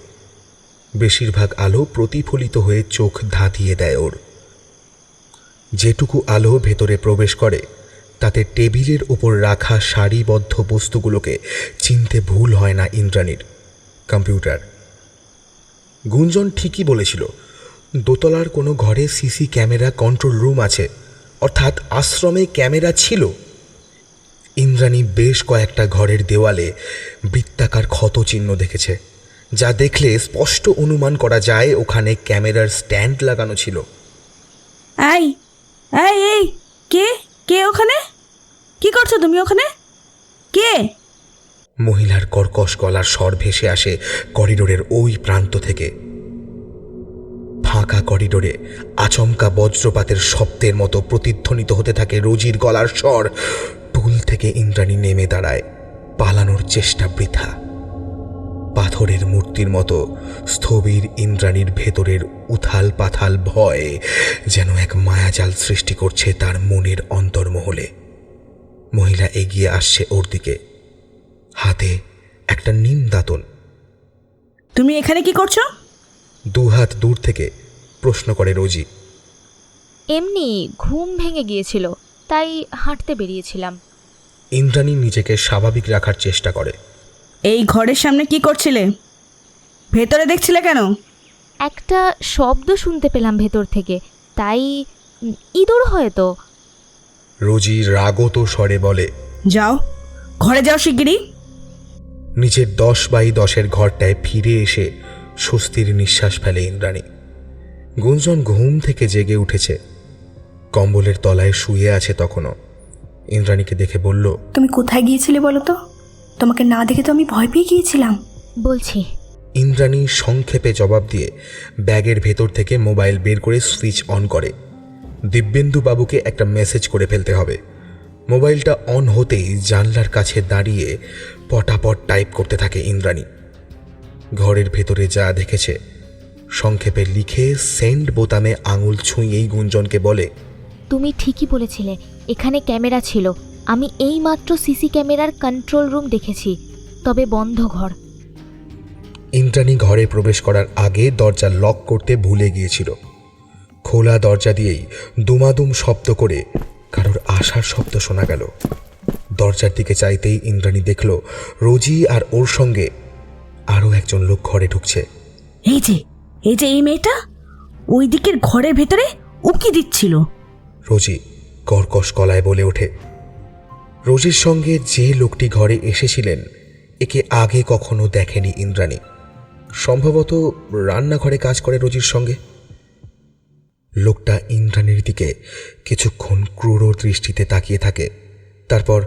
বেশিরভাগ আলো প্রতিফলিত হয়ে চোখ ধাঁধিয়ে দেয় ওর। যেটুকু আলো ভেতরে প্রবেশ করে তাতে টেবিলের ওপর রাখা সারিবদ্ধ বস্তুগুলোকে চিনতে ভুল হয় না ইন্দ্রাণীর। কম্পিউটার। গুঞ্জন ঠিকই বলেছিল, দোতলার কোনো ঘরে সিসি ক্যামেরা কন্ট্রোল রুম আছে, অর্থাৎ আশ্রমে ক্যামেরা ছিল। ইন্দ্রাণী বেশ কয়েকটা ঘরের দেওয়ালে বৃত্তাকার ক্ষত চিহ্ন দেখেছে, যা দেখলে স্পষ্ট অনুমান করা যায় ওখানে ক্যামেরার স্ট্যান্ড লাগানো ছিল। এই এই এই কে কে ওখানে? কি করছো তুমি ওখানে? কে? মহিলার কর্কশ গলার স্বর ভেসে আসে করিডোরের ওই প্রান্ত থেকে। ফাঁকা করিডোরে আচমকা বজ্রপাতের শব্দের মতো প্রতিধ্বনিত হতে থাকে রোজির গলার স্বর, টু টুল থেকে ইন্দ্রাণী নেমে দাঁড়ায়, পালানোর চেষ্টা বৃথা। পাথরের মূর্তির মতো স্থবির ইন্দ্রাণীর ভেতরের উথাল পাথাল ভয় যেন এক মায়াজাল সৃষ্টি করছে তার মনের অন্তর্মহলে। মহিলা এগিয়ে আসছে ওর দিকে, হাতে একটা নিম দাঁতন। তুমি এখানে কি করছো? দুহাত দূর থেকে প্রশ্ন করে রোজি। এমনি ঘুম ভেঙে গিয়েছিল, তাই হাঁটতে বেরিয়েছিলাম। ইন্দ্রাণী নিজেকে স্বাভাবিক রাখার চেষ্টা করে। এই ঘরের সামনে কি করছিলে? ভেতরে দেখছিলে কেন? একটা শব্দ শুনতে পেলাম ভেতর থেকে, তাই ইঁদুর হয়তো। রোজি রাগত স্বরে বলে, যাও, ঘরে যাও শিগগিরই। নিজের 10x10 ঘরটায় ফিরে এসে স্বস্তির নিঃশ্বাস ফেলে ইন্দ্রাণী। গুঞ্জন ঘুম থেকে জেগে উঠেছে, কম্বলের তলায় শুয়ে আছে তখনও। ইন্দ্রাণীকে দেখে বলল, তুমি কোথায় গিয়েছিলে বলো তো? তোমাকে না দেখে তো আমি ভয় পেয়ে গিয়েছিলাম। বলছি। ইন্দ্রাণী সংক্ষেপে জবাব দিয়ে ব্যাগের ভেতর থেকে মোবাইল বের করে সুইচ অন করে। দিব্যেন্দু বাবুকে একটা মেসেজ করে ফেলতে হবে। মোবাইলটা অন হতেই জানলার কাছে দাঁড়িয়ে পটাপট টাইপ করতে থাকে ইন্দ্রাণী। ঘরের ভেতরে যা দেখেছে সংক্ষেপে লিখে সেন্ড বোতামে আঙুল ছুঁয়েই গুঞ্জনকে বলে, তুমি ঠিকই বলেছিলে, এখানে ক্যামেরা ছিল। আমি এইমাত্র সিসি ক্যামেরার কন্ট্রোল রুম দেখেছি, তবে বন্ধ ঘর। ইন্দ্রাণী ঘরে প্রবেশ করার আগে দরজা লক করতে ভুলে গিয়েছিল। খোলা দরজা দিয়েই দুমাদুম শব্দ করে কারোর আসার শব্দ শোনা গেল। দরজার দিকে চাইতেই ইন্দ্রাণী দেখল রোজি আর ওর সঙ্গে আরও একজন লোক ঘরে ঢুকছে। এই যে এই মেয়েটা ওই দিকের ঘরের ভেতরে উকি দিচ্ছিল। রোজি কর্কশ গলায় বলে ওঠে। রোজির সঙ্গে যে লোকটি ঘরে এসেছিলেন একে আগে কখনো দেখেনি ইন্দ্রাণী। সম্ভবত রান্নাঘরে কাজ করে রোজির সঙ্গে। লোকটা ইন্দ্রাণীর দিকে কিছুক্ষণ ক্রূর দৃষ্টিতে তাকিয়ে থাকে, তারপর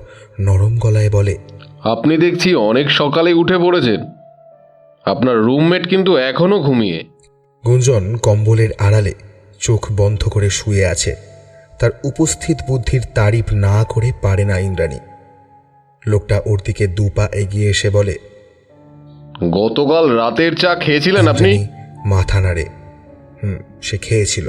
নরম গলায় বলে, আপনি দেখছি অনেক সকালে উঠে পড়েছেন। আপনার রুমমেট কিন্তু এখনো ঘুমিয়ে। গুঞ্জন কম্বলের আড়ালে চোখ বন্ধ করে শুয়ে আছে। তার উপস্থিত বুদ্ধির তারিফ না করে পারে না ইন্দ্রাণী। লোকটা ওর দিকে 2 পা এগিয়ে এসে বলে, গতকাল রাতের চা খেয়েছিলেন আপনি? মাথা নাড়ে। সে খেয়েছিল।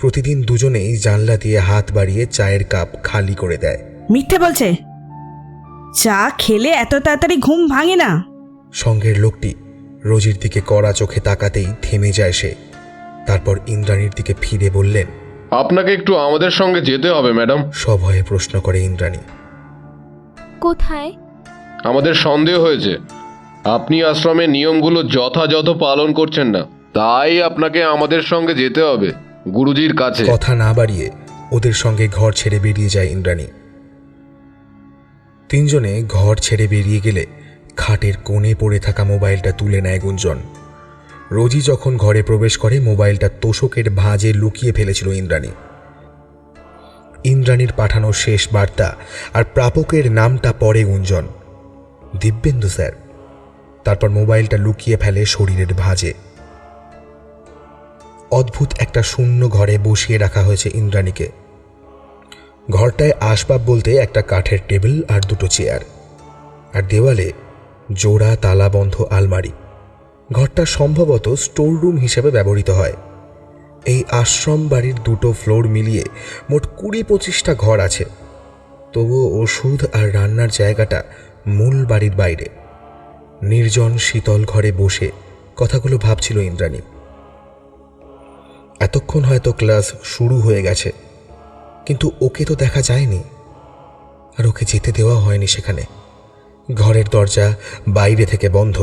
প্রতিদিন দুজনেই জানলা দিয়ে হাত বাড়িয়ে চায়ের কাপ খালি করে দেয়। মিথ্যে বলছে। চা খেলে এত তাড়াতাড়ি ঘুম ভাঙে না। সঙ্গের লোকটি রোজির দিকে কড়া চোখে তাকাতেই থেমে যায় সে। তারপর ইন্দ্রাণীর দিকে ফিরে বললেন, আপনাকে একটু আমাদের সঙ্গে যেতে হবে ম্যাডাম। সভয়ে প্রশ্ন করে ইন্দ্রাণী। কোথায়? আমাদের সন্দেহ হয়েছে আপনি আশ্রমের নিয়মগুলো যথাযথ পালন করছেন না, তাই আপনাকে আমাদের সঙ্গে যেতে হবে গুরুজির কাছে। কথা না বাড়িয়ে ওদের সঙ্গে ঘর ছেড়ে বেরিয়ে যায় ইন্দ্রাণী। তিনজনে ঘর ছেড়ে বেরিয়ে গেলে খাটের কোণে পড়ে থাকা মোবাইলটা তুলে নেয় গুঞ্জন। রোজি যখন ঘরে প্রবেশ করে মোবাইলটা তোষকের ভাঁজে লুকিয়ে ফেলেছিল ইন্দ্রাণী। ইন্দ্রাণীর পাঠানো শেষ বার্তা আর প্রাপকের নামটা পড়ে গুঞ্জন, দিব্যেন্দু স্যার। তারপর মোবাইলটা লুকিয়ে ফেলে শরীরের ভাঁজে। অদ্ভুত একটা শূন্য ঘরে বসিয়ে রাখা হয়েছে ইন্দ্রাণীকে। ঘরটায় আসবাব বলতে একটা কাঠের টেবিল আর 2টো চেয়ার, আর দেওয়ালে জোড়া তালাবন্ধ আলমারি। ঘরটা সম্ভবত স্টোর রুম হিসেবে ব্যবহৃত হয়। এই আশ্রম বাড়ির 2টো ফ্লোর মিলিয়ে মোট 20-25টা ঘর আছে। তবুও ওষুধ আর রান্নার জায়গাটা মূল বাড়ির বাইরে। নির্জন শীতল ঘরে বসে কথাগুলো ভাবছিল ইন্দ্রাণী। এতক্ষণ হয়তো ক্লাস শুরু হয়ে গেছে, কিন্তু ওকে তো দেখা যায়নি, আর ওকে যেতে দেওয়া হয়নি সেখানে। ঘরের দরজা বাইরে থেকে বন্ধ।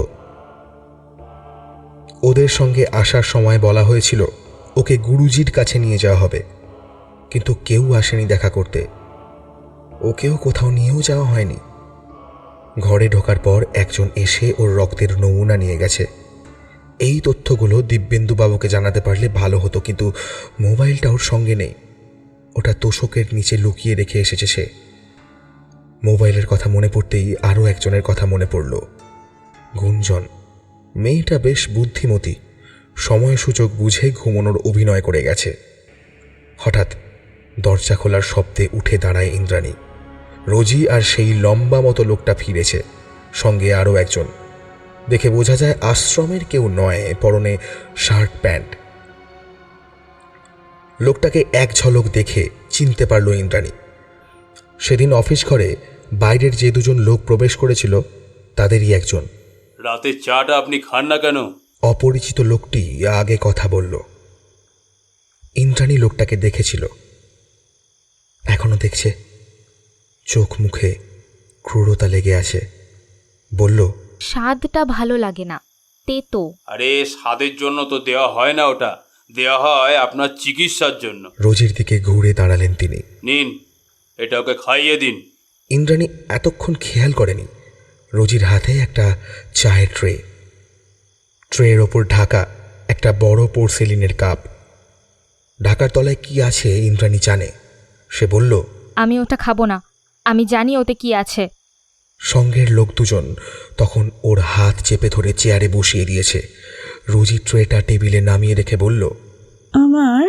ওদের সঙ্গে আসার সময় বলা হয়েছিল ওকে গুরুজির কাছে নিয়ে যাওয়া হবে, কিন্তু কেউ আসেনি দেখা করতে। ওকেও কোথাও নিয়েও যাওয়া হয়নি। ঘরে ঢোকার পর একজন এসে ওর রক্তের নমুনা নিয়ে গেছে। এই তথ্যগুলো দিব্যেন্দু বাবুকে জানাতে পারলে ভালো হতো, কিন্তু মোবাইলটা ওর সঙ্গে নেই। ওটা তোষকের নিচে লুকিয়ে রেখে এসেছে সে। মোবাইলের কথা মনে পড়তেই আরও একজনের কথা মনে পড়ল, গুঞ্জন। মেয়েটা বেশ বুদ্ধিমতী, সময় সুযোগ বুঝে ঘুমানোর অভিনয় করে গেছে। হঠাৎ দরজা খোলার শব্দে উঠে দাঁড়ায় ইন্দ্রাণী। রোজি আর সেই লম্বা মতো লোকটা ফিরেছে, সঙ্গে আরও একজন। দেখে বোঝা যায় আশ্রমের কেউ নয়, পরনে শার্ট প্যান্ট। লোকটাকে এক ঝলক দেখে চিনতে পারল ইন্দ্রাণী। সেদিন অফিস ঘরে বাইরের যে দুজন লোক প্রবেশ করেছিল তাদেরই একজন। রাতে চাটা আপনি খান না কেন? অপরিচিত লোকটি আগে কথা বলল। ইন্দ্রাণী লোকটাকে দেখেছিল, এখনো দেখছে। চোখ মুখে ক্রূরতা লেগে আছে। বলল, স্বাদটা ভালো লাগে না, তেতো। আরে স্বাদের জন্য তো দেওয়া হয় না, ওটা দেওয়া হয় আপনার চিকিৎসার জন্য। রোজির দিকে ঘুরে দাঁড়ালেন তিনি। নিন, এটা ওকে খাইয়ে দিন। ইন্দ্রাণী এতক্ষণ খেয়াল করেনি রোজির হাতে একটা চায়ের ট্রে, ট্রের ওপর ঢাকা একটা বড় পোর্সেলিনের কাপ। ঢাকার তলায় কি আছে ইন্দ্রাণী জানে। সে বলল, আমি ওটা খাবো না, আমি জানি ওতে কি আছে। সঙ্গের লোক দুজন তখন ওর হাত চেপে ধরে চেয়ারে বসিয়ে দিয়েছে। রোজি ট্রেটা টেবিলে নামিয়ে রেখে বলল, আমার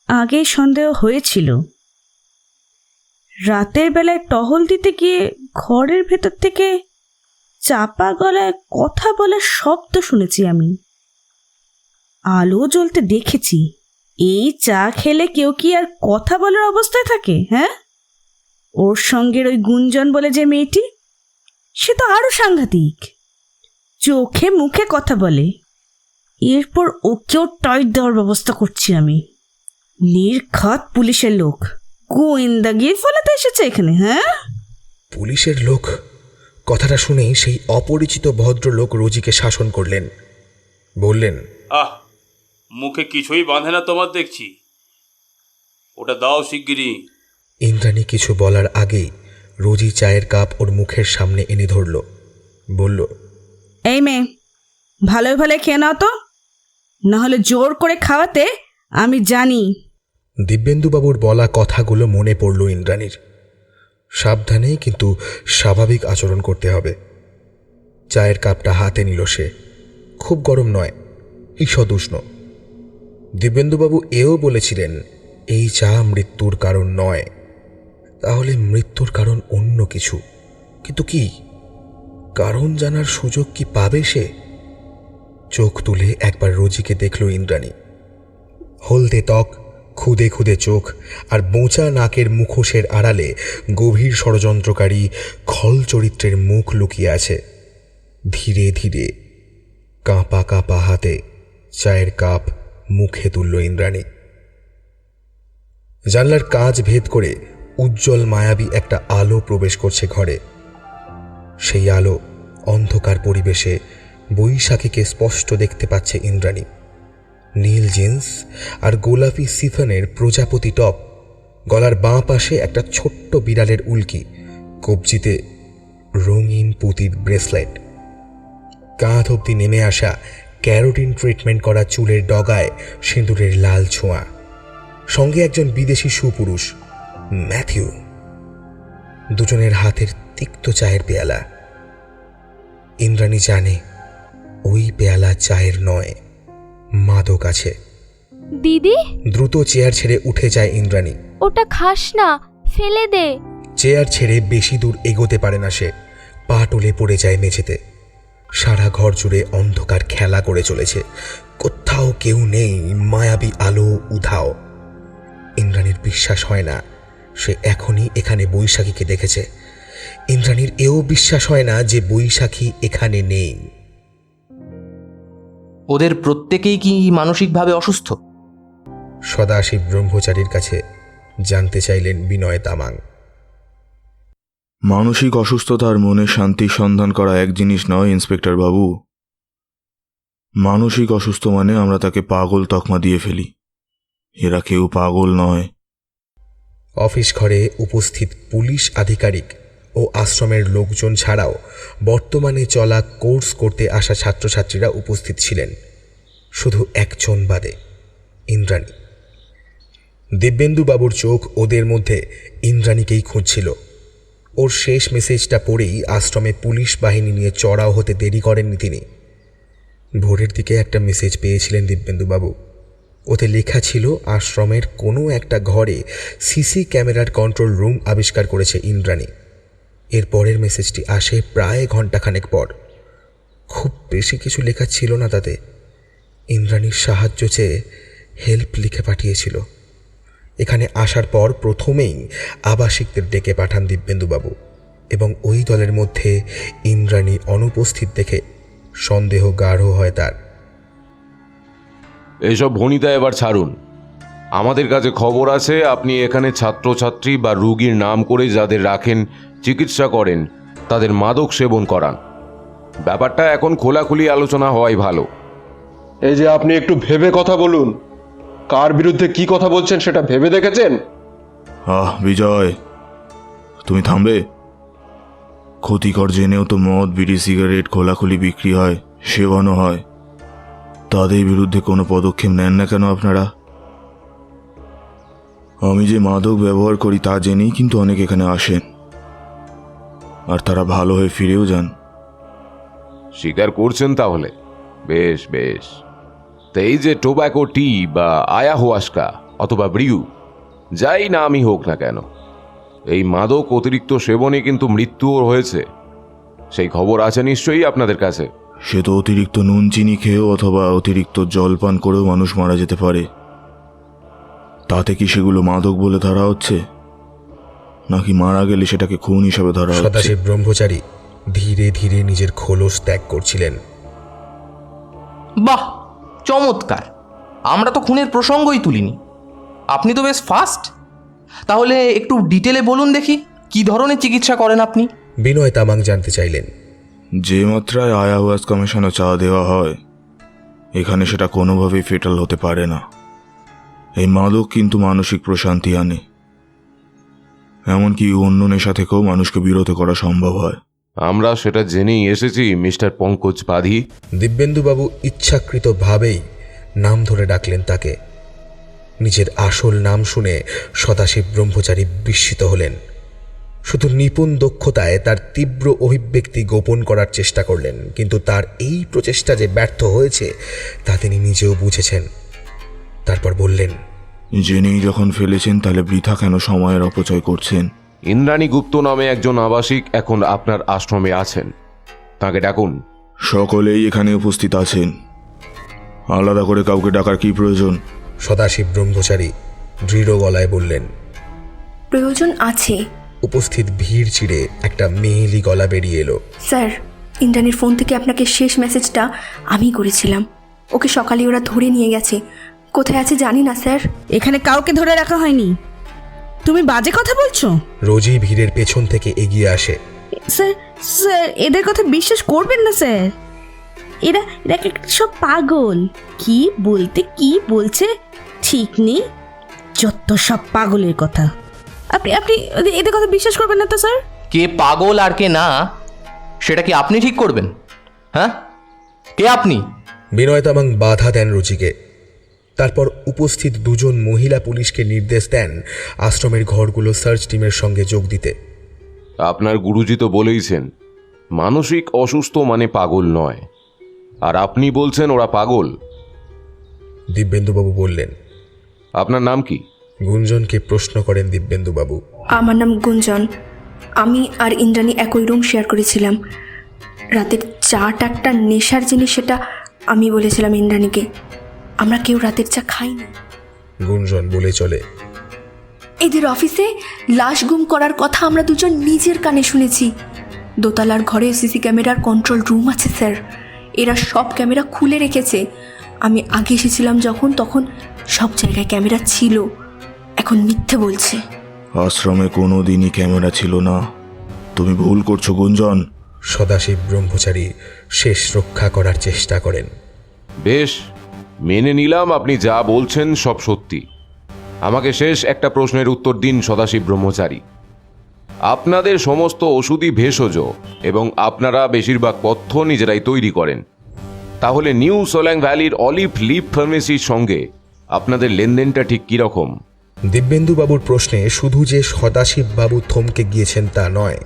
আগে সন্দেহ হয়েছিল। রাতের বেলায় টহল দিতে গিয়ে ঘরের ভেতর থেকে চাপা গলায় কথা বলার শব্দ শুনেছি আমি। আলো জ্বলতে দেখেছি। এই চা খেলে কেউ কি আর কথা বলার অবস্থায় থাকে? হ্যাঁ, ওর সঙ্গের ওই গুঞ্জন বলে যে মেয়েটি, সে তো আরো সাংঘাতিক। চোখে মুখে কথা বলে। এরপর ওকেও টাইট দেওয়ার ব্যবস্থা করছি আমি। নির্ঘাত পুলিশের লোক, গোয়েন্দাগির ফলাতে এসেছে এখানে। হ্যাঁ, পুলিশের লোক? কথাটা শুনেই সেই অপরিচিত ভদ্রলোক রোজিকে শাসন করলেন। বললেন, আহ, মুখে কিছুই বাঁধে না তোমার দেখছি, ওটা দাও শিগগিরই। ইন্দ্রাণী কিছু বলার আগেই রোজি চায়ের কাপ ওর মুখের সামনে এনে ধরল। বলল, এই মেয়ে, ভালোই ভালো খেয়ে নাও তো, নাহলে জোর করে খাওয়াতে আমি জানি। দিব্যেন্দুবাবুর বলা কথাগুলো মনে পড়ল ইন্দ্রাণীর। সাবধানে কিন্তু স্বাভাবিক আচরণ করতে হবে। চায়ের কাপটা হাতে নিল সে। খুব গরম নয়, ঈষৎ উষ্ণ। দিব্যেন্দুবাবু এও বলেছিলেন এই চা মৃত্যুর কারণ নয়। তাহলে মৃত্যুর কারণ অন্য কিছু। কিন্তু কি কারণ জানার সুযোগ কি পাবে সে? চোখ তুলে একবার রোজিকে দেখল ইন্দ্রাণী। হলদে ত্বক, খুদে খুদে চোখ আর বোঁচা নাকের মুখোশের আড়ালে গভীর ষড়যন্ত্রকারী খল চরিত্রের মুখ লুকিয়ে আছে। ধীরে ধীরে কাঁপা কাঁপা হাতে চায়ের কাপ মুখে তুলল ইন্দ্রাণী। জানলার কাঁচ ভেদ করে উজ্জ্বল মায়াবী একটা আলো প্রবেশ করছে ঘরে। সেই আলো অন্ধকার পরিবেশে বৈশাখীকে স্পষ্ট দেখতে পাচ্ছে ইন্দ্রাণী। নীল জিন্স আর গোলাপি সিফনের প্রজাপতি টপ, গলার বাঁ পাশে একটা ছোট্ট বিড়ালের উল্কি, কবজিতে রঙিন পুঁতির ব্রেসলেট, কাঁধ অবধি নেমে আসা ক্যারোটিন ট্রিটমেন্ট করা চুলের ডগায় সিঁদুরের লাল ছোঁয়া, সঙ্গে একজন বিদেশি সুপুরুষ ম্যাথিউ। দুজনের হাতের তিক্ত চায়ের পেয়ালা। ইন্দ্রাণী জানে ওই পেয়ালা চায়ের নয়, মাদক আছে। দিদি, দ্রুত চেয়ার ছেড়ে উঠে যায় ইন্দ্রাণী। ওটা খাস না, ফেলে দে। চেয়ার ছেড়ে বেশি দূর এগোতে পারে না সে। পা টলে পড়ে যায় মেঝেতে। সারা ঘর জুড়ে অন্ধকার খেলা করে চলেছে। কোথাও কেউ নেই, মায়াবী আলো উধাও। ইন্দ্রাণীর বিশ্বাস হয় না সে এখনই এখানে বৈশাখীকে দেখেছে। ইন্দ্রাণীর এও বিশ্বাস হয় না যে বৈশাখী এখানে নেই। ওদের প্রত্যেকেই কি মানসিকভাবে অসুস্থ? সদাশিব ব্রহ্মচারীর কাছে জানতে চাইলেন বিনয় তামাং। মানসিক অসুস্থতার মনে শান্তির সন্ধান করা এক জিনিস নয় ইন্সপেক্টর বাবু। মানসিক অসুস্থ মানে আমরা তাকে পাগল তকমা দিয়ে ফেলি। এরা কেউ পাগল নয়। অফিস ঘরে উপস্থিত পুলিশ আধিকারিক ও আশ্রমের লোকজন ছাড়াও বর্তমানে চলা কোর্স করতে আসা ছাত্রছাত্রীরা উপস্থিত ছিলেন, শুধু একজন বাদে, ইন্দ্রাণী। দিব্যেন্দুবাবুর চোখ ওদের মধ্যে ইন্দ্রাণীকেই খুঁজছিল। ওর শেষ মেসেজটা পড়েই আশ্রমে পুলিশ বাহিনী নিয়ে চড়াও হতে দেরি করেননি তিনি। ভোরের দিকে একটা মেসেজ পেয়েছিলেন দিব্যেন্দুবাবু। ওতে লেখা ছিল আশ্রমের কোনো একটা ঘরে সিসি ক্যামেরার কন্ট্রোল রুম আবিষ্কার করেছে ইন্দ্রাণী। এর পরের মেসেজটি আসে প্রায় ঘন্টাখানেক পর। খুব বেশি কিছু লেখা ছিল না তাতে। ইন্দ্রাণীর সাহায্য চেয়ে হেল্প লিখে পাঠিয়েছিল। এখানে আসার পর প্রথমেই আবাসিকদের ডেকে পাঠান দিব্যেন্দুবাবু, এবং ওই দলের মধ্যে ইন্দ্রাণী অনুপস্থিত দেখে সন্দেহ গাঢ় হয় তার। এইসব ভনিতা এবার ছাড়ুন। আমাদের কাছে খবর আছে আপনি এখানে ছাত্রছাত্রী বা রুগীর নাম করে যাদের রাখেন, চিকিৎসা করেন, তাদের মাদক সেবন করান। ব্যাপারটা এখন খোলাখুলি আলোচনা হওয়াই ভালো। এই যে আপনি একটু ভেবে কথা বলুন, কার বিরুদ্ধে কি কথা বলছেন সেটা ভেবে দেখেছেন? বিজয়, তুমি থামবে? ক্ষতিকর জেনেও তো মদ, বিড়ি, সিগারেট খোলাখুলি বিক্রি হয়, সেবনও হয়। তাদের বিরুদ্ধে কোনো পদক্ষেপ নেন না কেন আপনারা? আমি যে মাদক ব্যবহার করি তা জেনেই কিন্তু অনেক এখানে আসেন, আর তারা ভালো হয়ে ফিরেও যান। স্বীকার করছেন তাহলে? বেশ বেশ। তো এই যে টোব্যাকো টি বা আয়াহুয়াস্কা অথবা ব্রিউ, যাই নামই হোক না কেন, এই মাদক অতিরিক্ত সেবনে কিন্তু মৃত্যুও হয়েছে। সেই খবর আছে নিশ্চয়ই আপনাদের কাছে। সে তো অতিরিক্ত নুন চিনি খেয়েও অথবা অতিরিক্ত জলপান করেও মানুষ মারা যেতে পারে। তাতে কি সেগুলো মাদক বলে ধরা হচ্ছে, নাকি মারা গেলে সেটাকে খুন হিসাবে ধরা হচ্ছে? সদাশিব ব্রহ্মচারী ধীরে ধীরে নিজের খোলস ত্যাগ করছিলেন। বাহ, চমৎকার! আমরা তো খুনের প্রসঙ্গই তুলিনি, আপনি তো বেশ ফাস্ট। তাহলে একটু ডিটেলে বলুন দেখি, কি ধরনের চিকিৎসা করেন আপনি? বিনয় তামাং জানতে চাইলেন। যে মাত্রায় আয়াহুয়াস কমিশনে চা দেওয়া হয়, এখানে সেটা কোনোভাবেই ফেটাল হতে পারে না। এই মাদক কিন্তু মানসিক প্রশান্তি আনে, এমনকি অন্য নেশা থেকেও মানুষকে বিরত করা সম্ভব হয়। আমরা সেটা জেনেই এসেছি মিস্টার পঙ্কজ বাধি। দিব্যেন্দুবাবু ইচ্ছাকৃতভাবেই নাম ধরে ডাকলেন তাকে। নিজের আসল নাম শুনে সদাশিব ব্রহ্মচারী বিস্মিত হলেন। শুধু নিপুণ দক্ষতায় তার তীব্র অভিব্যক্তি গোপন করার চেষ্টা করলেন, কিন্তু তার এই প্রচেষ্টা যে ব্যর্থ হয়েছে তা তিনি নিজেও বুঝেছেন। তারপর বললেন, জেনেই যখন ফেলেছেন তাহলে বৃথা কেন সময়ের অপচয় করছেন? ইন্দ্রাণী গুপ্ত নামে একজন আবাসিক এখন আপনার আশ্রমে আছেন, তাকে ডাকুন। সকলেই এখানে উপস্থিত আছেন, আলাদা করে কাউকে ডাকার কি প্রয়োজন? সদাশিব ব্রহ্মচারী দৃঢ় গলায় বললেন। প্রয়োজন আছে। উপস্থিত ভিড় চিড়ে একটা মেয়েলি গলা বেরিয়ে এলো। স্যার, ইন্দ্রাণীর ফোন থেকে আপনাকে শেষ মেসেজটা আমি করেছিলাম। ওকে সকালে ওরা ধরে নিয়ে গেছে। কোথায় আছে জানি না স্যার। এখানে কাউকে ধরে রাখা হয়নি। তুমি বাজে কথা বলছো। রোজই ভিড়ের পেছন থেকে এগিয়ে আসে। স্যার স্যার এদের কথা বিশ্বাস করবেন না স্যার। এরা এরা সব পাগল। কি বলতে কি বলছে ঠিক নেই। যত সব পাগলের কথা। আপনি আপনি এদের কথা বিশ্বাস করবেন না তো স্যার? কে পাগল আর কে না সেটা কি আপনি ঠিক করবেন? হ্যাঁ, কে আপনি? বিনয় তামাং বাধা দেন রুচিকে। তারপর উপস্থিত দুজন মহিলা পুলিশকে নির্দেশ দেন আশ্রমের ঘরগুলো সার্চ টিমের সঙ্গে যোগ দিতে। আপনার গুরুজি তো বলেইছেন মানসিক অসুস্থ মানে পাগল নয়, আর আপনি বলছেন ওরা পাগল। দিব্যেন্দুবাবু বললেন। আপনার নাম কি? গুঞ্জনকে প্রশ্ন করেন দিব্যেন্দুবাবু। আমার নাম গুঞ্জন। আমি আর ইন্দ্রাণী একই রুম শেয়ার করেছিলাম। রাতের চাটা একটা নেশার জিনিস, সেটা আমি বলেছিলাম ইন্দ্রাণীকে। আমরা কেউ রাতের চা খাইনি। গুঞ্জন বলে চলে। এদের অফিসে লাশ গুম করার কথা আমরা দুজন নিজের কানে শুনেছি। দোতলার ঘরে সিসি ক্যামেরার কন্ট্রোল রুম আছে স্যার। এরা সব ক্যামেরা খুলে রেখেছে। আমি আগে এসেছিলাম যখন, তখন সব জায়গায় ক্যামেরা ছিল। এখন মিথ্যে বলছে। আশ্রমে কোনো দিনই ক্যামেরা ছিল না, তুমি ভুল করছো গুঞ্জন। সদাশিব ব্রহ্মচারী শেষ রক্ষা করার চেষ্টা করেন। বেশ, মেনে নিলাম আপনি যা বলছেন সব সত্যি। আমাকে শেষ একটা প্রশ্নের উত্তর দিন সদাশিব ব্রহ্মচারী। আপনাদের সমস্ত ওষুধই ভেষজ এবং আপনারা বেশিরভাগ পথ্য নিজেরাই তৈরি করেন। তাহলে নিউ সোল্যাং ভ্যালির অলিভ লিপ ফার্মেসির সঙ্গে আপনাদের লেনদেনটা ঠিক কীরকম? দিব্যেন্দুবাবুর প্রশ্নে শুধু যে সদাশিববাবু থমকে গিয়েছেন তা নয়,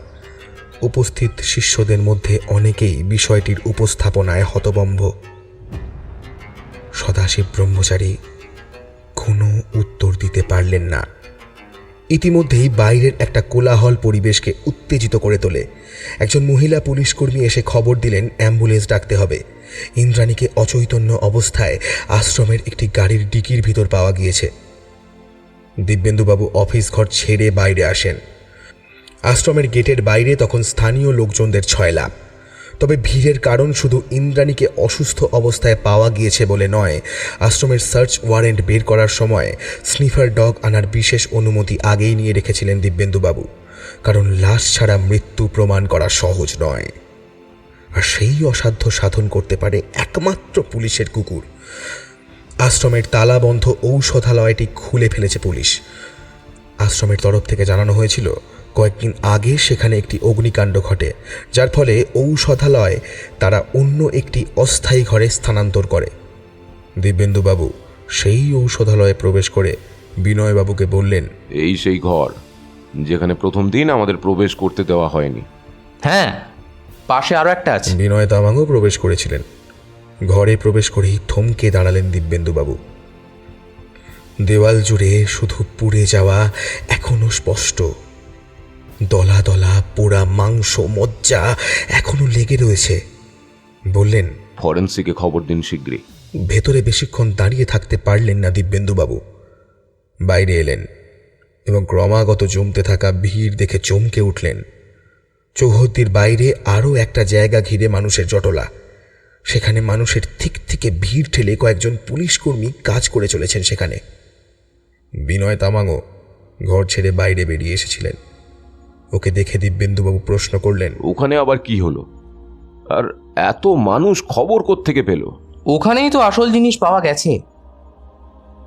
উপস্থিত শিষ্যদের মধ্যে অনেকেই বিষয়টির উপস্থাপনায় হতবম্ব। সদাশিব ব্রহ্মচারী কোনো উত্তর দিতে পারলেন না। ইতিমধ্যেই বাইরের একটা কোলাহল পরিবেশকে উত্তেজিত করে তোলে। একজন মহিলা পুলিশকর্মী এসে খবর দিলেন অ্যাম্বুলেন্স ডাকতে হবে। ইন্দ্রাণীকে অচৈতন্য অবস্থায় আশ্রমের একটি গাড়ির ডিকির ভিতর পাওয়া গিয়েছে। দিব্যেন্দুবাবু অফিস ঘর ছেড়ে বাইরে আসেন। আশ্রমের গেটের বাইরে তখন স্থানীয় লোকজনদের ছয়লা। তবে ভিড়ের কারণ শুধু ইন্দ্রাণীকে অসুস্থ অবস্থায় পাওয়া গিয়েছে বলে নয়, আশ্রমের সার্চ ওয়ারেন্ট বের করার সময় স্নিফার ডগ আনার বিশেষ অনুমতি আগেই নিয়ে রেখেছিলেন দিব্যেন্দুবাবু, কারণ লাশ ছাড়া মৃত্যু প্রমাণ করা সহজ নয়। আর সেই অসাধ্য সাধন করতে পারে একমাত্র পুলিশের কুকুর। আশ্রমের তালাবন্ধ ঔষধালয়টি খুলে ফেলেছে পুলিশ। আশ্রমের তরফ থেকে জানানো হয়েছিল কয়েকদিন আগে সেখানে একটি অগ্নিকাণ্ড ঘটে, যার ফলে ঔষধালয় তারা অন্য একটি অস্থায়ী ঘরে স্থানান্তর করে। দিব্যেন্দুবাবু সেই ঔষধালয়ে প্রবেশ করে বিনয়বাবুকে বললেন, এই সেই ঘর যেখানে প্রথম দিন আমাদের প্রবেশ করতে দেওয়া হয়নি। হ্যাঁ, পাশে আরও একটা আছে। বিনয় তামাংও প্রবেশ করেছিলেন। ঘরে প্রবেশ করেই থমকে দাঁড়ালেন দিব্যেন্দুবাবু। দেওয়াল জুড়ে শুধু পুড়ে যাওয়া এখনো স্পষ্ট। দলা দলা পোড়া মাংস মজ্জা এখনো লেগে রয়েছে। বললেন, ফরেন্সিকে খবর দিন শীঘ্রই। ভেতরে বেশিক্ষণ দাঁড়িয়ে থাকতে পারলেন না দিব্যেন্দুবাবু। বাইরে এলেন এবং ক্রমাগত জমতে থাকা ভিড় দেখে চমকে উঠলেন। চৌহদ্দির বাইরে আরও একটা জায়গা ঘিরে মানুষের জটলা। সেখানে মানুষের ঠিক থেকে ভিড় ঠেলে কয়েকজন পুলিশকর্মী কাজ করে চলেছেন সেখানে। বিনয় তামাংও ঘর ছেড়ে বাইরে বেরিয়ে এসেছিলেন। ওকে দেখে দিব্যেন্দুবাবু প্রশ্ন করলেন, ওখানে আবার কি হলো? আর এত মানুষ খবর কোত্থেকে পেল? ওখানেই তো আসল জিনিস পাওয়া গেছে।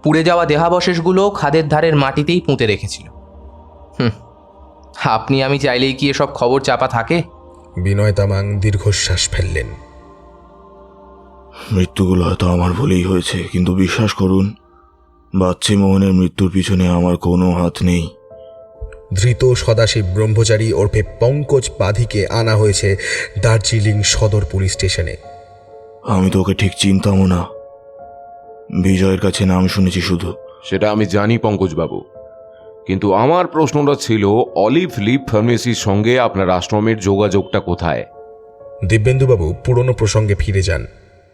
পুড়ে যাওয়া দেহাবশেষগুলো খাদের ধারের মাটিতেই পুঁতে রেখেছিল। আপনি আমি চাইলেই কি এসব খবর চাপা থাকে? বিনয় তামাং দীর্ঘশ্বাস ফেললেন। মৃত্যুগুলো হয়তো আমার বলেই হয়েছে, কিন্তু বিশ্বাস করুন, বাচ্চে মোহনের মৃত্যুর পিছনে আমার কোনো হাত নেই। ধৃত সদাশিব ব্রহ্মচারী ওরফে পঙ্কজ পাধিকে আনা হয়েছে দার্জিলিং সদর পুলিশ স্টেশনে। আমি তো ওকে ঠিক চিনতামও না। বিজয়ের কাছে নাম শুনেছি শুধু। সেটা আমি জানি পঙ্কজবাবু, কিন্তু আমার প্রশ্নটা ছিল অলিভ লিভ ফার্মেসির সঙ্গে আপনার আশ্রমের যোগাযোগটা কোথায়? দিব্যেন্দুবাবু পুরনো প্রসঙ্গে ফিরে যান।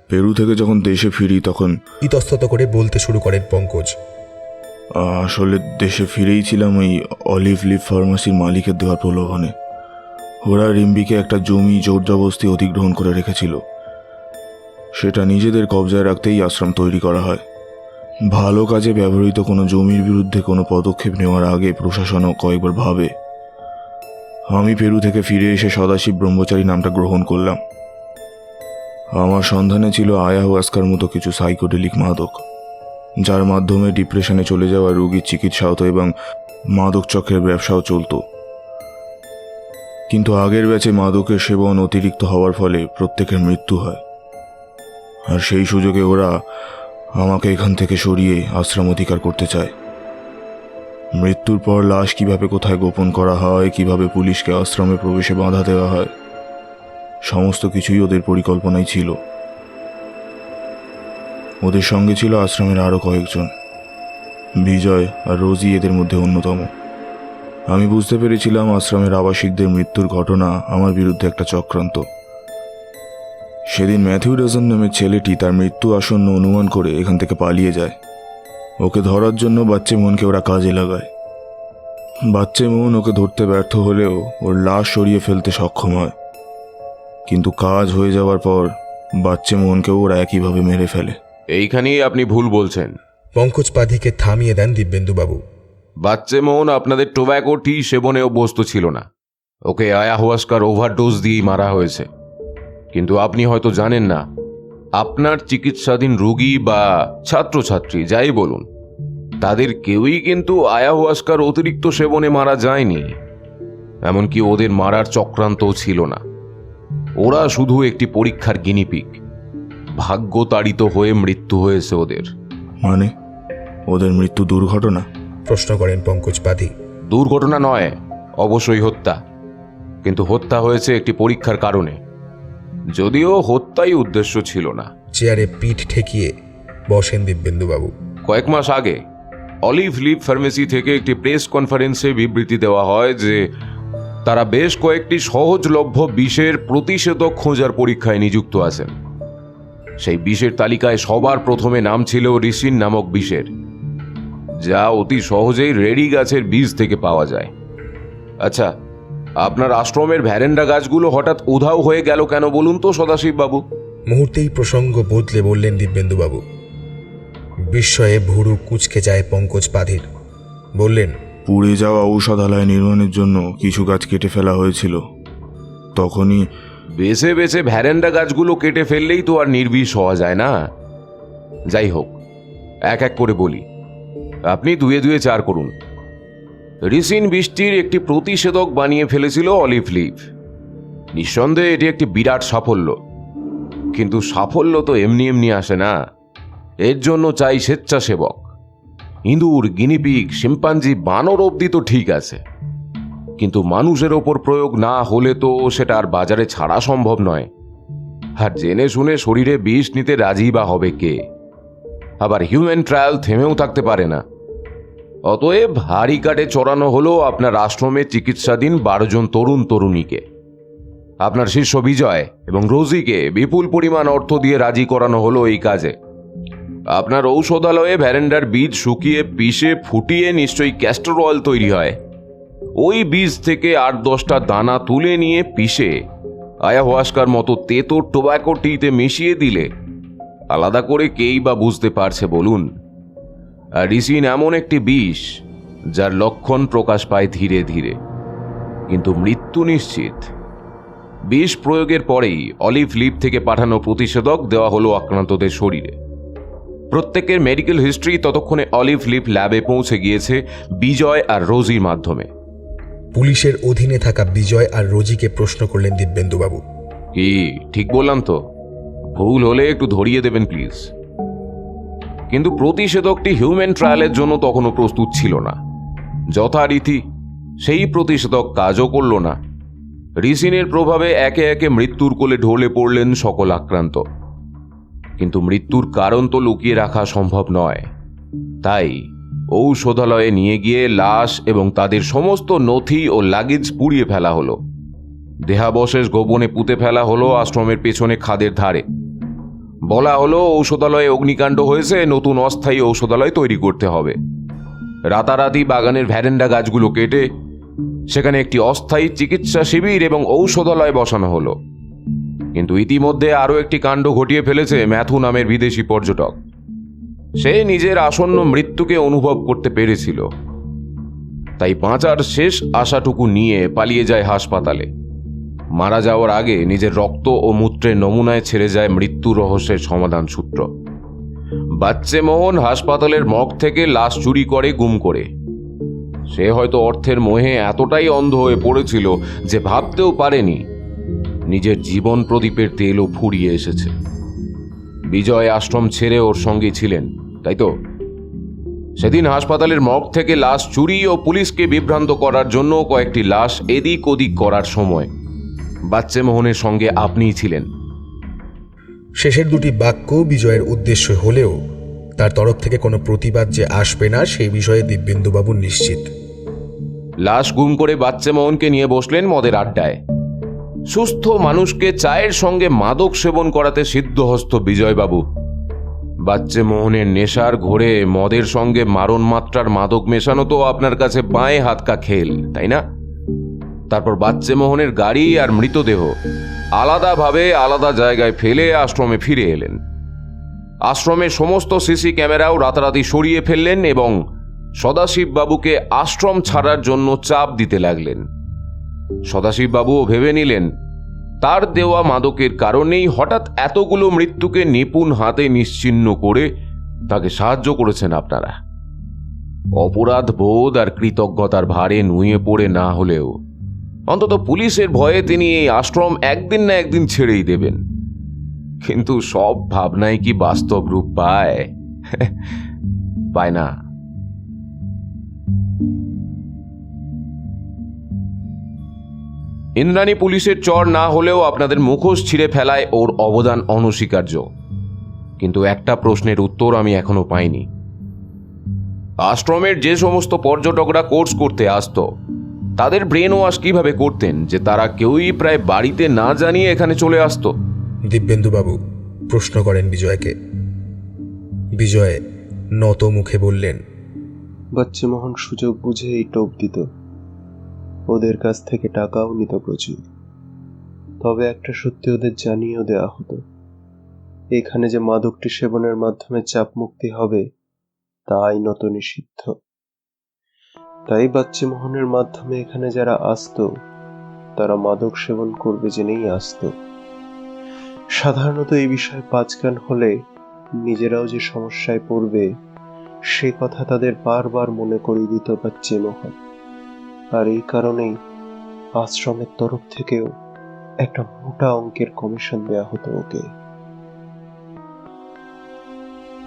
পেরু থেকে যখন দেশে ফিরি তখন ইতস্তত করে বলতে শুরু করেন পঙ্কজ। আসলে দেশে ফিরেই ছিলাম ওই অলিভ লিভ ফার্মেসির মালিকের দেওয়ার প্রলোভনে। ওরা রিম্বিকে একটা জমি জোর জবরদস্তি অধিগ্রহণ করে রেখেছিল। সেটা নিজেদের কবজায় রাখতেই আশ্রম তৈরি করা হয়। ভালো কাজে ব্যবহৃত কোনো জমির বিরুদ্ধে কোনো পদক্ষেপ নেওয়ার আগে প্রশাসনও কয়েকবার ভাবে। আমি পেরু থেকে ফিরে এসে সদাশিব ব্রহ্মচারী নামটা গ্রহণ করলাম। আমার সন্ধানে ছিল আয়াহুয়াস্কার মতো কিছু সাইকোডেলিক মাদক, যার মাধ্যমে ডিপ্রেশনে চলে যাওয়া রোগীর চিকিৎসা হতো এবং মাদক চক্রের ব্যবসাও চলত। কিন্তু আগের ব্যাচে মাদকের সেবন অতিরিক্ত হওয়ার ফলে প্রত্যেকের মৃত্যু হয়। আর সেই সুযোগে ওরা আমাকে এখান থেকে সরিয়ে আশ্রম অধিকার করতে চায়। মৃত্যুর পর লাশ কিভাবে কোথায় গোপন করা হয়, কিভাবে পুলিশকে আশ্রমে প্রবেশে বাধা দেওয়া হয়, সমস্ত কিছুই ওদের পরিকল্পনাই ছিল। ওদের সঙ্গে ছিল আশ্রমের আরও কয়েকজন। বিজয় আর রোজি এদের মধ্যে অন্যতম। আমি বুঝতে পেরেছিলাম আশ্রমের আবাসিকদের মৃত্যুর ঘটনা আমার বিরুদ্ধে একটা চক্রান্ত। সেদিন ম্যাথিউ ডজন নামের ছেলেটি তার মৃত্যু আসন্ন অনুমান করে এখান থেকে পালিয়ে যায়। ওকে ধরার জন্য বাচ্চে মোহনকে ওরা কাজে লাগায়। বাচ্চে মোহন ওকে ধরতে ব্যর্থ হলেও ওর লাশ সরিয়ে ফেলতে সক্ষম হয়। কিন্তু কাজ হয়ে যাওয়ার পর বাচ্চে মোহনকেও ওরা একইভাবে মেরে ফেলে। এইখানেই আপনি ভুল বলছেন। পঙ্কজ পাধিকে থামিয়ে দেন দিব্যেন্দুবাবু। বাচ্চে মোহন আপনাদের টোব্যাকো টি সেবনে অভ্যস্ত ছিল না। ওকে আয়াহুয়াস্কার ওভারডোজ দিয়েই মারা হয়েছে। কিন্তু আপনি হয়তো জানেন না, আপনার চিকিৎসাধীন রোগী বা ছাত্রছাত্রী যাই বলুন, তাদের কেউই কিন্তু আয়াহুয়াস্কার অতিরিক্ত সেবনে মারা যায়নি। এমনকি ওদের মারার চক্রান্তও ছিল না। ওরা শুধু একটি পরীক্ষার গিনিপিগ। ভাগ্য তাড়িত হয়ে মৃত্যু হয়েছে ওদের। মানে ওদের মৃত্যু দুর্ঘটনা? প্রশ্ন করেন পঙ্কজ পাধি। দুর্ঘটনা নয়, অবশ্যই হত্যা, কিন্তু হত্যা হয়েছে একটি পরীক্ষার কারণে, যদিও হত্যাই উদ্দেশ্য ছিল না। চেয়ারে পিঠ ঠেকিয়ে বসেন দিব্যেন্দুবাবু। কয়েক মাস আগে অলিভ লিভ ফার্মেসি থেকে একটি প্রেস কনফারেন্সে বিবৃতি দেওয়া হয় যে তারা বেশ কয়েকটি সহজলভ্য বিষের প্রতিষেধক খোঁজার পরীক্ষায় নিযুক্ত আছেন। সেই বিষের তালিকায় সবার প্রথমে নাম ছিল রিসিন নামক বিষের, যা অতি সহজেই রেডি গাছের বীজ থেকে পাওয়া যায়। আচ্ছা, আপনার আশ্রমের ভ্যারেন্ডা গাছগুলো হঠাৎ উধাও হয়ে গেল কেন বলুন তো সদাশিব বাবু? মুহূর্তেই প্রসঙ্গ বদলে বললেন দিব্যেন্দুবাবু। বিস্ময়ে ভুরু কুঁচকে যায় পঙ্কজ পাধীর। বললেন, পুড়ে যাওয়া ঔষধালয় নির্মাণের জন্য কিছু গাছ কেটে ফেলা হয়েছিল। তখনই বেছে বেছে ভ্যারেন্ডা গাছগুলো কেটে ফেললেই তো আর নির্বিষ হওয়া যায় না। যাই হোক, এক এক করে বলি, আপনি দুয়ে দুয়ে চার করুন। রিসিন বৃষ্টির একটি প্রতিষেধক বানিয়ে ফেলেছিল অলিভ লিভ। নিঃসন্দেহে এটি একটি বিরাট সাফল্য, কিন্তু সাফল্য তো এমনি এমনি আসে না। এর জন্য চাই স্বেচ্ছাসেবক। ইঁদুর, গিনিপিগ, শিম্পাঞ্জি, বানর অবধি তো ঠিক আছে, কিন্তু মানুষের ওপর প্রয়োগ না হলে তো সেটা আর বাজারে ছাড়া সম্ভব নয়। আর জেনে শুনে শরীরে বিষ নিতে রাজি বা হবে কে? আবার হিউম্যান ট্রায়াল থেমেও থাকতে পারে না। অতএব হাড়ি কাটে চড়ানো হলো আপনার আশ্রমে চিকিৎসাধীন 12 জন তরুণ তরুণীকে। আপনার শিষ্য বিজয় এবং রোজিকে বিপুল পরিমাণ অর্থ দিয়ে রাজি করানো হলো এই কাজে। আপনার ঔষধালয়ে ভ্যারেন্ডার বীজ শুকিয়ে পিষে ফুটিয়ে নিশ্চয়ই ক্যাস্টর অয়েল তৈরি হয়। ওই বীজ থেকে 8-10টা দানা তুলে নিয়ে পিষে আয়াহুয়াস্কার মতো তেতো টোব্যাকো টিতে মিশিয়ে দিলে আলাদা করে কেই বা বুঝতে পারছে বলুন? আর রিসিন এমন একটি বিষ যার লক্ষণ প্রকাশ পায় ধীরে ধীরে, কিন্তু মৃত্যু নিশ্চিত। বিষ প্রয়োগের পরেই অলিভ লিভ থেকে পাঠানো প্রতিষেধক দেওয়া হলো আক্রান্তদের শরীরে। প্রত্যেকের মেডিকেল হিস্ট্রি ততক্ষণে অলিভ লিভ ল্যাবে পৌঁছে গিয়েছে বিজয় আর রোজির মাধ্যমে। পুলিশের অধীনে থাকা বিজয় আর রোজিকে প্রশ্ন করলেন দিব্যেন্দুবাবু। কি ঠিক বললাম তো? ভুল হলে একটু ধরিয়ে দেবেন প্লিজ। কিন্তু প্রতিষেধকটি হিউম্যান ট্রায়ালের জন্য তখনও প্রস্তুত ছিল না। যথারীতি সেই প্রতিষেধক কাজও করল না। রিসিনের প্রভাবে একে একে মৃত্যুর কোলে ঢলে পড়লেন সকল আক্রান্ত। কিন্তু মৃত্যুর কারণ তো লুকিয়ে রাখা সম্ভব নয়। তাই ঔষধালয়ে নিয়ে গিয়ে লাশ এবং তাদের সমস্ত নথি ও লাগেজ পুড়িয়ে ফেলা হলো। দেহাবশেষ গোপনে পুঁতে ফেলা হলো আশ্রমের পেছনে খাদের ধারে। বলা হলো ঔষধালয়ে অগ্নিকাণ্ড হয়েছে, নতুন অস্থায়ী ঔষধালয় তৈরি করতে হবে। রাতারাতি বাগানের ভ্যারেন্ডা গাছগুলো কেটে সেখানে একটি অস্থায়ী চিকিৎসা শিবির এবং ঔষধালয় বসানো হলো। কিন্তু ইতিমধ্যে আরও একটি কাণ্ড ঘটিয়ে ফেলেছে ম্যাথু নামের বিদেশি পর্যটক। সে নিজের আসন্ন মৃত্যুকে অনুভব করতে পেরেছিল, তাই বাঁচার শেষ আশাটুকু নিয়ে পালিয়ে যায় হাসপাতালে। মারা যাওয়ার আগে নিজের রক্ত ও মূত্রের নমুনায় ছেড়ে যায় মৃত্যু রহস্যের সমাধান সূত্র। বাচ্চেমোহন হাসপাতালের মর্গ থেকে লাশ চুরি করে গুম করে। সে হয়তো অর্থের মোহে এতটাই অন্ধ হয়ে পড়েছিল যে ভাবতেও পারেনি নিজের জীবন প্রদীপের তেলও ফুরিয়ে এসেছে। বিজয় আশ্রম ছেড়ে ওর সঙ্গে ছিলেন, তাই তো? সেদিন হাসপাতালের মর্গ থেকে লাশ চুরি ও পুলিশকে বিভ্রান্ত করার জন্য কয়েকটি লাশ এদিক ওদিক করার সময় বাচ্চেমোহনের সঙ্গে আপনিই ছিলেন। শেষের দুটি বাক্য বিজয়ের উদ্দেশ্য হলেও তার তরফ থেকে কোনো প্রতিবাদ যে আসবে না সেই বিষয়ে দিব্যেন্দুবাবু নিশ্চিত। লাশ গুম করে বাচ্চেমোহনকে নিয়ে বসলেন মদের আড্ডায়। সুস্থ মানুষকে চায়ের সঙ্গে মাদক সেবন করাতে সিদ্ধহস্ত বিজয়বাবু। বাচ্চেমোহনের নেশার ঘোরে মদের সঙ্গে মারণ মাত্রার মাদক মেশানো তো আপনার কাছে বাঁয়ে হাতকা খেল, তাই না? তারপর বাচ্চেমোহনের গাড়ি আর মৃতদেহ আলাদাভাবে আলাদা জায়গায় ফেলে আশ্রমে ফিরে এলেন। আশ্রমের সমস্ত সিসি ক্যামেরাও রাতারাতি সরিয়ে ফেললেন এবং সদাশিববাবুকে আশ্রম ছাড়ার জন্য চাপ দিতে লাগলেন। সদাশিববাবুও ভেবে নিলেন তার দেওয়া মাদকের কারণেই হঠাৎ এতগুলো মৃত্যুকে নিপুণ হাতে নিশ্চিহ্ন করে তাকে সাহায্য করেছেন আপনারা। অপরাধ বোধ আর কৃতজ্ঞতার ভারে নুয়ে পড়ে না হলেও অন্তত পুলিশের ভয়ে তিনি এই আশ্রম একদিন না একদিন ছেড়েই দেবেন। কিন্তু সব ভাবনাই কি বাস্তব রূপ পায়? পায় না। ইন্দ্রাণী পুলিশের চর না হলেও আপনাদের মুখোশ ছিঁড়ে ফেলায় ওর অবদান অনস্বীকার্য। কিন্তু একটা প্রশ্নের উত্তর আমি এখনো পাইনি। আশ্রমের যে সমস্ত পর্যটকরা কোর্স করতে আসতো তাদের ব্রেন ওয়াশ কিভাবে করতেন যে তারা কেউই প্রায় বাড়িতে না জানিয়ে এখানে চলে আসতো? দিব্যেন্দুবাবু প্রশ্ন করেন বিজয়কে। বিজয় নত মুখে বললেন, বাচ্চামোহন সুযোগ বুঝে এই টোপ দিত, ওদের কাছ থেকে টাকাও নিত প্রচুর। তবে একটা সত্যি ওদের জানিয়েও দেওয়া হতো, এখানে যে মাদকটি সেবনের মাধ্যমে চাপ মুক্তি হবে তা আইনত নিষিদ্ধ। তাই বাচ্চামোহনের মাধ্যমে এখানে যারা আসতো তারা মাদক সেবন করবে জেনেই আসতো। সাধারণত এই বিষয়ে পাঁচকান হলে নিজেরাও যে সমস্যায় পড়বে সে কথা তাদের বারবার মনে করিয়ে দিত বাচ্চামোহন। আর এই কারণেই আশ্রমের তরফ থেকেও একটা মোটা অঙ্কের কমিশন দেয়া হতো ওকে।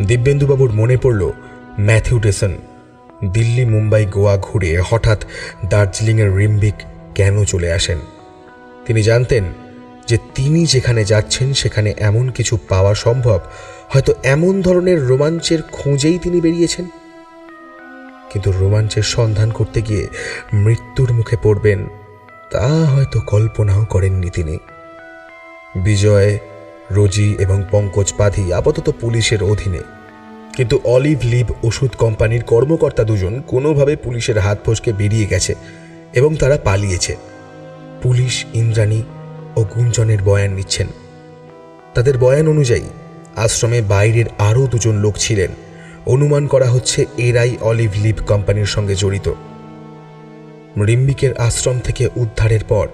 দিব্যেন্দুবাবুর মনে পড়ল ম্যাথিউ ডেসন দিল্লি, মুম্বাই, গোয়া ঘুরে হঠাৎ দার্জিলিংয়ের রিম্বিক কেন চলে আসেন। তিনি জানতেন যে তিনি যেখানে যাচ্ছেন সেখানে এমন কিছু পাওয়া সম্ভব, হয়তো এমন ধরনের রোমাঞ্চের খোঁজেই তিনি বেরিয়েছেন। কিন্তু রোমাঞ্চের সন্ধান করতে গিয়ে মৃত্যুর মুখে পড়বেন তা হয়তো কল্পনাও করেননি তিনি। বিজয়, রোজি এবং পঙ্কজ পাধি আপাতত পুলিশের অধীনে, কিন্তু অলিভ লিভ ওষুধ কোম্পানির কর্মকর্তা দুজন কোনোভাবে পুলিশের হাত ফসকে বেরিয়ে গেছে এবং তারা পালিয়েছে। পুলিশ ইন্দ্রাণী ও গুঞ্জনের বয়ান নিচ্ছেন। তাদের বয়ান অনুযায়ী আশ্রমে বাইরের আরও দুজন লোক ছিলেন, অনুমান করা হচ্ছে এরাই অলিভ লিভ কোম্পানির সঙ্গে জড়িত। রিম্বিকের আশ্রম থেকে উদ্ধারের পর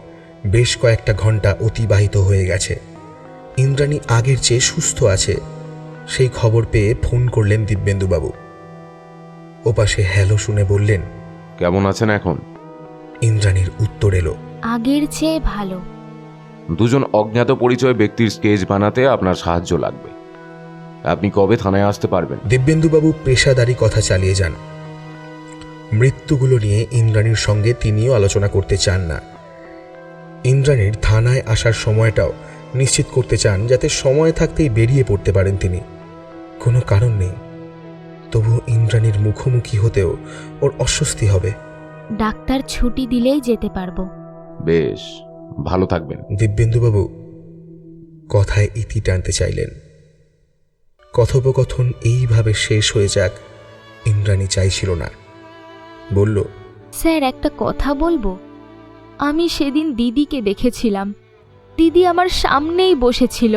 বেশ কয়েকটা ঘন্টা অতিবাহিত হয়ে গেছে। ইন্দ্রাণী আগের চেয়ে সুস্থ আছে, সেই খবর পেয়ে ফোন করলেন দিব্যেন্দুবাবু। ওপাশে হ্যালো শুনে বললেন, কেমন আছেন এখন? ইন্দ্রাণীর উত্তর এলো, আগের চেয়ে ভালো। দুজন অজ্ঞাত পরিচয় ব্যক্তির স্কেচ বানাতে আপনার সাহায্য লাগবে। আপনি কবে থানায় আসতে পারবেন? দিব্যেন্দুবাবু পেশাদারি কথা চালিয়ে যান। মৃত্যুগুলো নিয়ে ইন্দ্রাণীর সঙ্গে তিনিও আলোচনা করতে চান না। ইন্দ্রাণীর থানায় আসার সময়টাও নিশ্চিত করতে চান যাতে সময় থাকতেই বেরিয়ে পড়তে পারেন তিনি। কোনো কারণ নেই, তবু ইন্দ্রাণীর মুখোমুখি হতেও ওর অস্বস্তি হবে। ডাক্তার ছুটি দিলেই যেতে পারবো। বেশ, ভালো থাকবেন। দিব্যেন্দুবাবু কথায় ইতি টানতে চাইলেন। কথোপকথন এইভাবে শেষ হয়ে যাক ইন্দ্রাণী চাইছিল না। বলল, স্যার একটা কথা বলবো? আমি সেদিন দিদিকে দেখেছিলাম, দিদি আমার সামনেই বসেছিল।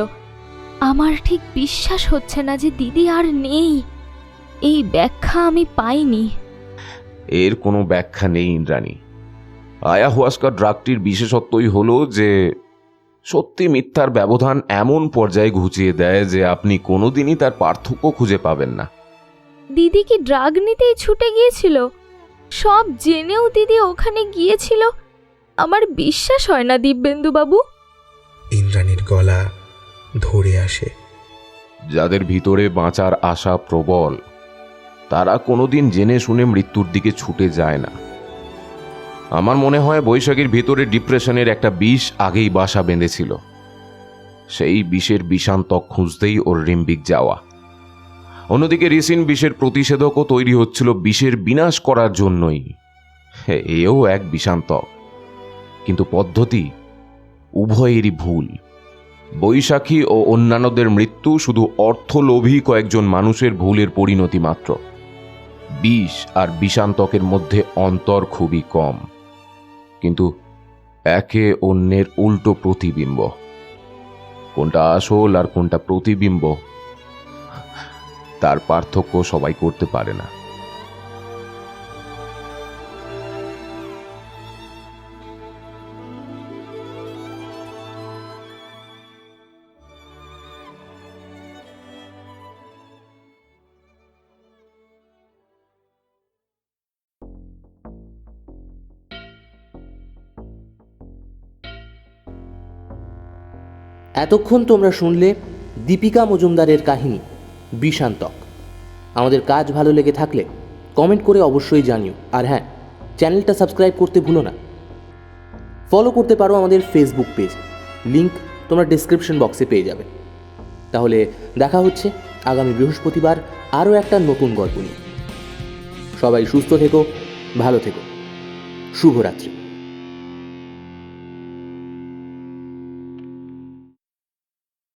আমার ঠিক বিশ্বাস হচ্ছে না যে দিদি আর নেই। এই ব্যাখ্যা আমি পাইনি। এর কোনো ব্যাখ্যা নেই ইন্দ্রাণী। আয়াহুয়াস্কা ড্রাগটির বিশেষত্বই হলো যে সত্যি মিথ্যার ব্যবধান এমন পর্যায়ে ঘুচিয়ে দেয় যে আপনি কোনোদিনই তার পার্থক্য খুঁজে পাবেন না। দিদি কি ড্রাগ নিতেই ছুটে গিয়েছিল? সব জেনেও দিদি ওখানে গিয়েছিল? আমার বিশ্বাস হয় না দিব্যেন্দুবাবু। ইন্দ্রাণীর গলা ধরে আসে। যাদের ভিতরে বাঁচার আশা প্রবল তারা কোনোদিন জেনে শুনে মৃত্যুর দিকে ছুটে যায় না। আমার মনে হয় বৈশাখীর ভিতরে ডিপ্রেশনের একটা বিষ আগেই বাসা বেঁধেছিল। সেই বিষের বিষান্তক খুঁজতেই ওর রিম্বিক যাওয়া। অন্যদিকে রিসিন বিষের প্রতিষেধকও তৈরি হচ্ছিল বিষের বিনাশ করার জন্যই। এও এক বিষান্তক, কিন্তু পদ্ধতি উভয়েরই ভুল। বৈশাখী ও অন্যান্যদের মৃত্যু শুধু অর্থলোভী কয়েকজন মানুষের ভুলের পরিণতি মাত্র। বিষ আর বিষান্তকের মধ্যে অন্তর খুবই কম, কিন্তু একে অন্যের উল্টো প্রতিবিম্ব। কোনটা আসল আর কোনটা প্রতিবিম্ব তার পার্থক্য সবাই করতে পারে না। এতক্ষণ তোমরা শুনলে দীপিকা মজুমদারের কাহিনী বিষান্তক। আমাদের কাজ ভালো লেগে থাকলে কমেন্ট করে অবশ্যই জানিও। আর হ্যাঁ, চ্যানেলটা সাবস্ক্রাইব করতে ভুলো না। ফলো করতে পারো আমাদের ফেসবুক পেজ, লিংক তোমরা ডেসক্রিপশন বক্সে পেয়ে যাবে। তাহলে দেখা হচ্ছে আগামী বৃহস্পতিবার আরও একটা নতুন গল্প নিয়ে। সবাই সুস্থ থেকো, ভালো থেকো। শুভরাত্রি।